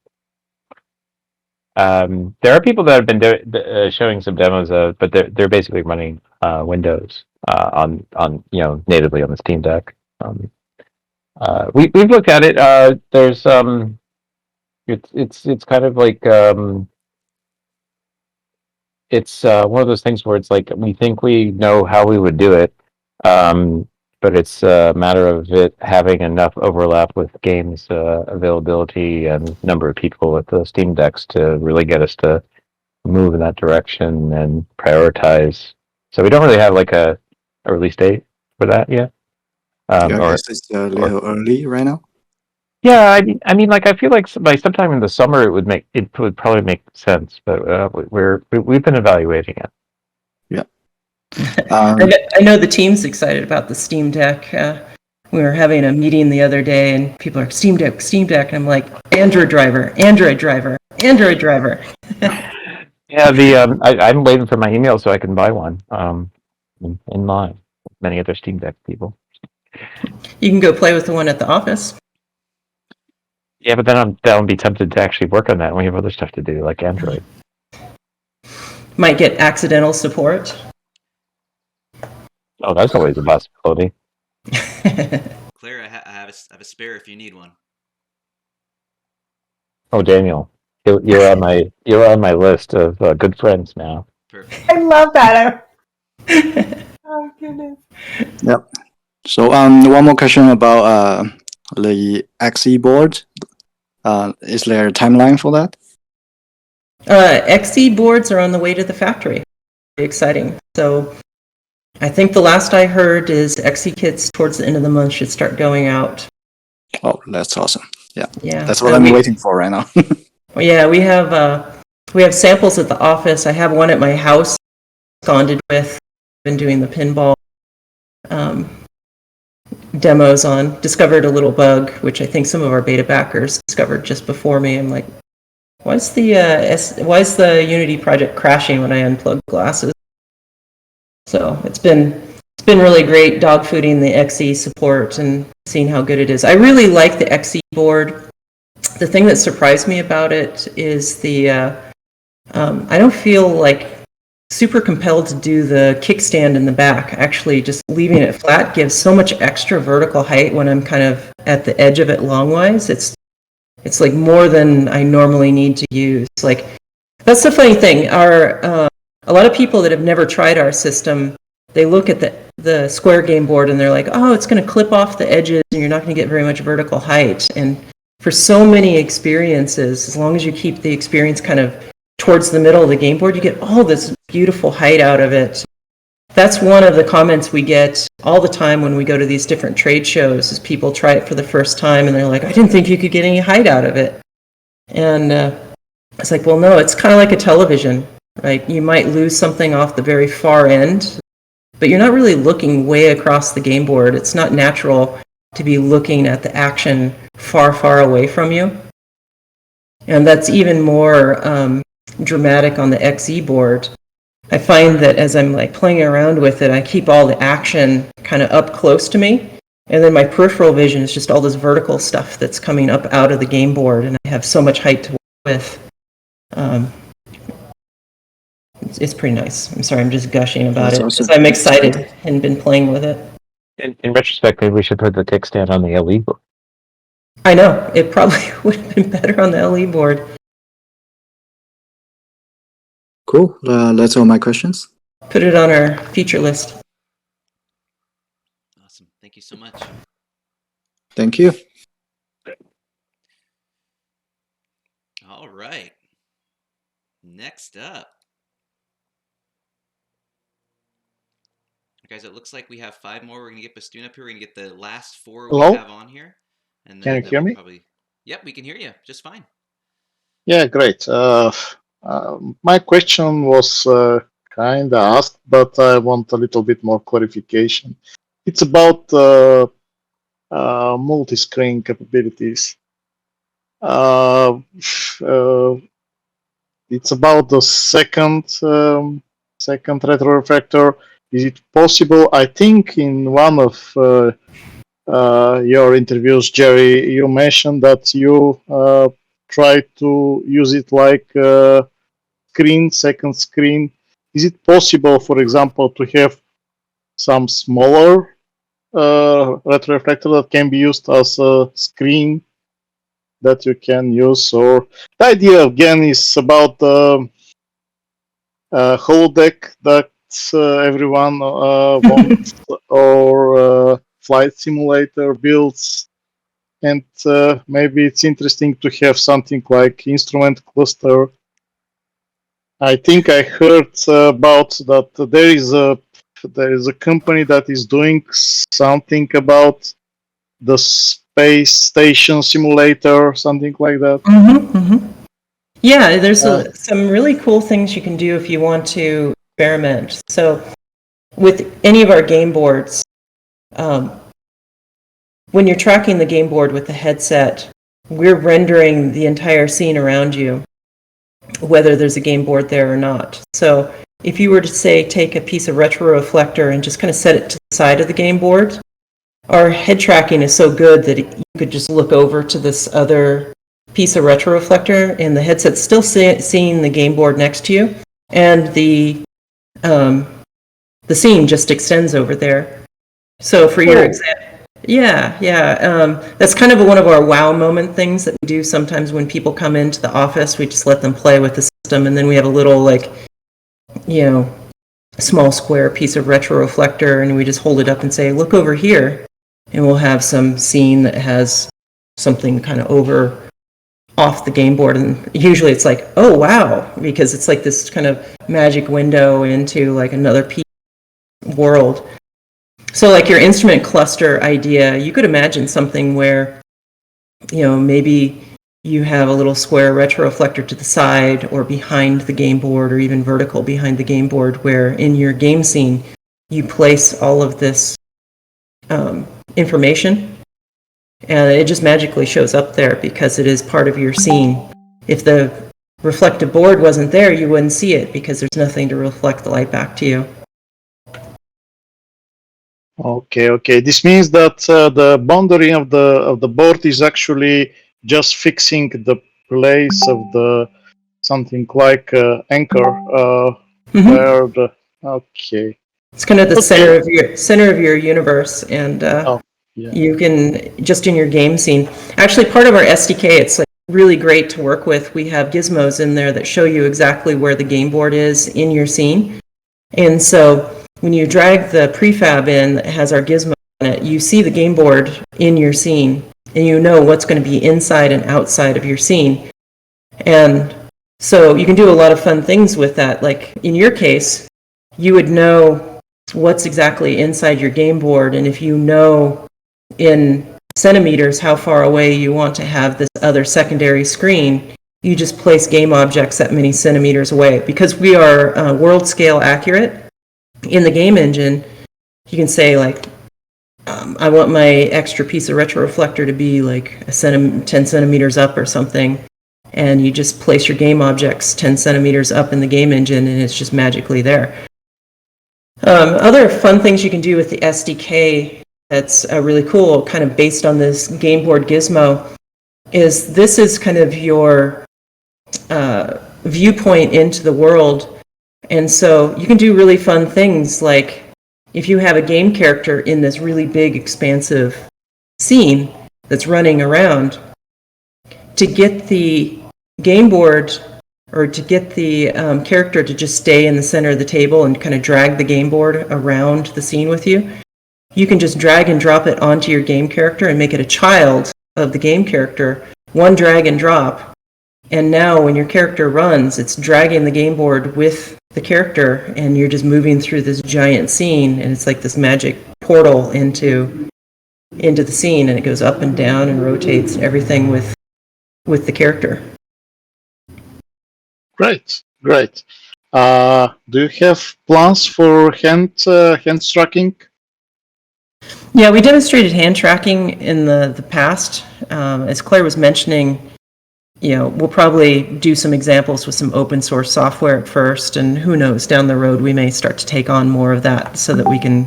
There are people that have been showing some demos of, but they're basically running Windows on natively on the Steam Deck. We've looked at it. There's it's kind of like it's one of those things where it's like we think we know how we would do it, but it's a matter of it having enough overlap with games availability and number of people with the Steam Decks to really get us to move in that direction and prioritize. So we don't really have like a release date for that yet. I guess it's a little early right now. Yeah, I mean, like I feel like by sometime in the summer it would probably make sense, but we've been evaluating it. Yeah. I know the team's excited about the Steam Deck. We were having a meeting the other day, and people are Steam Deck, and I'm like, Android driver, Android driver, Android driver. Yeah, I'm waiting for my email so I can buy one. In line, with many other Steam Deck people. You can go play with the one at the office. Yeah, but then I'll be tempted to actually work on that, and we have other stuff to do, like Android. Might get accidental support. Oh, that's always a possibility. Claire, I have a spare if you need one. Oh, Daniel, you're on my list of good friends now. Perfect. I love that. Oh goodness. Yep. So one more question about the XE board. Is there a timeline for that? XE boards are on the way to the factory. Very exciting. So I think the last I heard is XE kits towards the end of the month should start going out. Oh, that's awesome. Yeah. Yeah. That's what I'm waiting for right now. Yeah, we have samples at the office. I have one at my house bonded with. Been doing the pinball demos on. Discovered a little bug, which I think some of our beta backers discovered just before me. I'm like, why is the Unity project crashing when I unplug glasses? So it's been really great dogfooding the XE support and seeing how good it is. I really like the XE board. The thing that surprised me about it is I don't feel like super compelled to do the kickstand in the back. Actually, just leaving it flat gives so much extra vertical height when I'm kind of at the edge of it longwise. It's like more than I normally need to use. Like, that's the funny thing. A lot of people that have never tried our system they look at the square game board and they're like, oh, it's going to clip off the edges and you're not going to get very much vertical height. And for so many experiences, as long as you keep the experience kind of towards the middle of the game board, you get all this beautiful height out of it. That's one of the comments we get all the time when we go to these different trade shows, is people try it for the first time and they're like, I didn't think you could get any height out of it. And it's like, well, no, it's kind of like a television, right? You might lose something off the very far end, but you're not really looking way across the game board. It's not natural to be looking at the action far, far away from you. And that's even more dramatic on the XE board. I find that as I'm like playing around with it, I keep all the action kind of up close to me. And then my peripheral vision is just all this vertical stuff that's coming up out of the game board. And I have so much height to work with. It's pretty nice. I'm sorry, I'm just gushing about it because I'm excited and been playing with it. In retrospect, maybe we should put the kickstand on the LE board. I know, it probably would have been better on the LE board. Cool. That's all my questions. Put it on our feature list. Awesome. Thank you so much. Thank you. All right. Next up. Guys, it looks like we have 5 more. We're going to get Bastoon up here. We're going to get the last 4 Hello? we have on here. And Can you then hear we'll me? probably... Yep, we can hear you just fine. Yeah, great. My question was kind of asked, but I want a little bit more clarification. It's about multi-screen capabilities. It's about the second retroreflector. Is it possible? I think in one of your interviews, Jeri, you mentioned that you try to use it like second screen. Is it possible, for example, to have some smaller retroreflector that can be used as a screen that you can use? Or the idea again is about the holodeck that everyone wants, or flight simulator builds, and maybe it's interesting to have something like instrument cluster. I think I heard about that there is a company that is doing something about the space station simulator, something like that. Yeah, there's some really cool things you can do if you want to experiment. So with any of our game boards, when you're tracking the game board with the headset, we're rendering the entire scene around you, whether there's a game board there or not. So if you were to say take a piece of retroreflector and just kind of set it to the side of the game board, our head tracking is so good that you could just look over to this other piece of retroreflector and the headset's still seeing the game board next to you, and the scene just extends over there. So for your example, that's kind of one of our wow moment things that we do sometimes when people come into the office. We just let them play with the system, and then we have a little small square piece of retroreflector, and we just hold it up and say, look over here, and we'll have some scene that has something kind of over off the game board, and usually it's like, oh wow, because it's like this kind of magic window into like another piece world. So like your instrument cluster idea, you could imagine something where maybe you have a little square retroreflector to the side or behind the game board, or even vertical behind the game board, where in your game scene you place all of this information, and it just magically shows up there because it is part of your scene. If the reflective board wasn't there, you wouldn't see it because there's nothing to reflect the light back to you. Okay. This means that the boundary of the board is actually just fixing the place of the something like anchor where the It's kind of the center of your universe, and you can just in your game scene. Actually, part of our SDK, it's like really great to work with. We have gizmos in there that show you exactly where the game board is in your scene, and so when you drag the prefab in that has our gizmo on it, you see the game board in your scene, and you know what's going to be inside and outside of your scene. And so you can do a lot of fun things with that. Like in your case, you would know what's exactly inside your game board, and if you know in centimeters how far away you want to have this other secondary screen, you just place game objects that many centimeters away. Because we are world scale accurate in the game engine, you can say like, I want my extra piece of retroreflector to be like 10 centimeters up or something, and you just place your game objects 10 centimeters up in the game engine, and it's just magically there. Other fun things you can do with the SDK that's really cool, kind of based on this game board gizmo, is this is kind of your viewpoint into the world. And so you can do really fun things, like if you have a game character in this really big, expansive scene that's running around, to get the game board or to get the character to just stay in the center of the table and kind of drag the game board around the scene with you, you can just drag and drop it onto your game character and make it a child of the game character, one drag and drop. And now when your character runs, it's dragging the game board with the character, and you're just moving through this giant scene, and it's like this magic portal into the scene, and it goes up and down and rotates and everything with the character. Great. Do you have plans for hand tracking? Yeah, we demonstrated hand tracking in the past. As Claire was mentioning, we'll probably do some examples with some open source software at first, and who knows, down the road we may start to take on more of that so that we can,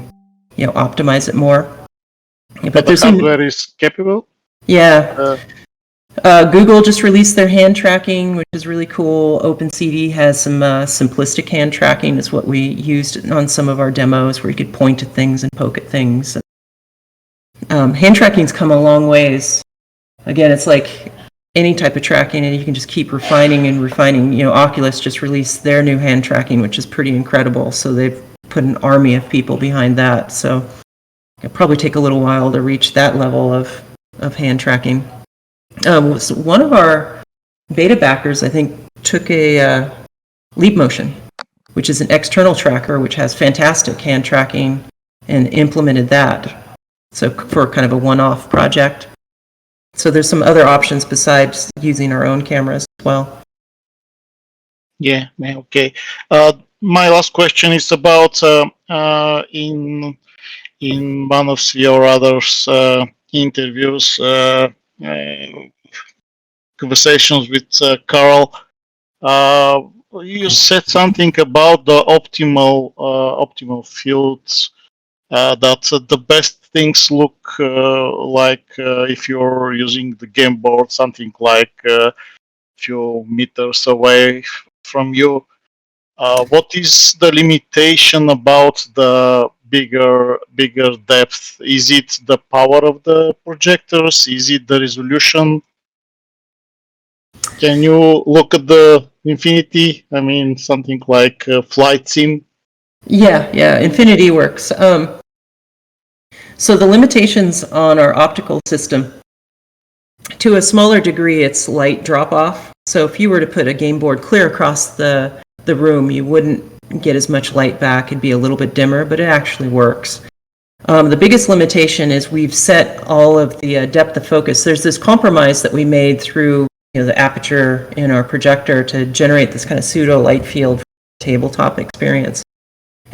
optimize it more. But the hardware is capable? Yeah. Google just released their hand tracking, which is really cool. OpenCV has some simplistic hand tracking. It's what we used on some of our demos, where you could point at things and poke at things. Hand tracking's come a long ways. Again, it's like any type of tracking, and you can just keep refining and refining. Oculus just released their new hand tracking, which is pretty incredible. So they've put an army of people behind that. So it'll probably take a little while to reach that level of hand tracking. So one of our beta backers, I think, took a Leap Motion, which is an external tracker, which has fantastic hand tracking, and implemented that. So for kind of a one-off project. So there's some other options besides using our own cameras as well. Yeah, okay. My last question is about in one of your others interviews, conversations with Carl. You said something about the optimal fields. That the best things look like if you're using the game board, something like a few meters away from you. What is the limitation about the bigger depth? Is it the power of the projectors? Is it the resolution? Can you look at the Infinity? I mean, something like Flight Sim? Yeah, Infinity works. So the limitations on our optical system, to a smaller degree, it's light drop-off. So if you were to put a game board clear across the room, you wouldn't get as much light back. It'd be a little bit dimmer, but it actually works. The biggest limitation is we've set all of the depth of focus. There's this compromise that we made through the aperture in our projector to generate this kind of pseudo light field for tabletop experience.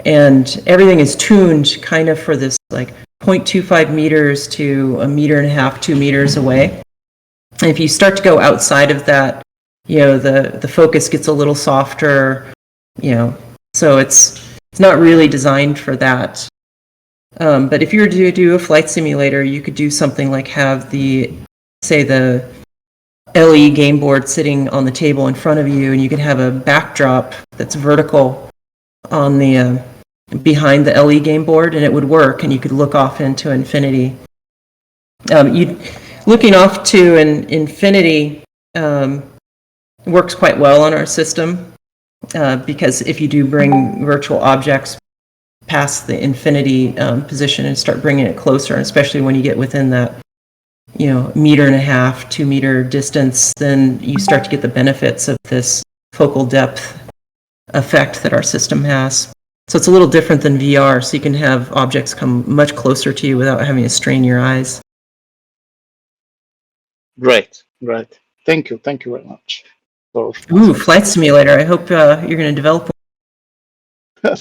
And everything is tuned kind of for this like 0.25 meters to 1.5 meters, 2 meters away. And if you start to go outside of that, the focus gets a little softer, so it's not really designed for that. But if you were to do a flight simulator, you could do something like have the LE game board sitting on the table in front of you, and you could have a backdrop that's vertical on the behind the LE game board, and it would work, and you could look off into infinity. Looking off to an infinity works quite well on our system, because if you do bring virtual objects past the infinity position and start bringing it closer, and especially when you get within that, 1.5 meter, 2 meter distance, then you start to get the benefits of this focal depth effect that our system has. So it's a little different than VR, so you can have objects come much closer to you without having to strain your eyes. Great. Thank you very much. Ooh, flight simulator. I hope you're going to develop one.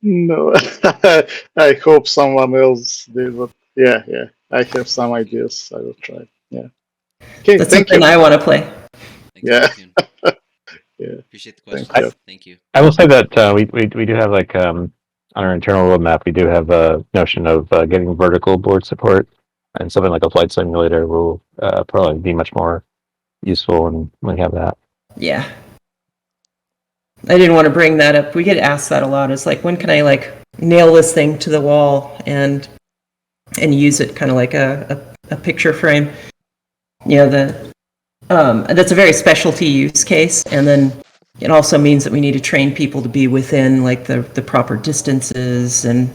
No, I hope someone else did, but yeah, I have some ideas. I will try. Yeah. Okay, That's thank something you. I want to play. Yeah. Yeah. Appreciate the Thank questions. you. Thank you. I will say that we do have like on our internal roadmap, we do have a notion of getting vertical board support, and something like a flight simulator will probably be much more useful when we have that. Yeah. I didn't want to bring that up. We get asked that a lot. It's like, when can I nail this thing to the wall and use it kind of like a picture frame? That's a very specialty use case, and then it also means that we need to train people to be within the proper distances, and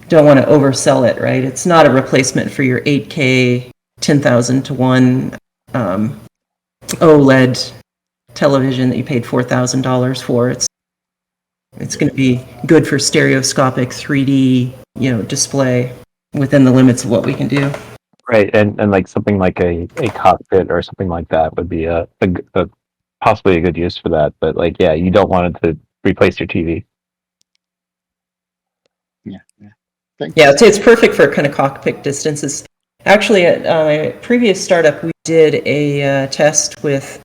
don't want to oversell it, right? It's not a replacement for your 8K 10,000 to 1 OLED television that you paid $4,000 for. It's going to be good for stereoscopic 3D, display within the limits of what we can do. Right, and like something like a cockpit or something like that would be a possibly a good use for that. But you don't want it to replace your TV. Yeah. Yeah, I'd say it's perfect for kind of cockpit distances. Actually, at my previous startup, we did a test with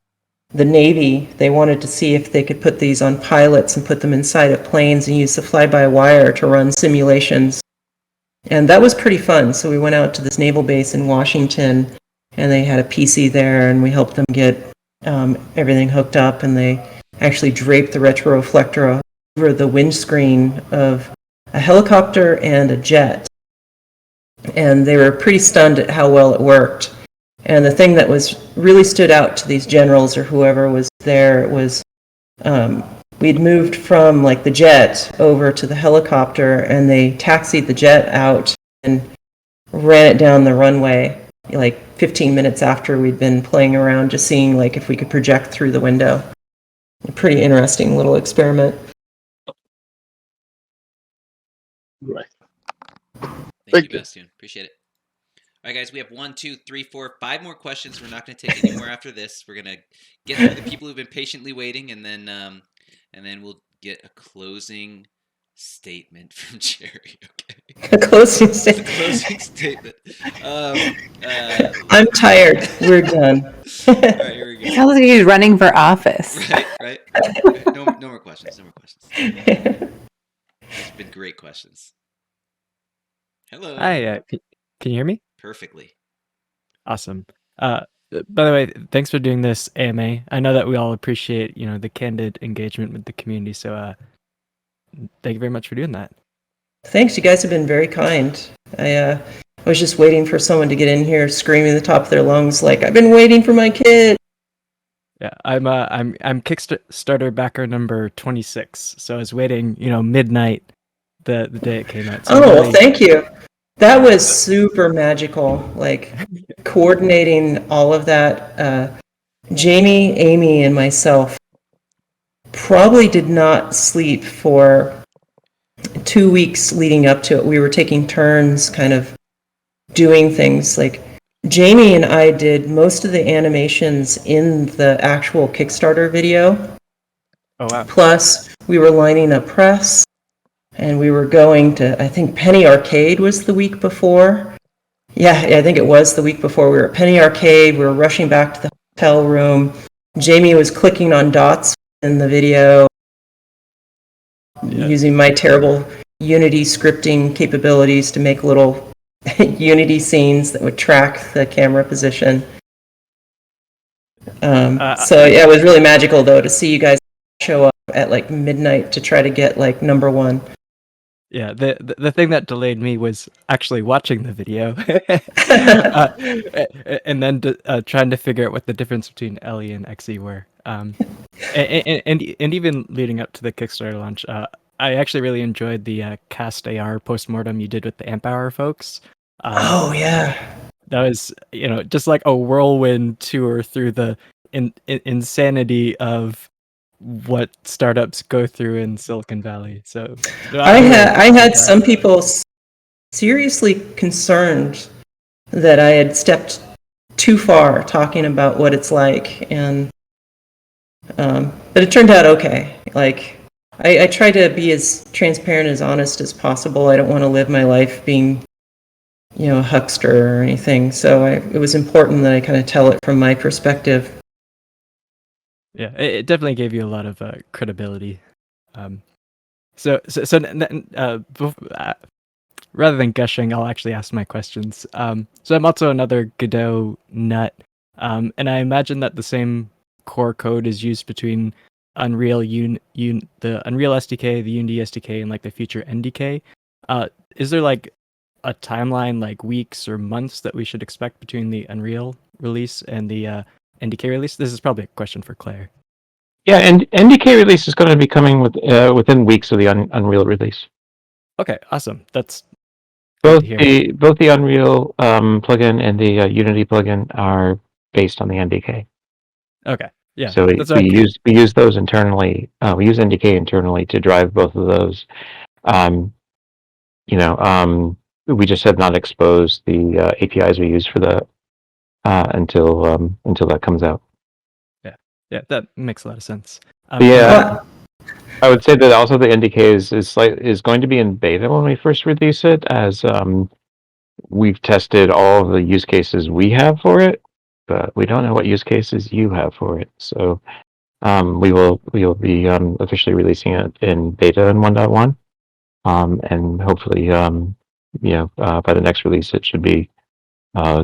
the Navy. They wanted to see if they could put these on pilots and put them inside of planes and use the fly-by-wire to run simulations. And that was pretty fun. So we went out to this naval base in Washington, and they had a PC there, and we helped them get everything hooked up, and they actually draped the retroreflector over the windscreen of a helicopter and a jet. And they were pretty stunned at how well it worked. And the thing that really stood out to these generals or whoever was there was we'd moved from the jet over to the helicopter, and they taxied the jet out and ran it down the runway 15 minutes after we'd been playing around, just seeing if we could project through the window. A pretty interesting little experiment. Right. Thank you, Bastian. Appreciate it. All right, guys, we have 1, 2, 3, 4, 5 more questions. We're not going to take any more after this. We're going to get through the people who've been patiently waiting, and then we'll get a closing statement from Jeri. Okay. A closing statement. A closing statement. I'm tired. We're done. All right, here we go. Sounds like he's running for office. Right. No more questions. No more questions. There's been great questions. Hello. Hi, can you hear me? Perfectly. Awesome. By the way, thanks for doing this AMA. I know that we all appreciate, the candid engagement with the community. So, thank you very much for doing that. Thanks, you guys have been very kind. I was just waiting for someone to get in here screaming at the top of their lungs, I've been waiting for my kid. Yeah, I'm Kickstarter backer number 26. So I was waiting, midnight the day it came out. So well, thank you. That was super magical, coordinating all of that. Jamie, Amy, and myself probably did not sleep for 2 weeks leading up to it. We were taking turns kind of doing things. Jamie and I did most of the animations in the actual Kickstarter video. Oh, wow. Plus, we were lining up press, and we were going to, I think Penny Arcade was the week before. Yeah, I think it was the week before. We were at Penny Arcade. We were rushing back to the hotel room. Jamie was clicking on dots in the video, using my terrible Unity scripting capabilities to make little Unity scenes that would track the camera position. So yeah, it was really magical though to see you guys show up at midnight to try to get number 1. Yeah, the thing that delayed me was actually watching the video, and then trying to figure out what the difference between LE and XE were. And even leading up to the Kickstarter launch, I actually really enjoyed the Cast AR postmortem you did with the Amp Hour folks. Oh yeah. That was, just like a whirlwind tour through the insanity of what startups go through in Silicon Valley. So I had some people seriously concerned that I had stepped too far talking about what it's like, and but it turned out okay. Like I try to be as transparent, as honest as possible. I don't want to live my life being, a huckster or anything. So it was important that I kind of tell it from my perspective. Yeah, it definitely gave you a lot of credibility. Rather than gushing, I'll actually ask my questions. So I'm also another Godot nut, and I imagine that the same core code is used between Unreal the Unreal SDK, the Unity SDK, and like the future NDK. Is there like a timeline, like weeks or months, that we should expect between the Unreal release and the NDK release? This is probably a question for Claire. Yeah, and NDK release is going to be coming within weeks of the Unreal release. Okay, awesome. That's both the Unreal plugin and the Unity plugin are based on the NDK. Okay, yeah. So we use those internally. We use NDK internally to drive both of those. We just have not exposed the APIs we use for the until that comes out. Yeah, that makes a lot of sense. I would say that also the NDK is going to be in beta when we first release it, as we've tested all of the use cases we have for it, but we don't know what use cases you have for it. So we will be officially releasing it in beta in 1.1, and hopefully by the next release it should be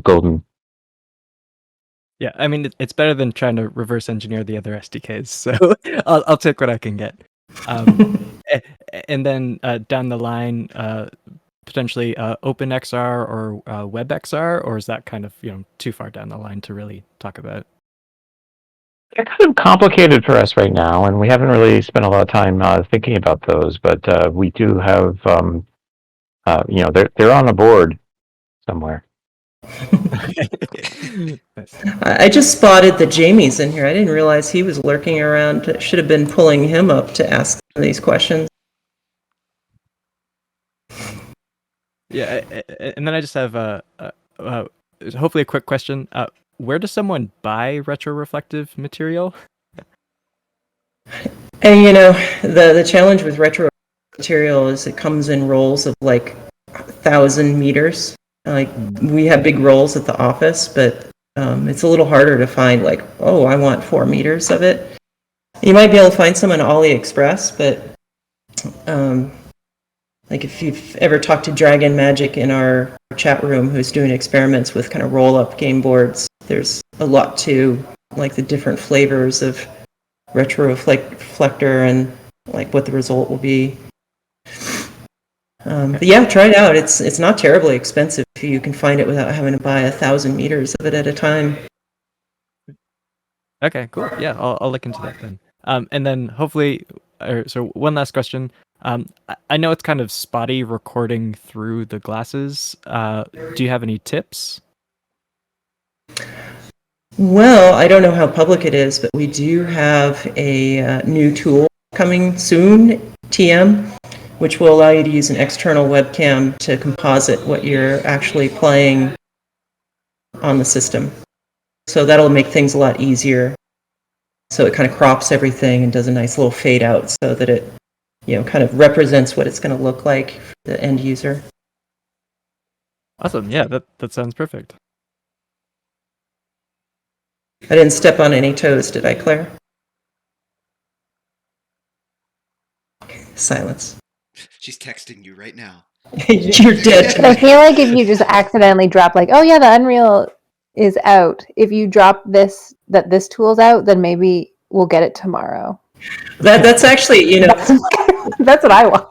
golden. Yeah, I mean, it's better than trying to reverse engineer the other SDKs, so I'll take what I can get. And then down the line, potentially OpenXR or WebXR, or is that kind of too far down the line to really talk about? They're kind of complicated for us right now, and we haven't really spent a lot of time thinking about those. But we do have, they're on a board somewhere. I just spotted that Jamie's in here. I didn't realize he was lurking around. Should have been pulling him up to ask these questions. Yeah, and then I just have hopefully a quick question. Where does someone buy retroreflective material? And the challenge with retro material is it comes in rolls of like 1,000 meters. Like we have big rolls at the office, but it's a little harder to find like, oh, I want 4 meters of it. You might be able to find some on AliExpress, but like if you've ever talked to Dragon Magic in our chat room, who's doing experiments with kind of roll-up game boards, there's a lot to like the different flavors of retroreflector and like what the result will be. But yeah, try it out. It's not terribly expensive if you can find it without having to buy 1,000 meters of it at a time. Okay, cool. Yeah, I'll look into that then. And then hopefully, so one last question. I know it's kind of spotty recording through the glasses. Do you have any tips? Well, I don't know how public it is, but we do have a new tool coming soon, TM, which will allow you to use an external webcam to composite what you're actually playing on the system. So that'll make things a lot easier. So it kind of crops everything and does a nice little fade out so that it, kind of represents what it's going to look like for the end user. Awesome. Yeah, that sounds perfect. I didn't step on any toes, did I, Claire? Silence. She's texting you right now. You're dead. I feel like if you just accidentally drop like, oh yeah, the Unreal is out. If you drop this tool's out, then maybe we'll get it tomorrow. That's actually, that's what I want.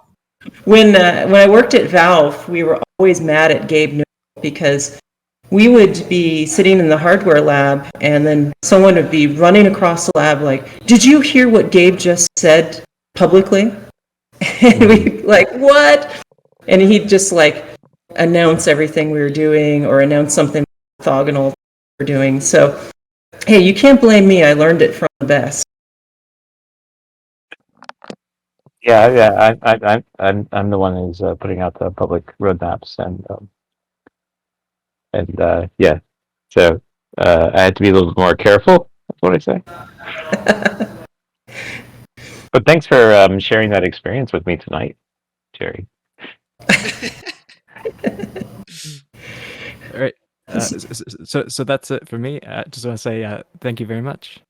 When I worked at Valve, we were always mad at Gabe Newell because we would be sitting in the hardware lab and then someone would be running across the lab like, did you hear what Gabe just said publicly? And we like, what? And he'd just like announce everything we were doing or announce something orthogonal we were doing. So, hey, you can't blame me. I learned it from the best. Yeah. I'm the one who's putting out the public roadmaps and yeah. So I had to be a little bit more careful. That's what I say. But thanks for sharing that experience with me tonight, Jerry. All right. So that's it for me. Just want to say thank you very much.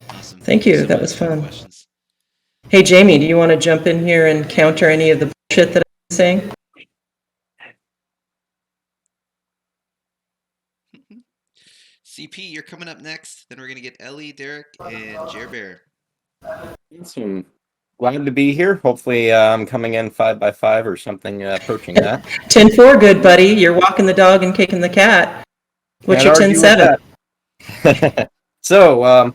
Awesome. Thank you. So That much was for the fun. questions. Hey, Jamie, do you want to jump in here and counter any of the bullshit that I'm saying? CP, you're coming up next. Then we're gonna get Ellie, Derek, and Jer Bear. Awesome. Glad to be here. Hopefully, I'm coming in 5x5 or something approaching that. 10-4, good buddy. You're walking the dog and kicking the cat. What's Can't your argue with 10-7? that. So,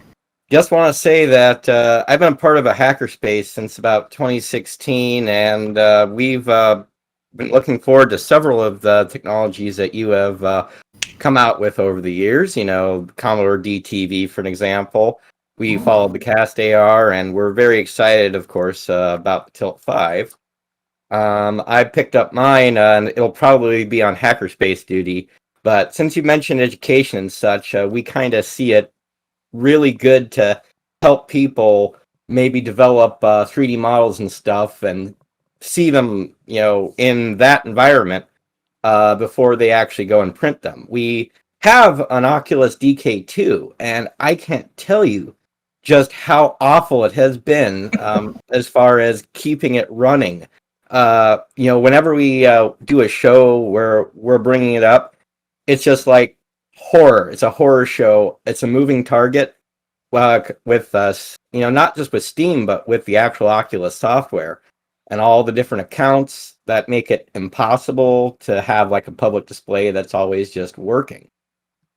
just want to say that I've been part of a hackerspace since about 2016, and we've been looking forward to several of the technologies that you have come out with over the years. You know, Commodore DTV, for an example. We followed the Cast AR, and we're very excited, of course, about the Tilt 5. I picked up mine, and it'll probably be on hackerspace duty. But since you mentioned education and such, we kind of see it really good to help people maybe develop 3D models and stuff and see them, you know, in that environment before they actually go and print them. We have an Oculus DK2, and I can't tell you just how awful it has been as far as keeping it running. You know, whenever we do a show where we're bringing it up, it's just like horror. It's a horror show. It's a moving target with us, you know, not just with Steam, but with the actual Oculus software and all the different accounts that make it impossible to have like a public display that's always just working.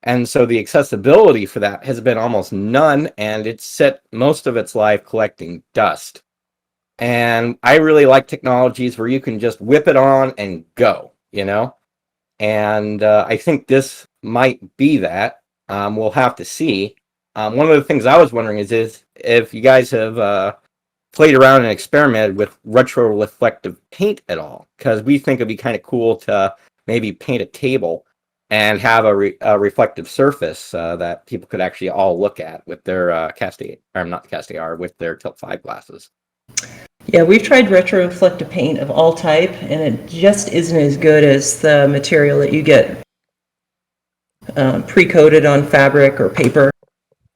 And so the accessibility for that has been almost none, and it's set most of its life collecting dust. And I really like technologies where you can just whip it on and go, you know? And I think this might be that. We'll have to see. One of the things I was wondering is if you guys have played around and experimented with retroreflective paint at all, because we think it'd be kind of cool to maybe paint a table and have a reflective surface that people could actually all look at with their not Cast AR, with their Tilt 5 glasses. Yeah, we've tried retroreflective paint of all type, and it just isn't as good as the material that you get pre-coated on fabric or paper.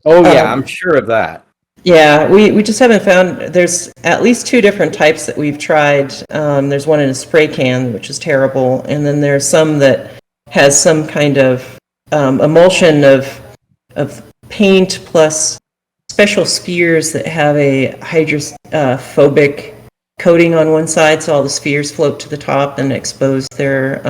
Oh yeah, I'm sure of that. Yeah, we just haven't found, there's at least two different types that we've tried. There's one in a spray can, which is terrible, and then there's some that has some kind of emulsion of paint plus special spheres that have a hydrophobic coating on one side, so all the spheres float to the top and expose their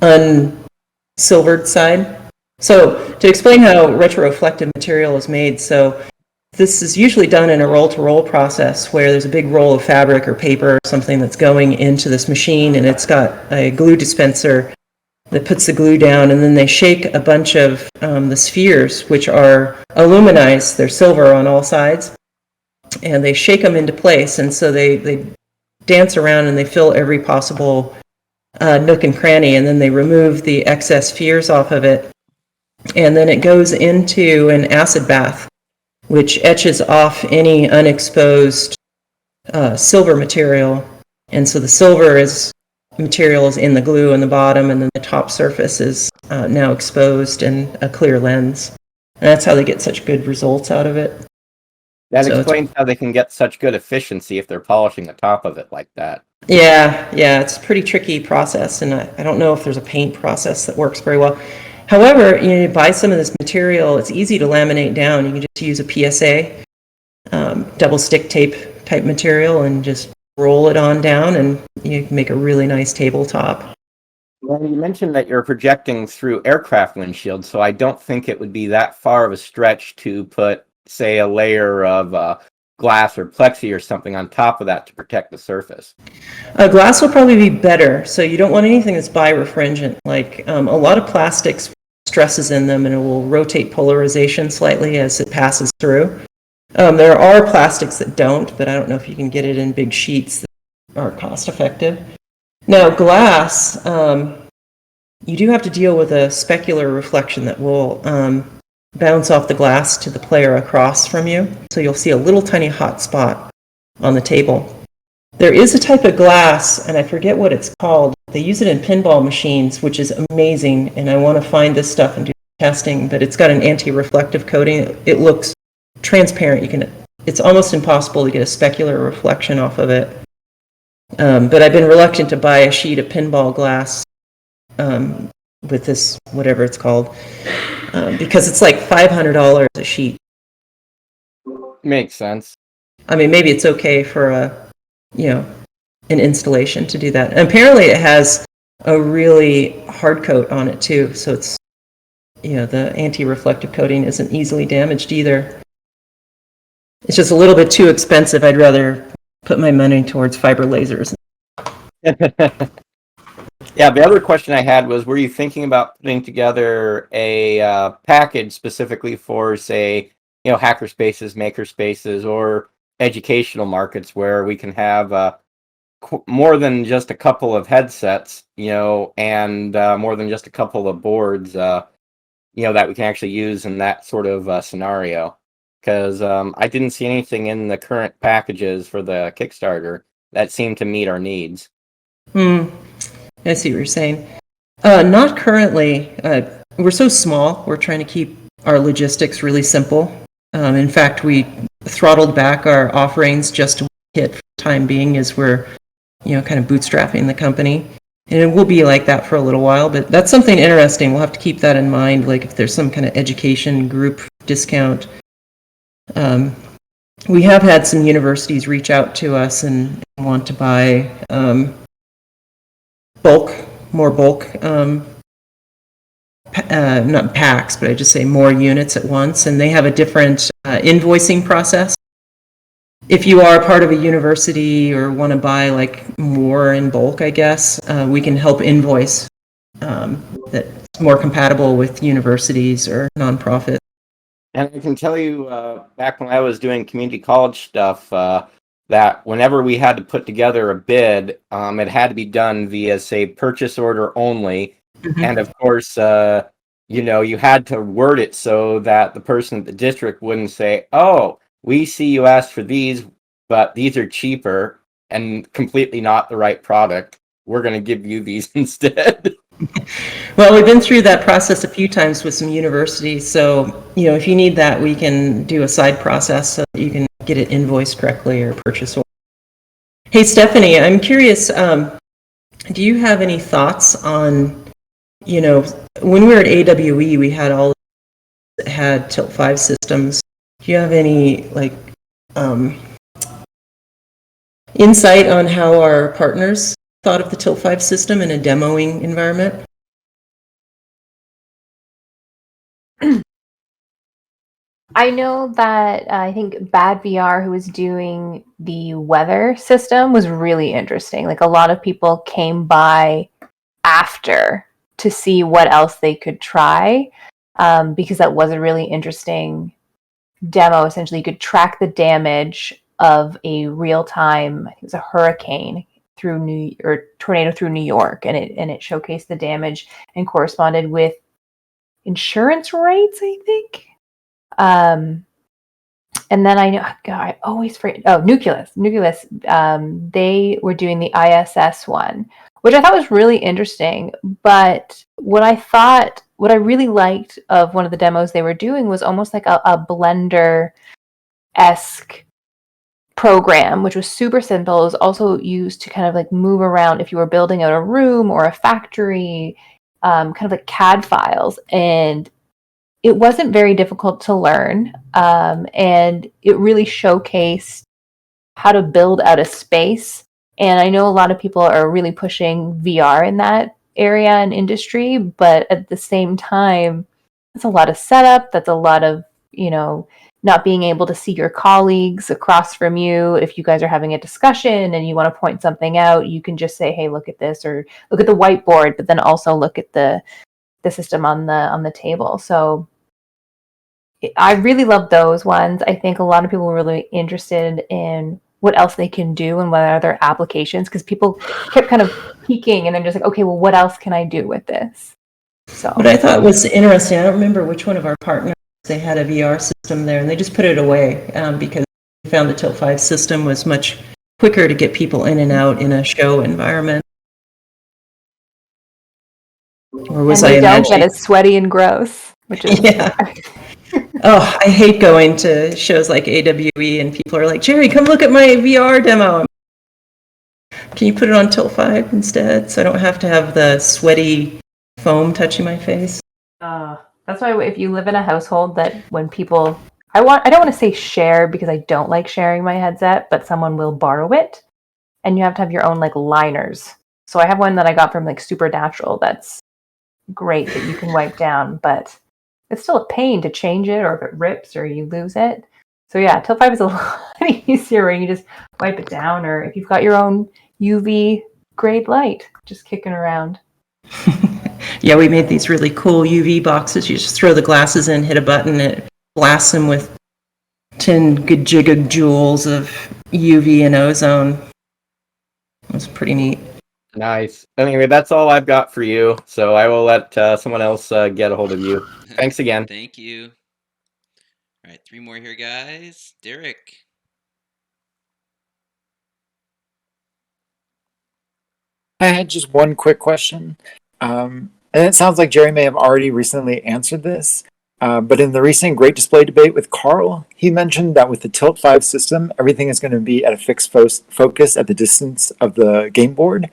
unsilvered side. So to explain how retroreflective material is made, so this is usually done in a roll-to-roll process where there's a big roll of fabric or paper or something that's going into this machine, and it's got a glue dispenser that puts the glue down, and then they shake a bunch of the spheres, which are aluminized. They're silver on all sides, and they shake them into place, and so they dance around and they fill every possible nook and cranny, and then they remove the excess spheres off of it, and then it goes into an acid bath, which etches off any unexposed silver material, and so the silver material is in the glue in the bottom, and then the top surface is now exposed and a clear lens. And that's how they get such good results out of it. That explains how they can get such good efficiency if they're polishing the top of it like that. Yeah, it's a pretty tricky process, and I don't know if there's a paint process that works very well. However, you buy some of this material, it's easy to laminate down. You can just use a PSA, double stick tape type material, and just roll it on down, and you can make a really nice tabletop. Well, you mentioned that you're projecting through aircraft windshields, so I don't think it would be that far of a stretch to put, say, a layer of glass or plexi or something on top of that to protect the surface? Glass will probably be better. So you don't want anything that's birefringent. Like a lot of plastics stresses in them, and it will rotate polarization slightly as it passes through. There are plastics that don't, but I don't know if you can get it in big sheets that are cost effective. Now glass, you do have to deal with a specular reflection that will bounce off the glass to the player across from you. So you'll see a little tiny hot spot on the table. There is a type of glass, and I forget what it's called. They use it in pinball machines, which is amazing, and I want to find this stuff and do testing, but it's got an anti-reflective coating. It looks transparent. It's almost impossible to get a specular reflection off of it. But I've been reluctant to buy a sheet of pinball glass with this, whatever it's called, because it's like $500 a sheet. Makes sense. I mean, maybe it's okay for an installation to do that. And apparently it has a really hard coat on it too, so it's, the anti-reflective coating isn't easily damaged either. It's just a little bit too expensive. I'd rather put my money towards fiber lasers. Yeah, the other question I had was, were you thinking about putting together a package specifically for, say, hacker spaces, maker spaces, or educational markets where we can have more than just a couple of headsets, and more than just a couple of boards, that we can actually use in that sort of scenario? Because I didn't see anything in the current packages for the Kickstarter that seemed to meet our needs. I see what you're saying. Not currently. We're so small. We're trying to keep our logistics really simple. In fact, we throttled back our offerings just to hit for the time being as we're, kind of bootstrapping the company. And it will be like that for a little while, but that's something interesting. We'll have to keep that in mind. Like if there's some kind of education group discount. We have had some universities reach out to us and want to buy more bulk, not packs, but I just say more units at once, and they have a different invoicing process. If you are part of a university or want to buy like more in bulk, I guess, we can help invoice that's more compatible with universities or nonprofits. And I can tell you, back when I was doing community college stuff, that whenever we had to put together a bid, it had to be done via, say, purchase order only. Mhm. And of course, you had to word it so that the person at the district wouldn't say, "Oh, we see you asked for these, but these are cheaper and completely not the right product. We're going to give you these instead." Well, we've been through that process a few times with some universities, so if you need that, we can do a side process so that you can get it invoiced correctly or purchase order. Hey, Stephanie, I'm curious, do you have any thoughts on, when we were at AWE, we had all that had Tilt 5 systems. Do you have any insight on how our partners thought of the Tilt 5 system in a demoing environment? I know that I think Bad VR, who was doing the weather system, was really interesting. Like a lot of people came by after to see what else they could try, because that was a really interesting demo. Essentially, you could track the damage of a real-time, I think it was a hurricane through tornado through New York, and it showcased the damage and corresponded with insurance rates, I think. And then I know, God, I always forget. Oh, Nucleus. They were doing the ISS one, which I thought was really interesting. But what I really liked of one of the demos they were doing was almost like a Blender-esque program, which was super simple. It was also used to kind of like move around if you were building out a room or a factory, kind of like CAD files. And it wasn't very difficult to learn, and it really showcased how to build out a space. And I know a lot of people are really pushing VR in that area and industry, but at the same time, that's a lot of setup. That's a lot of, not being able to see your colleagues across from you. If you guys are having a discussion and you want to point something out, you can just say, hey, look at this, or look at the whiteboard, but then also look at the system on the table. So I really love those ones. I think a lot of people were really interested in what else they can do and what other applications, because people kept kind of peeking and then just like, okay, well, what else can I do with this? So what I thought was interesting, I don't remember which one of our partners, they had a VR system there and they just put it away because we found the Tilt 5 system was much quicker to get people in and out in a show environment. Or was and I they don't imagining? get as sweaty and gross, which is Yeah. Oh, I hate going to shows like AWE and people are like, Jeri, come look at my VR demo. Can you put it on Tilt 5 instead so I don't have to have the sweaty foam touching my face? That's why if you live in a household that when people, I don't want to say share because I don't like sharing my headset, but someone will borrow it, and you have to have your own like liners. So I have one that I got from like Supernatural that's great that you can wipe down, but it's still a pain to change it, or if it rips or you lose it. So yeah, Tilt 5 is a lot easier where you just wipe it down, or if you've got your own UV grade light just kicking around. Yeah, we made these really cool UV boxes. You just throw the glasses in, hit a button, it blasts them with 10 gigajoules of UV and ozone. It was pretty neat. Nice. Anyway, that's all I've got for you. So I will let someone else get a hold of you. Thanks again. Thank you. All right, 3 more here, guys. Derek. I had just one quick question. And it sounds like Jeri may have already recently answered this. But in the recent Great Display debate with Carl, he mentioned that with the Tilt 5 system, everything is going to be at a fixed focus at the distance of the game board.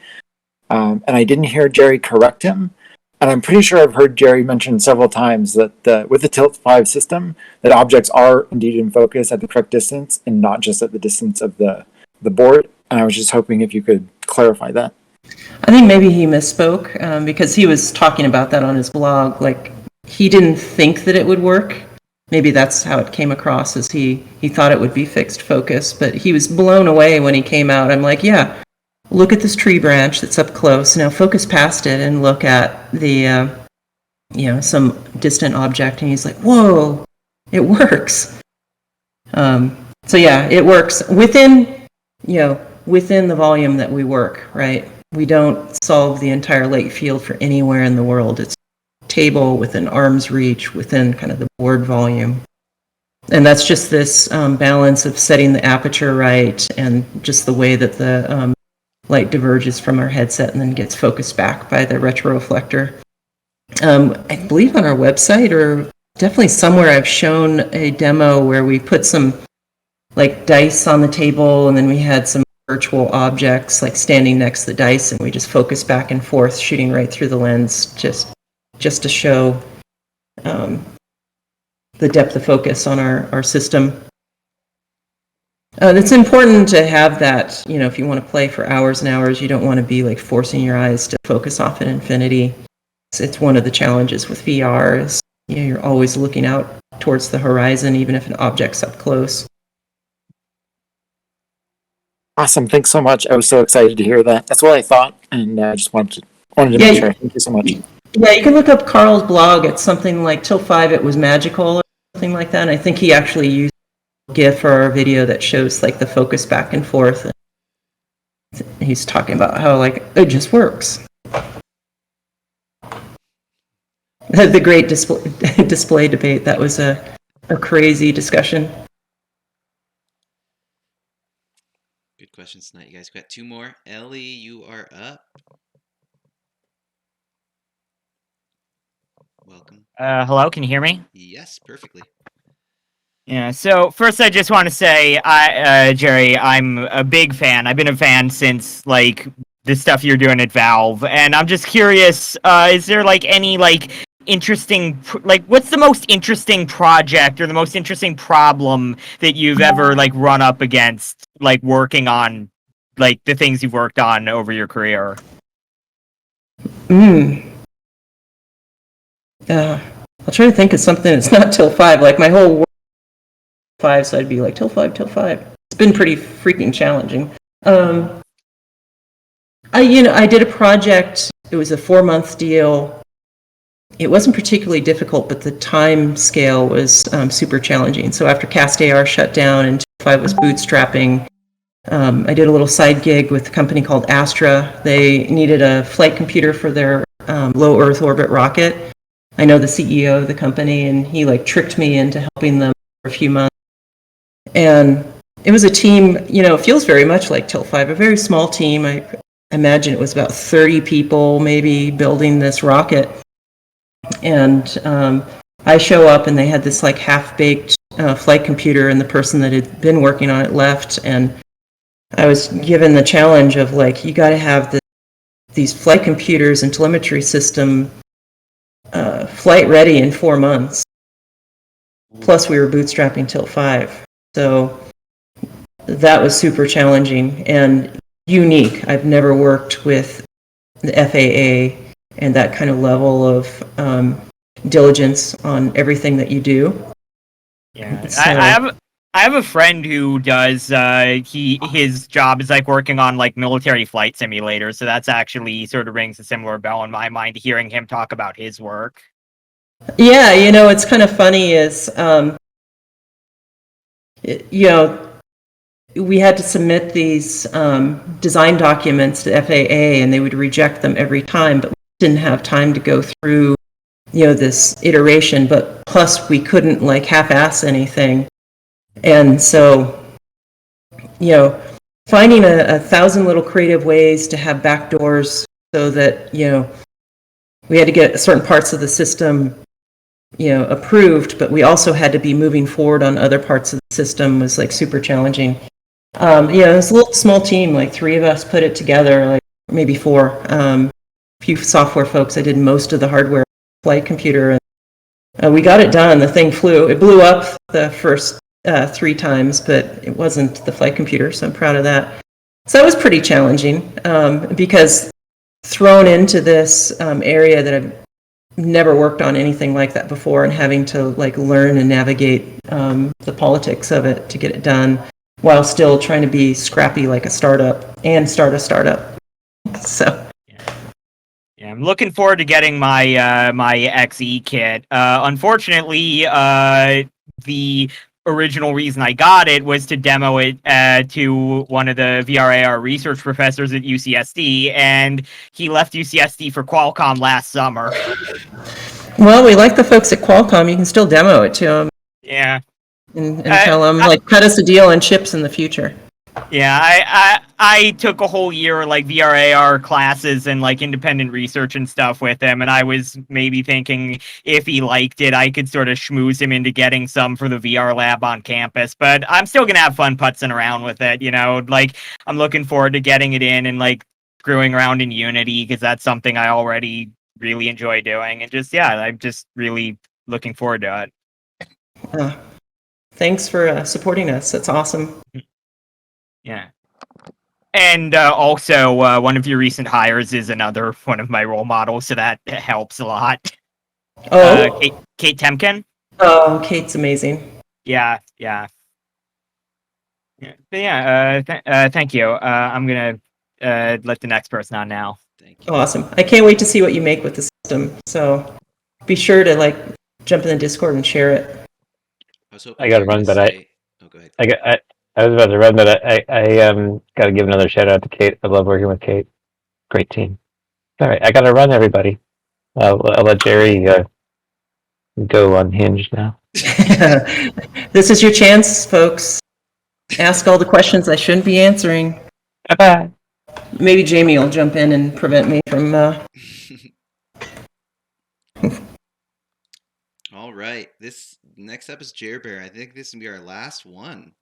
And I didn't hear Jeri correct him. And I'm pretty sure I've heard Jeri mention several times that with the Tilt 5 system, that objects are indeed in focus at the correct distance and not just at the distance of the board. And I was just hoping if you could clarify that. I think maybe he misspoke because he was talking about that on his blog. Like, he didn't think that it would work. Maybe that's how it came across, as he thought it would be fixed focus, but he was blown away when he came out. I'm like, yeah, look at this tree branch that's up close. Now focus past it and look at the, some distant object. And he's like, whoa, it works. So yeah, it works within the volume that we work, right? We don't solve the entire light field for anywhere in the world. It's a table within arm's reach, within kind of the board volume. And that's just this balance of setting the aperture right and just the way that the light diverges from our headset and then gets focused back by the retroreflector. I believe on our website, or definitely somewhere, I've shown a demo where we put some like dice on the table, and then we had some virtual objects like standing next to the dice, and we just focus back and forth, shooting right through the lens, just to show the depth of focus on our system. It's important to have that, if you want to play for hours and hours, you don't want to be like forcing your eyes to focus off at infinity. It's one of the challenges with VR is you're always looking out towards the horizon, even if an object's up close. Awesome. Thanks so much. I was so excited to hear that. That's what I thought, and I just wanted to make sure. Thank you so much. Yeah, you can look up Carl's blog. It's something like Tilt 5, it was magical, or something like that. And I think he actually used a GIF or a video that shows like the focus back and forth. And he's talking about how like it just works. The Great Display debate, that was a crazy discussion. Good questions tonight, you guys. Got 2 more. Ellie, you are up. Welcome. Hello, can you hear me? Yes, perfectly. Yeah, so first I just want to say, Jeri, I'm a big fan. I've been a fan since, like, the stuff you're doing at Valve, and I'm just curious, is there, like, any, like, interesting, what's the most interesting project or the most interesting problem that you've ever, like, run up against, like, working on, like, the things you've worked on over your career? I'll try to think of something that's not Tilt 5. Like, my whole 5, so I'd be like, till 5, till 5. It's been pretty freaking challenging. I did a project. It was a 4-month deal. It wasn't particularly difficult, but the time scale was super challenging. So after Cast AR shut down and till 5 was bootstrapping, I did a little side gig with a company called Astra. They needed a flight computer for their low Earth orbit rocket. I know the CEO of the company, and he like tricked me into helping them for a few months. And it was a team, it feels very much like till 5, a very small team. I imagine it was about 30 people maybe building this rocket. And I show up, and they had this like half-baked flight computer, and the person that had been working on it left. And I was given the challenge of like, you got to have these flight computers and telemetry system flight ready in 4 months. Plus, we were bootstrapping till 5. So that was super challenging and unique. I've never worked with the FAA and that kind of level of diligence on everything that you do. Yeah, So, I have a friend who does his job is like working on like military flight simulators, so that's actually sort of rings a similar bell in my mind hearing him talk about his work. yeah, it's kind of funny is we had to submit these design documents to FAA, and they would reject them every time, but we didn't have time to go through this iteration, but plus we couldn't like half-ass anything. And so finding a 1,000 little creative ways to have backdoors so that we had to get certain parts of the system approved, but we also had to be moving forward on other parts of the system was like super challenging. It was a little small team, like 3 of us put it together, like maybe 4. A few software folks. I did most of the hardware flight computer, and we got it done. The thing flew. It blew up the first 3 times, but it wasn't the flight computer, so I'm proud of that. So that was pretty challenging because thrown into this area that I've never worked on anything like that before, and having to like learn and navigate the politics of it to get it done, while still trying to be scrappy like a startup and start a startup. So. Yeah, I'm looking forward to getting my my XE kit. Unfortunately, the original reason I got it was to demo it to one of the VRAR research professors at UCSD, and he left UCSD for Qualcomm last summer. Well, we like the folks at Qualcomm. You can still demo it to them. Yeah. And tell them, like, cut us a deal on chips in the future. Yeah, I took a whole year like VRAR classes and like independent research and stuff with him, and I was maybe thinking if he liked it, I could sort of schmooze him into getting some for the VR lab on campus. But I'm still gonna have fun putzing around with it, like I'm looking forward to getting it in and like screwing around in Unity because that's something I already really enjoy doing, and I'm just really looking forward to it. Thanks for supporting us. That's awesome. Yeah. And also, one of your recent hires is another one of my role models, so that helps a lot. Oh? Kate Temkin? Oh, Kate's amazing. Yeah. But yeah, thank you. I'm going to let the next person on now. Awesome. I can't wait to see what you make with the system. So be sure to, like, jump in the Discord and share it. I got to run, but I was about to run, but I got to give another shout out to Kate. I love working with Kate. Great team. All right, I got to run, everybody. I'll let Jeri go unhinged now. This is your chance, folks. Ask all the questions I shouldn't be answering. Bye-bye. Maybe Jamie will jump in and prevent me from... All right. This next up is Jeri. I think this is going to be our last one.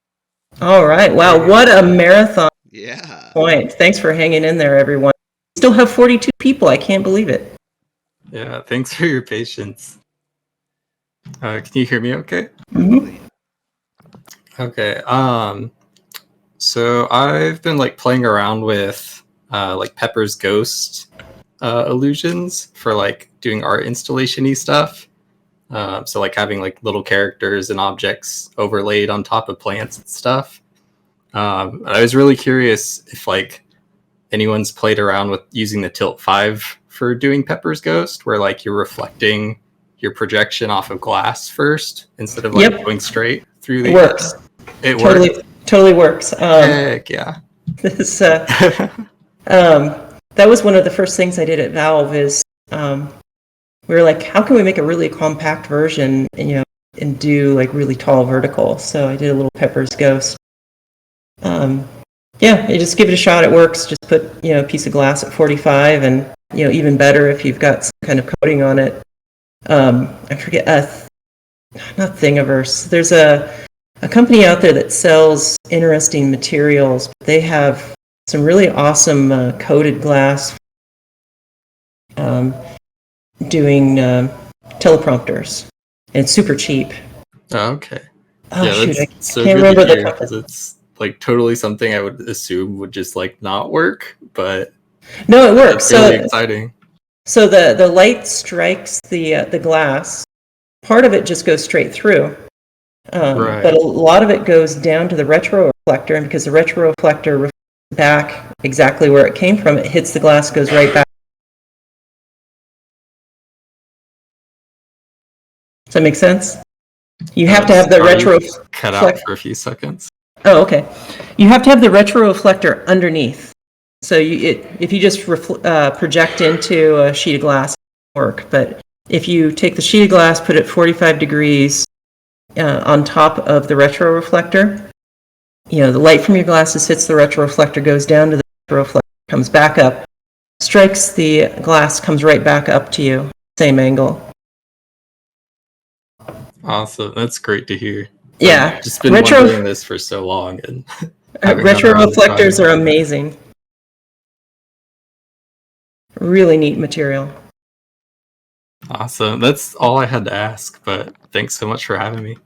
All right. Wow, what a marathon. Yeah. Point. Thanks for hanging in there, everyone. We still have 42 people. I can't believe it. Yeah, thanks for your patience. Can you hear me okay? Mm-hmm. Okay. So I've been like playing around with like Pepper's Ghost illusions for like doing art installation-y stuff. So like having like little characters and objects overlaid on top of plants and stuff. I was really curious if like anyone's played around with using the Tilt 5 for doing Pepper's Ghost, where like you're reflecting your projection off of glass first instead of like going straight through the. It works. It totally, works. Totally works. Heck yeah. This, that was one of the first things I did at Valve. Is we were like, how can we make a really compact version, and, and do like really tall vertical? So I did a little Pepper's Ghost. Yeah, you just give it a shot. It works. Just put a piece of glass at 45, and even better if you've got some kind of coating on it. I forget, not Thingiverse. There's a company out there that sells interesting materials. They have some really awesome coated glass doing teleprompters, and it's super cheap. Oh, okay. Oh, yeah, shoot, that's I so can't good remember to the hear company. because it's like totally something I would assume would just like not work, but No, it works. That's really exciting. So the light strikes the glass. Part of it just goes straight through, Right. but a lot of it goes down to the retroreflector, and because the retroreflector reflects back exactly where it came from, it hits the glass, goes right back. Does that make sense? You have to have the retro cut out for a few seconds. Oh, okay. You have to have the retroreflector underneath. So if you just project into a sheet of glass, it won't work. But if you take the sheet of glass, put it 45 degrees on top of the retroreflector, the light from your glasses hits the retroreflector, goes down to the retroreflector, comes back up, strikes the glass, comes right back up to you, same angle. Awesome. That's great to hear. Yeah. I've just been wondering this for so long. And retroreflectors are amazing. Really neat material. Awesome. That's all I had to ask, but thanks so much for having me.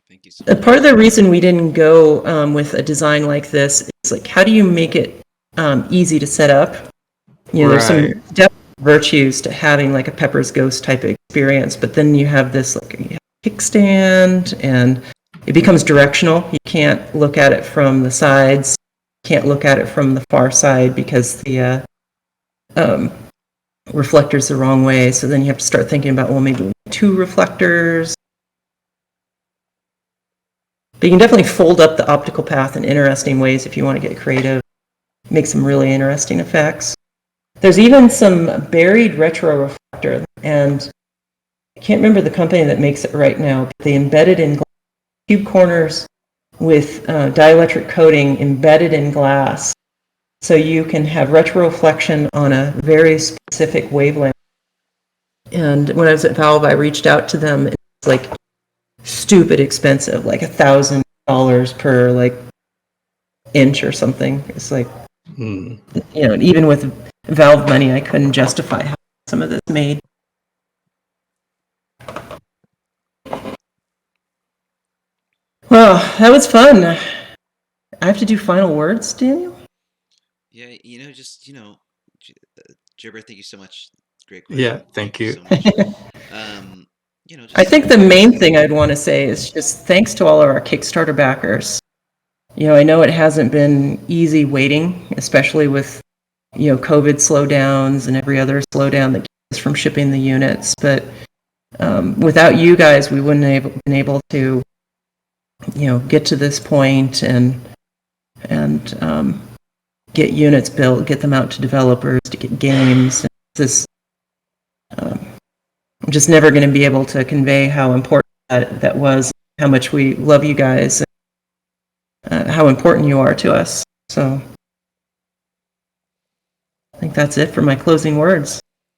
Thank you so much. Part of the reason we didn't go with a design like this is like, how do you make it easy to set up? There's some definite virtues to having like a Pepper's Ghost type of experience, but then you have this like kickstand, and it becomes directional. You can't look at it from the sides, can't look at it from the far side because the reflector's the wrong way. So then you have to start thinking about, well, maybe 2 reflectors. But you can definitely fold up the optical path in interesting ways if you want to get creative. Make some really interesting effects. There's even some buried retroreflector, and I can't remember the company that makes it right now, but they embed it in cube corners with dielectric coating embedded in glass. So you can have retroreflection on a very specific wavelength. And when I was at Valve, I reached out to them. It's like stupid expensive, like $1,000 per like inch or something. It's like, even with Valve money, I couldn't justify how some of this made. Well, that was fun. I have to do final words, Daniel? Yeah, Jibber, thank you so much. Great question. Yeah, thank you. So much. I think the main thing I'd want to say is just thanks to all of our Kickstarter backers. I know it hasn't been easy waiting, especially with, COVID slowdowns and every other slowdown that keeps us from shipping the units. But without you guys, we wouldn't have been able to, get to this point and get units built, get them out to developers, to get games. I'm just never going to be able to convey how important that was, how much we love you guys, how important you are to us. So I think that's it for my closing words.